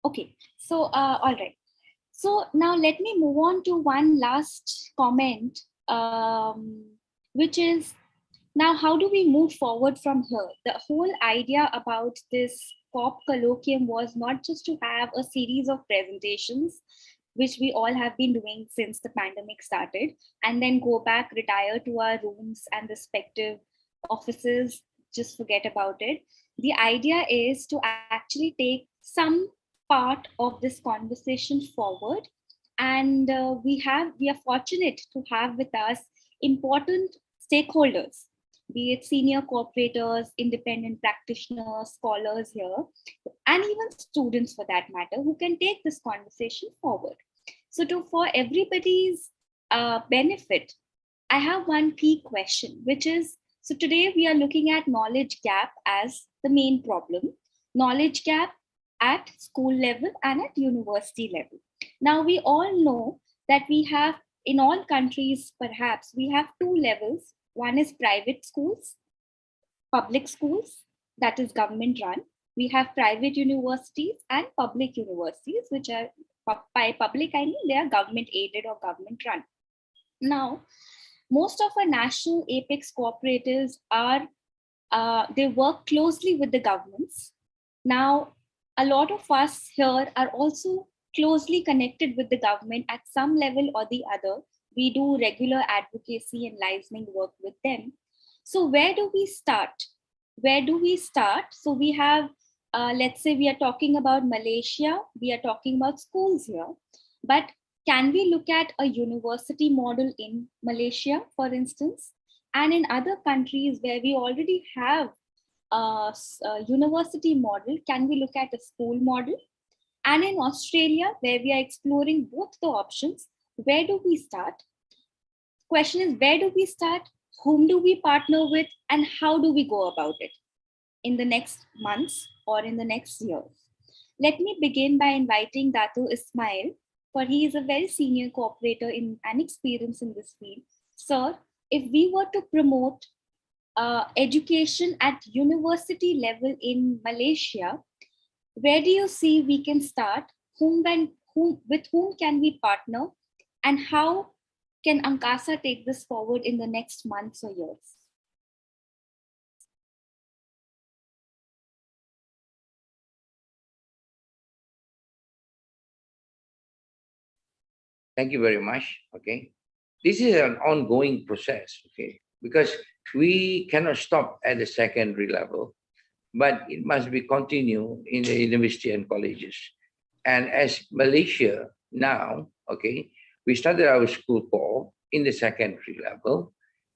Okay, so all right. So now let me move on to one last comment, which is now how do we move forward from here? The whole idea about this COOP Colloquium was not just to have a series of presentations, which we all have been doing since the pandemic started, and then go back, retire to our rooms and respective offices, just forget about it. The idea is to actually take some part of this conversation forward. And we are fortunate to have with us important stakeholders, be it senior cooperators, independent practitioners, scholars here, and even students for that matter, who can take this conversation forward. So for everybody's benefit, I have one key question, which is, so today we are looking at knowledge gap as the main problem, knowledge gap at school level and at university level. Now we all know that we have, in all countries, perhaps, we have two levels. One is private schools, public schools, that is government run. We have private universities and public universities, which are, by public, I mean they are government aided or government run. Now, most of our national apex cooperatives are, they work closely with the governments. Now, a lot of us here are also closely connected with the government at some level or the other. We do regular advocacy and licensing work with them. So where do we start? Where do we start? So we have, let's say we are talking about Malaysia, we are talking about schools here, but can we look at a university model in Malaysia, for instance, and in other countries where we already have a university model, can we look at a school model? And in Australia, where we are exploring both the options, where do we start? Question is, where do we start? Whom do we partner with? And how do we go about it in the next months or in the next years? Let me begin by inviting Datu Ismail for he is a very senior cooperator and experienced in this field. Sir, if we were to promote education at university level in Malaysia, where do you see we can start? With whom can we partner? And how can Angkasa take this forward in the next months or years? Thank you very much. Okay. This is an ongoing process, okay, because we cannot stop at the secondary level, but it must be continued in the university and colleges. And as Malaysia now, okay, we started our school co-op in the secondary level.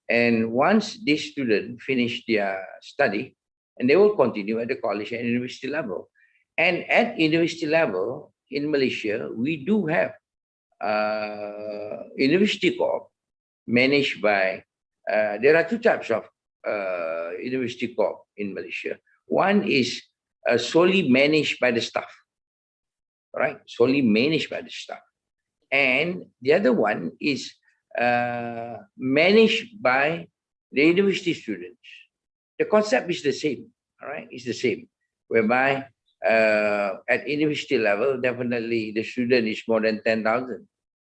And once these students finish their study, and they will continue at the college and university level. And at university level in Malaysia, we do have university co-op managed by, there are two types of university co-op in Malaysia. One is solely managed by the staff, right? Solely managed by the staff. And the other one is managed by the university students. The concept is the same, all right? It's the same, whereby at university level, definitely the student is more than 10,000,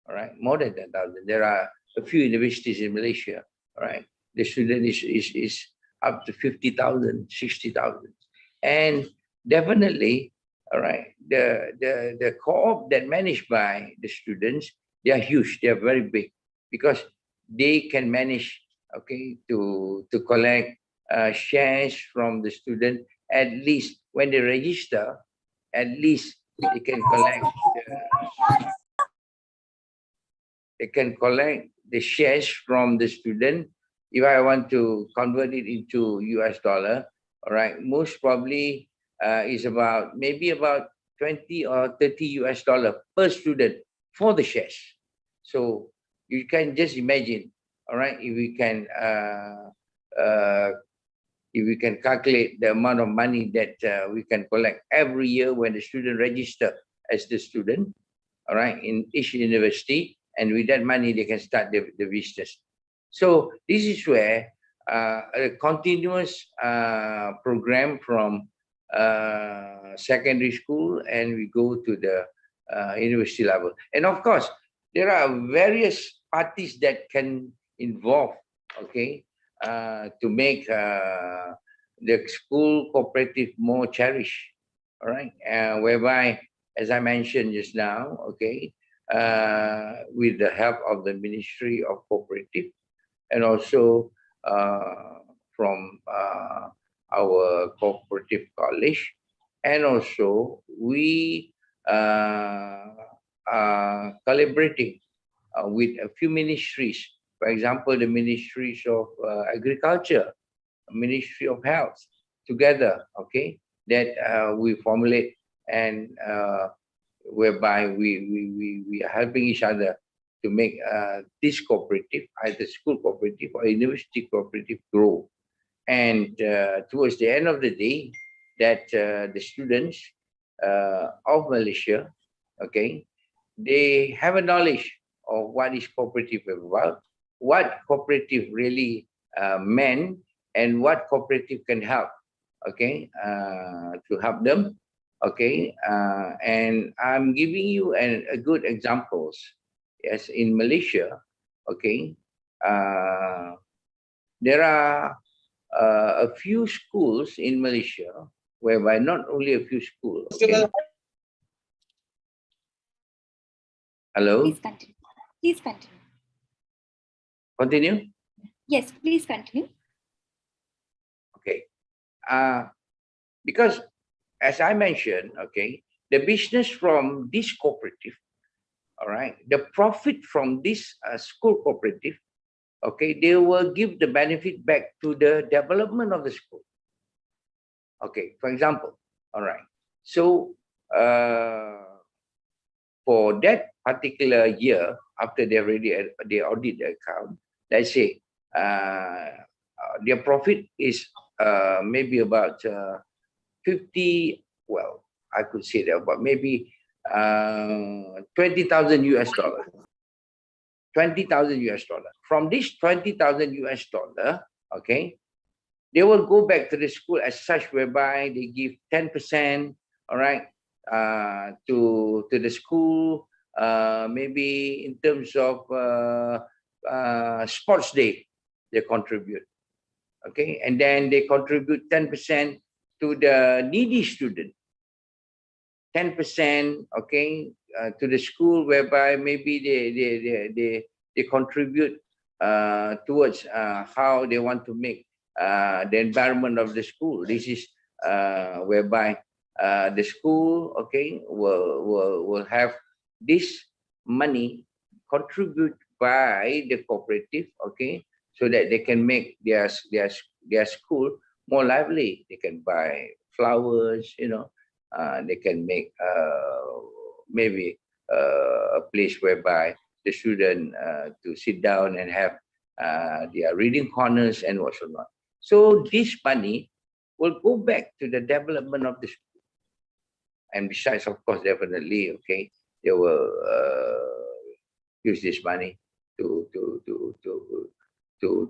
all right? More than 10,000. There are a few universities in Malaysia, all right? The student is up to 50,000, 60,000. And definitely, all right, the co-op that managed by the students, they are huge, they are very big, because they can manage, okay, to collect shares from the student. At least when they register, at least they can collect the shares from the student. If I want to convert it into US dollar, all right, most probably is about maybe about 20 or 30 US dollar per student for the shares. So you can just imagine, all right, if we can calculate the amount of money that we can collect every year when the student register as the student, all right, in each university, and with that money they can start the business. So this is where a continuous program from secondary school, and we go to the university level. And of course, there are various parties that can involve, okay, to make the school cooperative more cherished, all right, whereby, as I mentioned just now, okay, with the help of the Ministry of Cooperative, and also from our cooperative college, and also we are collaborating with a few ministries. For example, the Ministries of Agriculture, Ministry of Health, together, okay, that we formulate, and whereby we are helping each other to make this cooperative, either school cooperative or university cooperative, grow. And towards the end of the day, that the students of Malaysia, okay, they have a knowledge of what is cooperative about, what cooperative really meant, and what cooperative can help, okay, to help them, okay. And I'm giving you a good examples. Yes, in Malaysia, okay, there are a few schools in Malaysia, whereby not only a few schools. Okay? Hello? Please continue. Please continue. Continue? Yes, please continue. Okay. Because as I mentioned, okay, the business from this cooperative, all right, the profit from this school cooperative, okay, they will give the benefit back to the development of the school. Okay, for example, all right. So for that particular year, after they audit the account, let's say their profit is maybe about 50, well, I could say that, but maybe 20,000 US dollar. 20,000 US dollar. From this 20,000 US dollar, okay, they will go back to the school as such, whereby they give 10%, all right, to the school, maybe in terms of sports day, they contribute, okay, and then they contribute 10% to the needy student, 10%, okay, to the school, whereby maybe they contribute towards how they want to make the environment of the school. This is whereby the school, okay, will have this money contribute by the cooperative, okay, so that they can make their school more lively. They can buy flowers, you know, they can make maybe a place whereby the student to sit down and have their reading corners and whatnot. So this money will go back to the development of the school. And besides, of course, definitely, okay, they will use this money to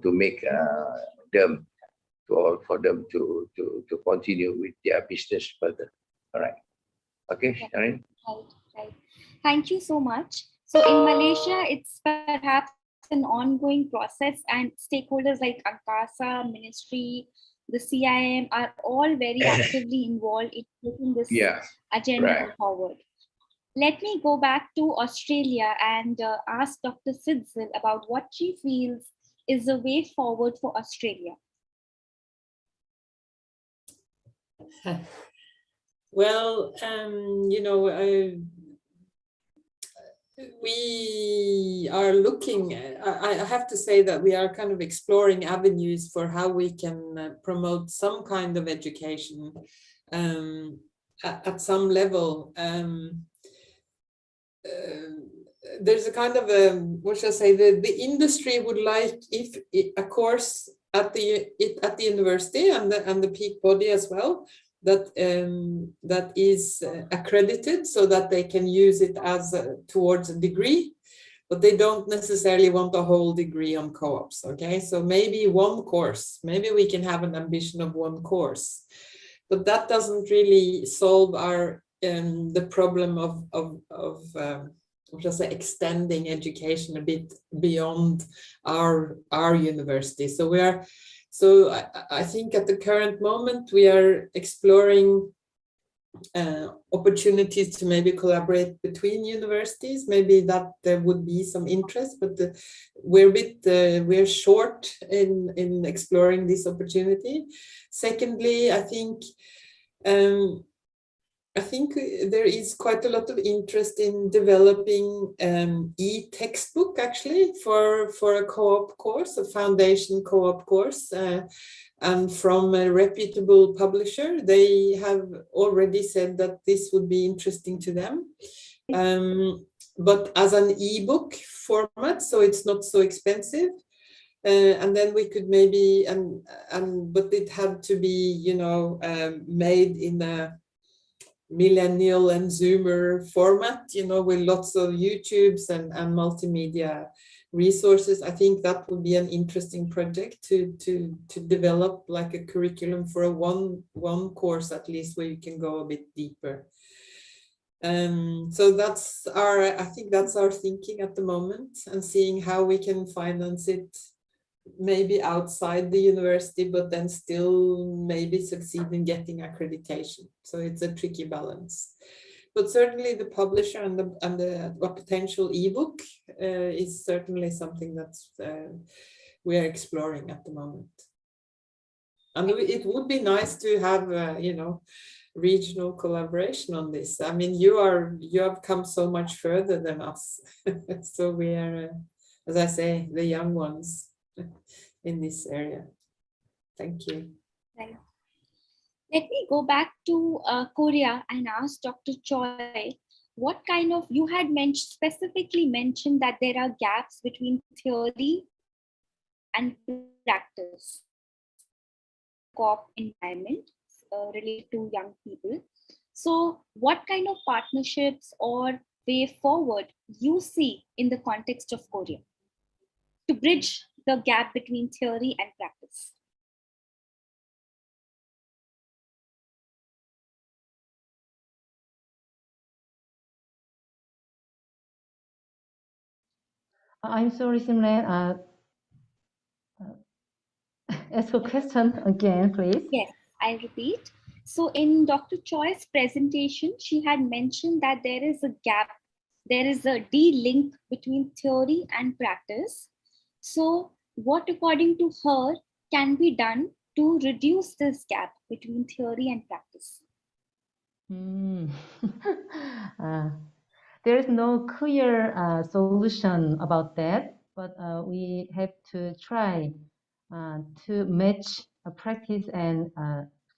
make them for them to continue with their business further. All right. Okay, Sharon. Right. Thank you so much. So in Malaysia, it's perhaps an ongoing process, and stakeholders like ANCASA, Ministry, the CIM are all very actively involved in taking this agenda forward. Let me go back to Australia and ask Dr. Sidzil about what she feels is the way forward for Australia. Well, you know, we are looking, I have to say that we are kind of exploring avenues for how we can promote some kind of education at some level. There's a kind of what shall I say, the industry would like if a course at the university and the peak body as well, that is accredited, so that they can use it as towards a degree, but they don't necessarily want a whole degree on co-ops. Okay, so maybe one course, maybe we can have an ambition of one course, but that doesn't really solve our the problem of what shall I say, extending education a bit beyond our university. So I think at the current moment we are exploring opportunities to maybe collaborate between universities. Maybe that there would be some interest, but we're short in exploring this opportunity. Secondly, I think there is quite a lot of interest in developing e-textbook actually for a co-op course, a foundation co-op course, and from a reputable publisher. They have already said that this would be interesting to them, but as an e-book format, so it's not so expensive. And then we could maybe, but it had to be, you know, made in a millennial and Zoomer format, you know, with lots of YouTubes and multimedia resources. I think that would be an interesting project to develop like a curriculum for a one course at least, where you can go a bit deeper. So I think that's our thinking at the moment, and seeing how we can finance it maybe outside the university, but then still maybe succeed in getting accreditation. So it's a tricky balance. But certainly the publisher and the potential ebook is certainly something that's we are exploring at the moment. And it would be nice to have you know, regional collaboration on this. I mean, you have come so much further than us. So we are, as I say, the young ones in this area. Thank you. Right. Let me go back to Korea and ask Dr. Choi, what kind of, you had specifically mentioned that there are gaps between theory and practice, co-op environment related to young people. So what kind of partnerships or way forward you see in the context of Korea to bridge the gap between theory and practice? I'm sorry, Simran. Ask a question again, please. Yes, I'll repeat. So in Dr. Choi's presentation, she had mentioned that there is a gap, there is a de-link between theory and practice. So what, according to her, can be done to reduce this gap between theory and practice? There is no clear solution about that, but we have to try to match practice and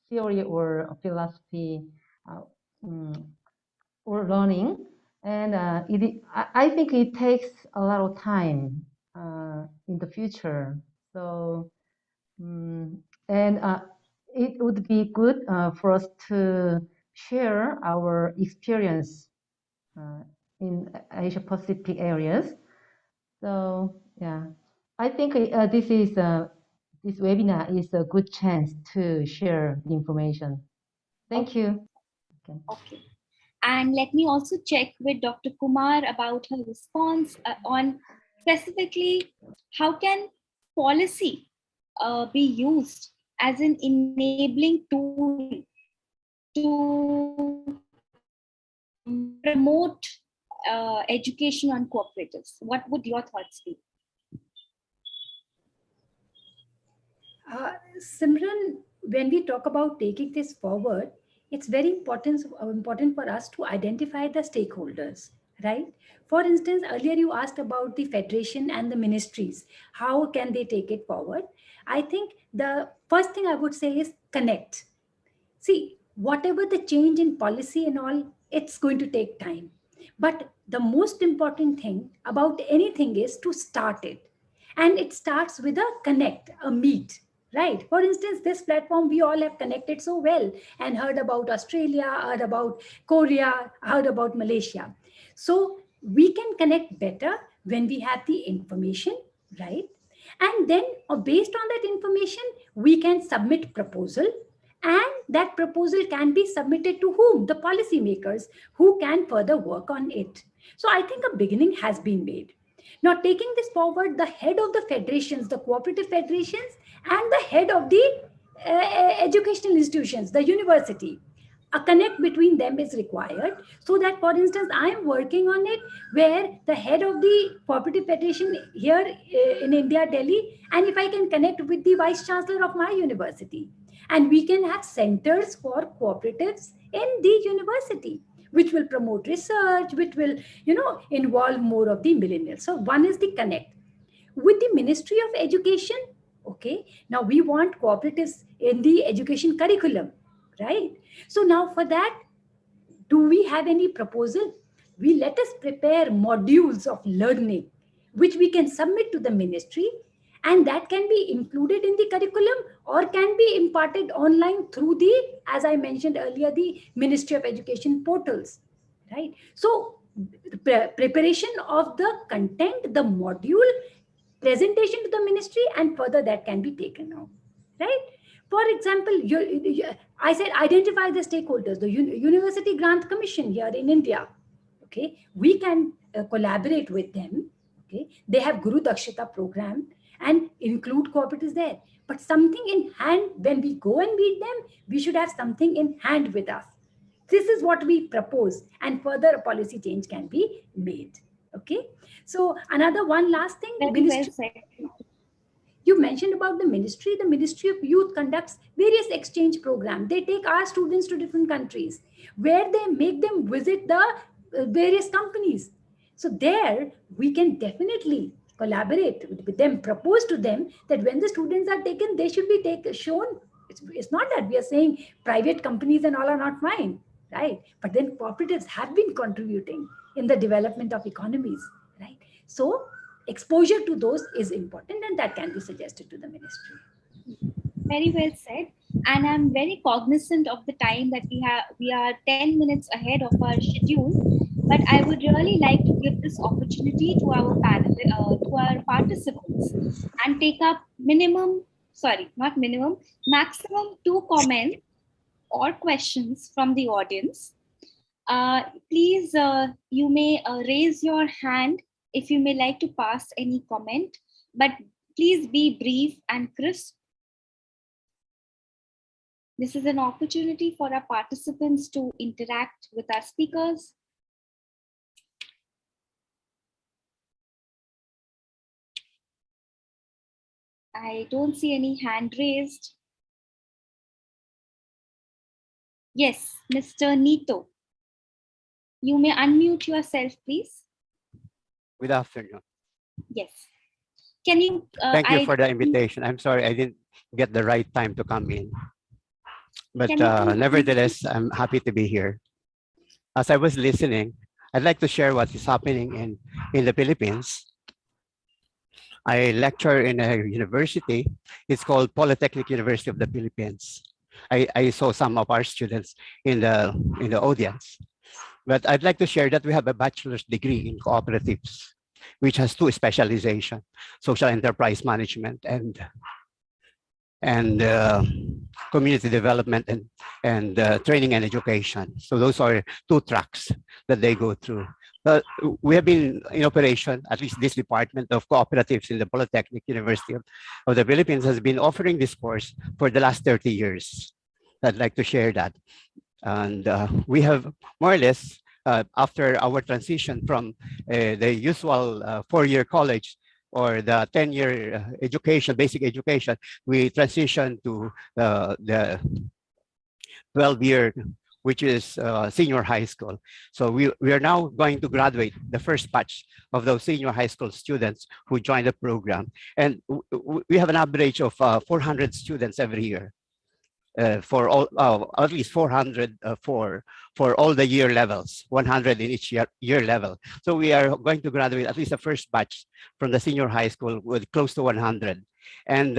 theory or philosophy or learning. And I think it takes a lot of time in the future. So, it would be good for us to share our experience in Asia Pacific areas. So yeah, I think this webinar is a good chance to share the information. Thank you. Okay. And let me also check with Dr. Kumar about her response on specifically how can policy be used as an enabling tool to promote education on cooperatives. What would your thoughts be? Simran, when we talk about taking this forward, it's very important for us to identify the stakeholders, right? For instance, earlier you asked about the federation and the ministries. How can they take it forward? I think the first thing I would say is connect. See, whatever the change in policy and all, it's going to take time. But the most important thing about anything is to start it. And it starts with a connect, a meet, right? For instance, this platform, we all have connected so well and heard about Australia, heard about Korea, heard about Malaysia. So we can connect better when we have the information, right? And then based on that information, we can submit proposal, and that proposal can be submitted to whom? The policymakers, who can further work on it. So I think a beginning has been made. Now, taking this forward, the head of the federations, the cooperative federations, and the head of the educational institutions, the university, a connect between them is required, so that, for instance, I am working on it where the head of the cooperative federation here in India, Delhi, and if I can connect with the vice chancellor of my university, and we can have centers for cooperatives in the university, which will promote research, which will, involve more of the millennials. So one is the connect. With the Ministry of Education, okay, now we want cooperatives in the education curriculum, right? So now for that, do we have any proposal? We let us prepare modules of learning, which we can submit to the ministry, and that can be included in the curriculum or can be imparted online through the, as I mentioned earlier, the Ministry of Education portals, right? So preparation of the content, the module, presentation to the ministry, and further that can be taken out, right? For example, I said identify the stakeholders, the University Grant Commission here in India. Okay, we can collaborate with them. Okay, they have Guru Dakshita program and include cooperatives there. But something in hand, when we go and meet them, we should have something in hand with us. This is what we propose, and further a policy change can be made. Okay, so another one last thing. You mentioned about the Ministry of Youth conducts various exchange programs. They take our students to different countries where they make them visit the various companies. So there we can definitely collaborate with them, propose to them that when the students are taken, they should be shown. It's not that we are saying private companies and all are not fine, right? But then cooperatives have been contributing in the development of economies, right? So exposure to those is important, and that can be suggested to the ministry. Very well said. And I'm very cognizant of the time that we are 10 minutes ahead of our schedule, but I would really like to give this opportunity to our panel, to our participants, and take up maximum 2 comments or questions from the audience. Please, you may raise your hand if you may like to pass any comment, but please be brief and crisp. This is an opportunity for our participants to interact with our speakers. I don't see any hand raised. Yes, Mr. Nito. You may unmute yourself, please. Good afternoon. Yes. Can you? Thank you for the invitation. I'm sorry I didn't get the right time to come in. But nevertheless, I'm happy to be here. As I was listening, I'd like to share what is happening in the Philippines. I lecture in a university. It's called Polytechnic University of the Philippines. I saw some of our students in the audience. But I'd like to share that we have a bachelor's degree in cooperatives, which has 2 specializations: social enterprise management and community development and training and education. So those are 2 tracks that they go through. But we have been in operation, at least this department of cooperatives in the Polytechnic University of the Philippines has been offering this course for the last 30 years. I'd like to share that. And we have more or less, after our transition from the usual 4-year college or the 10-year education, basic education, we transitioned to the 12-year, which is senior high school. So we are now going to graduate the first batch of those senior high school students who join the program. And we have an average of 400 students every year. For all, at least 400 for all the year levels, 100 in each year level. So we are going to graduate at least the first batch from the senior high school with close to 100. And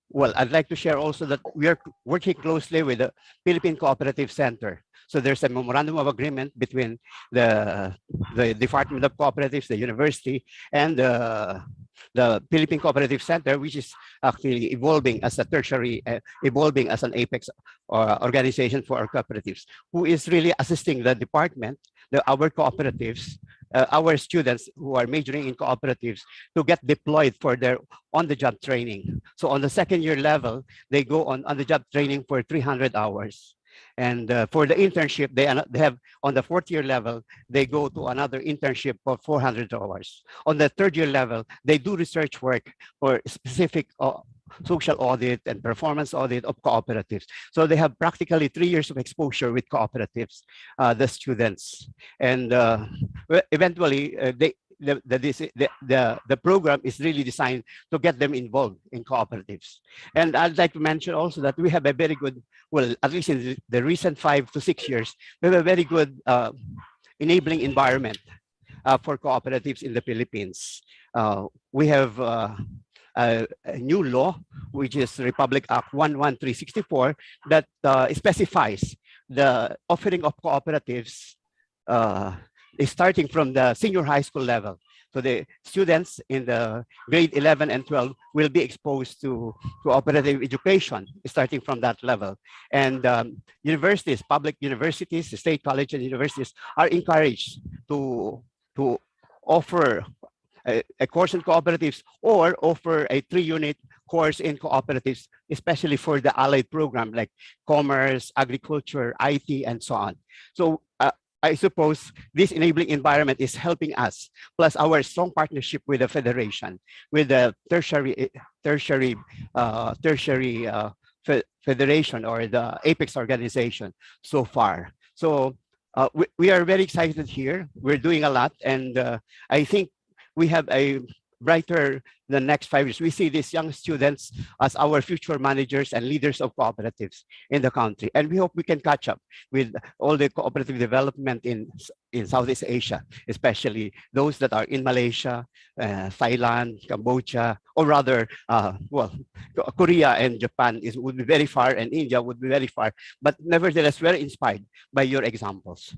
well, I'd like to share also that we are working closely with the Philippine Cooperative Center. So there's a memorandum of agreement between the Department of Cooperatives, the university, and the Philippine Cooperative Center, which is actually evolving as a tertiary, evolving as an apex organization for our cooperatives, who is really assisting the department, our cooperatives, our students who are majoring in cooperatives to get deployed for their on-the-job training. So on the 2nd year level, they go on the job training for 300 hours. And for the internship, they have on the 4th year level, they go to another internship for 400 hours. On the 3rd year level, they do research work for specific social audit and performance audit of cooperatives. So they have practically 3 years of exposure with cooperatives, the students. And eventually, the program is really designed to get them involved in cooperatives. And I'd like to mention also that we have a very good, well, at least in the recent 5 to 6 years, we have a very good enabling environment for cooperatives in the Philippines. We have a new law, which is Republic Act 11364, that specifies the offering of cooperatives is starting from the senior high school level. So the students in the grade 11 and 12 will be exposed to cooperative education starting from that level. And universities, public universities, state colleges and universities are encouraged to offer a course in cooperatives or offer a 3-unit course in cooperatives, especially for the allied program like commerce, agriculture, IT, and so on. So I suppose this enabling environment is helping us, plus our strong partnership with the federation, with the tertiary federation or the apex organization so far. So we are very excited here. We're doing a lot, and I think we have a brighter the next 5 years. We see these young students as our future managers and leaders of cooperatives in the country. And we hope we can catch up with all the cooperative development in Southeast Asia, especially those that are in Malaysia, Thailand, Cambodia, or rather, Korea and Japan would be very far, and India would be very far. But nevertheless, we're inspired by your examples.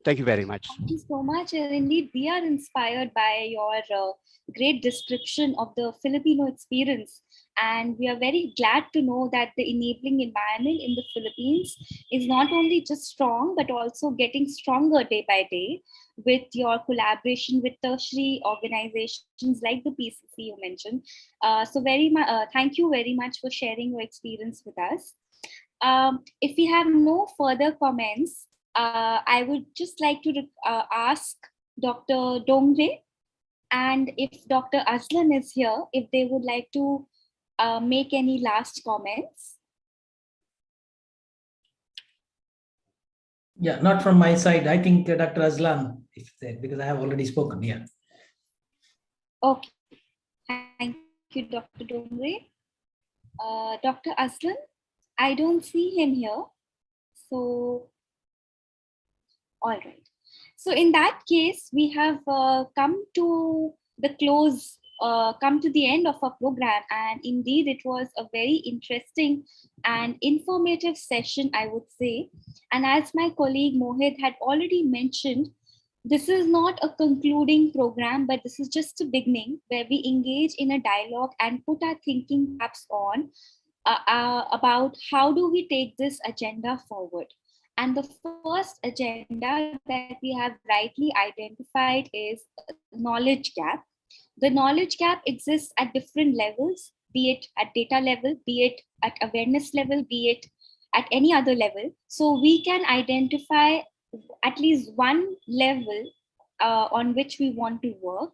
Thank you very much. Thank you so much. And indeed, we are inspired by your great description of the Filipino experience. And we are very glad to know that the enabling environment in the Philippines is not only just strong, but also getting stronger day by day with your collaboration with tertiary organizations like the PCC you mentioned. So thank you very much for sharing your experience with us. If we have no further comments, I would just like to ask Dr. Dongre and if Dr. Aslan is here, if they would like to make any last comments. Yeah, not from my side. I think Dr. Aslan, if there, because I have already spoken. Yeah. Okay. Thank you, Dr. Dongre. Dr. Aslan, I don't see him here. So, all right. So in that case, we have come to the close, come to the end of our program. And indeed, it was a very interesting and informative session, I would say. And as my colleague Mohit had already mentioned, this is not a concluding program, but this is just a beginning where we engage in a dialogue and put our thinking caps on about how do we take this agenda forward. And the first agenda that we have rightly identified is knowledge gap. The knowledge gap exists at different levels, be it at data level, be it at awareness level, be it at any other level. So we can identify at least one level on which we want to work,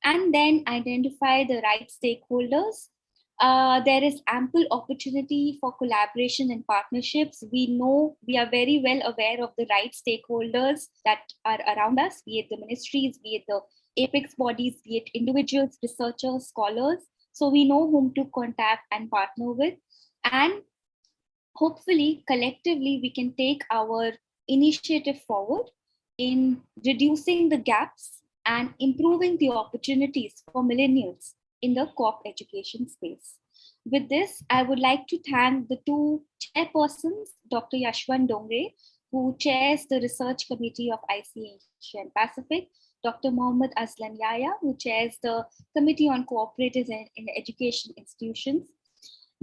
and then identify the right stakeholders. There is ample opportunity for collaboration and partnerships. We are very well aware of the right stakeholders that are around us, be it the ministries, be it the apex bodies, be it individuals, researchers, scholars. So we know whom to contact and partner with. And hopefully, collectively, we can take our initiative forward in reducing the gaps and improving the opportunities for millennials in the co-op education space. With this, I would like to thank the two chairpersons, Dr. Yashwan Dongre, who chairs the Research Committee of ICA Asia and Pacific, Dr. Mohammad Aslan Yaya, who chairs the Committee on Cooperatives in Education Institutions.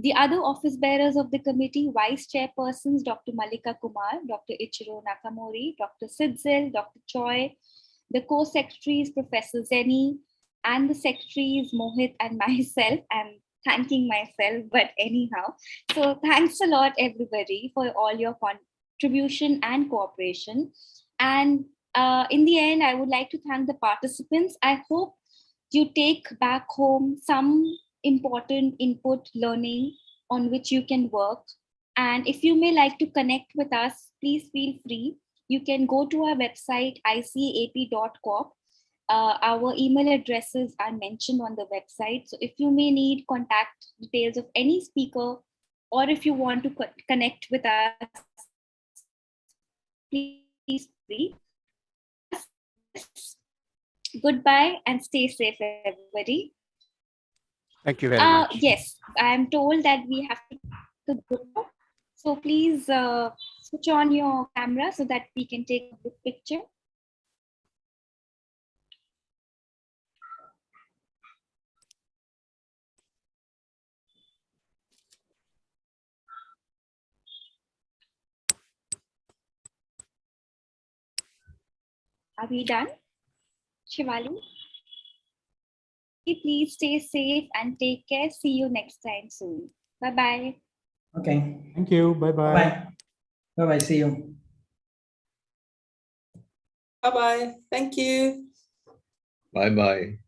The other office bearers of the committee, Vice Chairpersons, Dr. Malika Kumar, Dr. Ichiro Nakamori, Dr. Sidzil, Dr. Choi, the co-secretaries, Professor Zeni, and the secretaries, Mohit and myself. I'm thanking myself, but anyhow. So thanks a lot, everybody, for all your contribution and cooperation. And in the end, I would like to thank the participants. I hope you take back home some important input learning on which you can work. And if you may like to connect with us, please feel free. You can go to our website, ICA-AP.coop. Our email addresses are mentioned on the website. So if you may need contact details of any speaker, or if you want to connect with us, please feel free. Goodbye and stay safe, everybody. Thank you very much. Yes, I'm told that we have to go. So please switch on your camera so that we can take a good picture. Are we done, Shivali? Please stay safe and take care. See you next time soon. Bye-bye. Okay. Thank you. Bye-bye. Bye. Bye-bye. See you. Bye-bye. Thank you. Bye-bye.